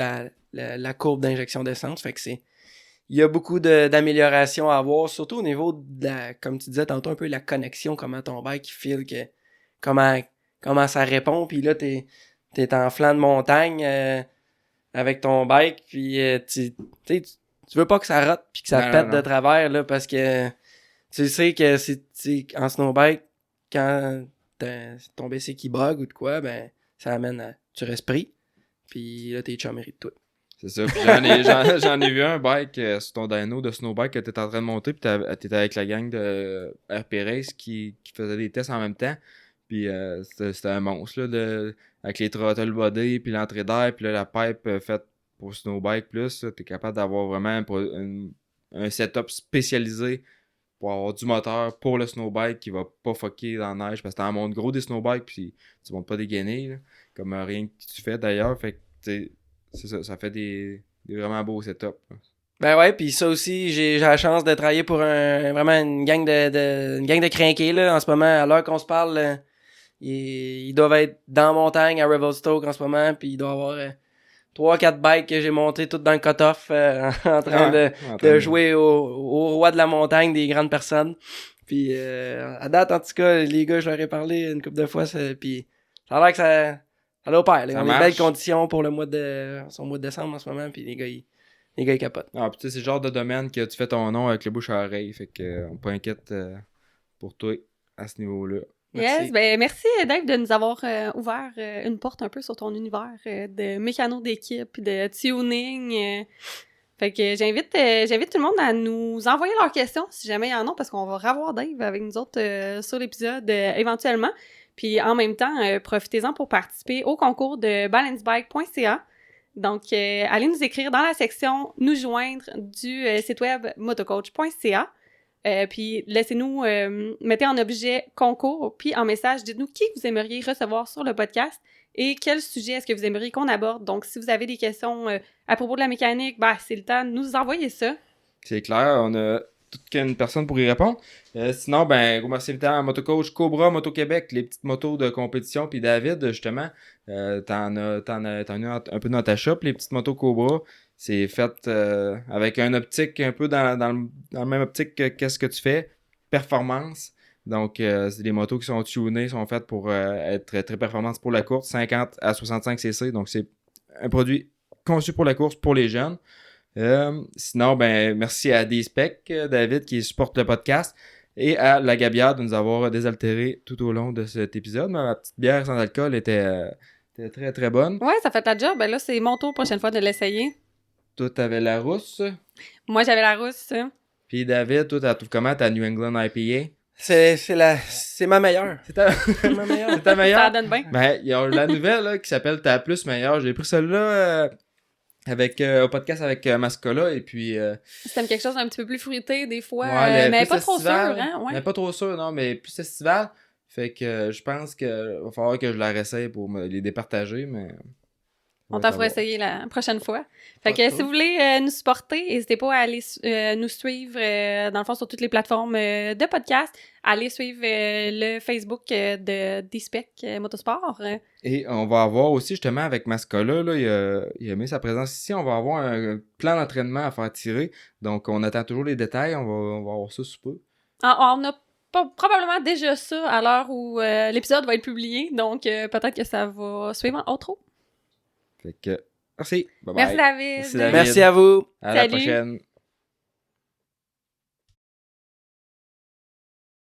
la courbe d'injection d'essence. Fait que il y a beaucoup d'améliorations à avoir, surtout au niveau de comme tu disais tantôt, un peu la connexion, comment ton bike file, comment ça répond. Puis là, t'es en flanc de montagne avec ton bike, puis tu veux pas que ça rate puis que ça pète de travers, là, parce que tu sais que en snowbike, quand ton BC qui bug ou de quoi, ben ça amène à tu restes pris, puis là, t'es chummerie de tout. C'est ça. Puis j'en ai vu un bike sur ton dyno de snowbike que t'étais en train de monter, puis t'étais avec la gang de RP Race qui faisait des tests en même temps. Puis c'était un monstre, là, avec les throttle body, puis l'entrée d'air, puis là, la pipe faite pour snowbike plus. T'es capable d'avoir vraiment un setup spécialisé pour avoir du moteur pour le snowbike qui va pas fucker dans la neige, parce que t'en montes gros des snowbikes, puis tu montes pas des gainés, là, comme rien que tu fais d'ailleurs. Fait que, tu sais, c'est ça, ça fait des vraiment beaux setups. Ben ouais, puis ça aussi, j'ai la chance de travailler pour vraiment une gang de crinqués, là, en ce moment. À l'heure qu'on se parle, là, ils doivent être dans la montagne à Revelstoke en ce moment, puis il doit y avoir 3-4 bikes que j'ai monté toutes dans le cut-off en train de jouer au roi de la montagne des grandes personnes. Puis à date, en tout cas, les gars, je leur ai parlé une couple de fois, puis ça a l'air que ça l'opère. Ils ont des belles conditions pour son mois de décembre en ce moment, puis les gars, ils capotent. Ah, puis tu sais, c'est le genre de domaine que tu fais ton nom avec le bouche à oreille, fait que on pas inquiète pour toi à ce niveau-là. Yes, ben merci Dave de nous avoir ouvert une porte un peu sur ton univers de mécano d'équipe, de tuning. Fait que j'invite tout le monde à nous envoyer leurs questions si jamais il y en a, parce qu'on va revoir Dave avec nous autres sur l'épisode éventuellement. Puis en même temps, profitez-en pour participer au concours de balancebike.ca. Donc, allez nous écrire dans la section « Nous joindre » du site web motocoach.ca. Puis laissez-nous, mettez en objet concours, puis en message, dites-nous qui vous aimeriez recevoir sur le podcast et quel sujet est-ce que vous aimeriez qu'on aborde. Donc, si vous avez des questions à propos de la mécanique, ben, c'est le temps de nous envoyer ça. C'est clair, on a toute qu'une personne pour y répondre. Sinon, ben, gros merci à Motocoach, Cobra, Moto-Québec, les petites motos de compétition, puis David, justement, t'en as un peu dans ta shop, les petites motos Cobra. C'est fait avec un optique un peu dans le même optique que qu'est-ce que tu fais, performance. Donc, c'est des motos qui sont tunées, sont faites pour être très performantes pour la course, 50 à 65 cc. Donc, c'est un produit conçu pour la course, pour les jeunes. Sinon, ben merci à D-Spec, David, qui supporte le podcast, et à La Gabière de nous avoir désaltéré tout au long de cet épisode. Ma petite bière sans alcool était très, très bonne. Ouais, ça fait ta job. Ben là, c'est mon tour prochaine fois de l'essayer. Toi, t'avais la rousse. Moi, j'avais la rousse. Puis David, toi, t'as trouvé comment ta New England IPA? C'est ma meilleure. C'est ta meilleure. C'est ta meilleure? Ça donne bien. Ben, il y a la nouvelle là, qui s'appelle Ta Plus Meilleure. J'ai pris celle-là au podcast avec Mascola, et puis... C'était quelque chose d'un petit peu plus fruité des fois, ouais, mais pas trop sûr, hein? Ouais. Mais pas trop sûr, non, mais plus estival. Fait que je pense que va falloir que je la réessaye pour me les départager, mais... On t'en fera essayer la prochaine fois. Fait que si vous voulez nous supporter, n'hésitez pas à aller nous suivre, dans le fond, sur toutes les plateformes de podcast. Allez suivre le Facebook de D-Spec Motosport. Et on va avoir aussi, justement, avec Mascola, là, il a mis sa présence ici, on va avoir un plan d'entraînement à faire tirer. Donc, on attend toujours les détails. On va avoir ça sous peu. On a probablement déjà ça à l'heure où l'épisode va être publié. Donc, peut-être que ça va suivre en outro. Fait que, merci. Bye bye. Merci David. Merci David. Merci à vous. À Salut. la prochaine.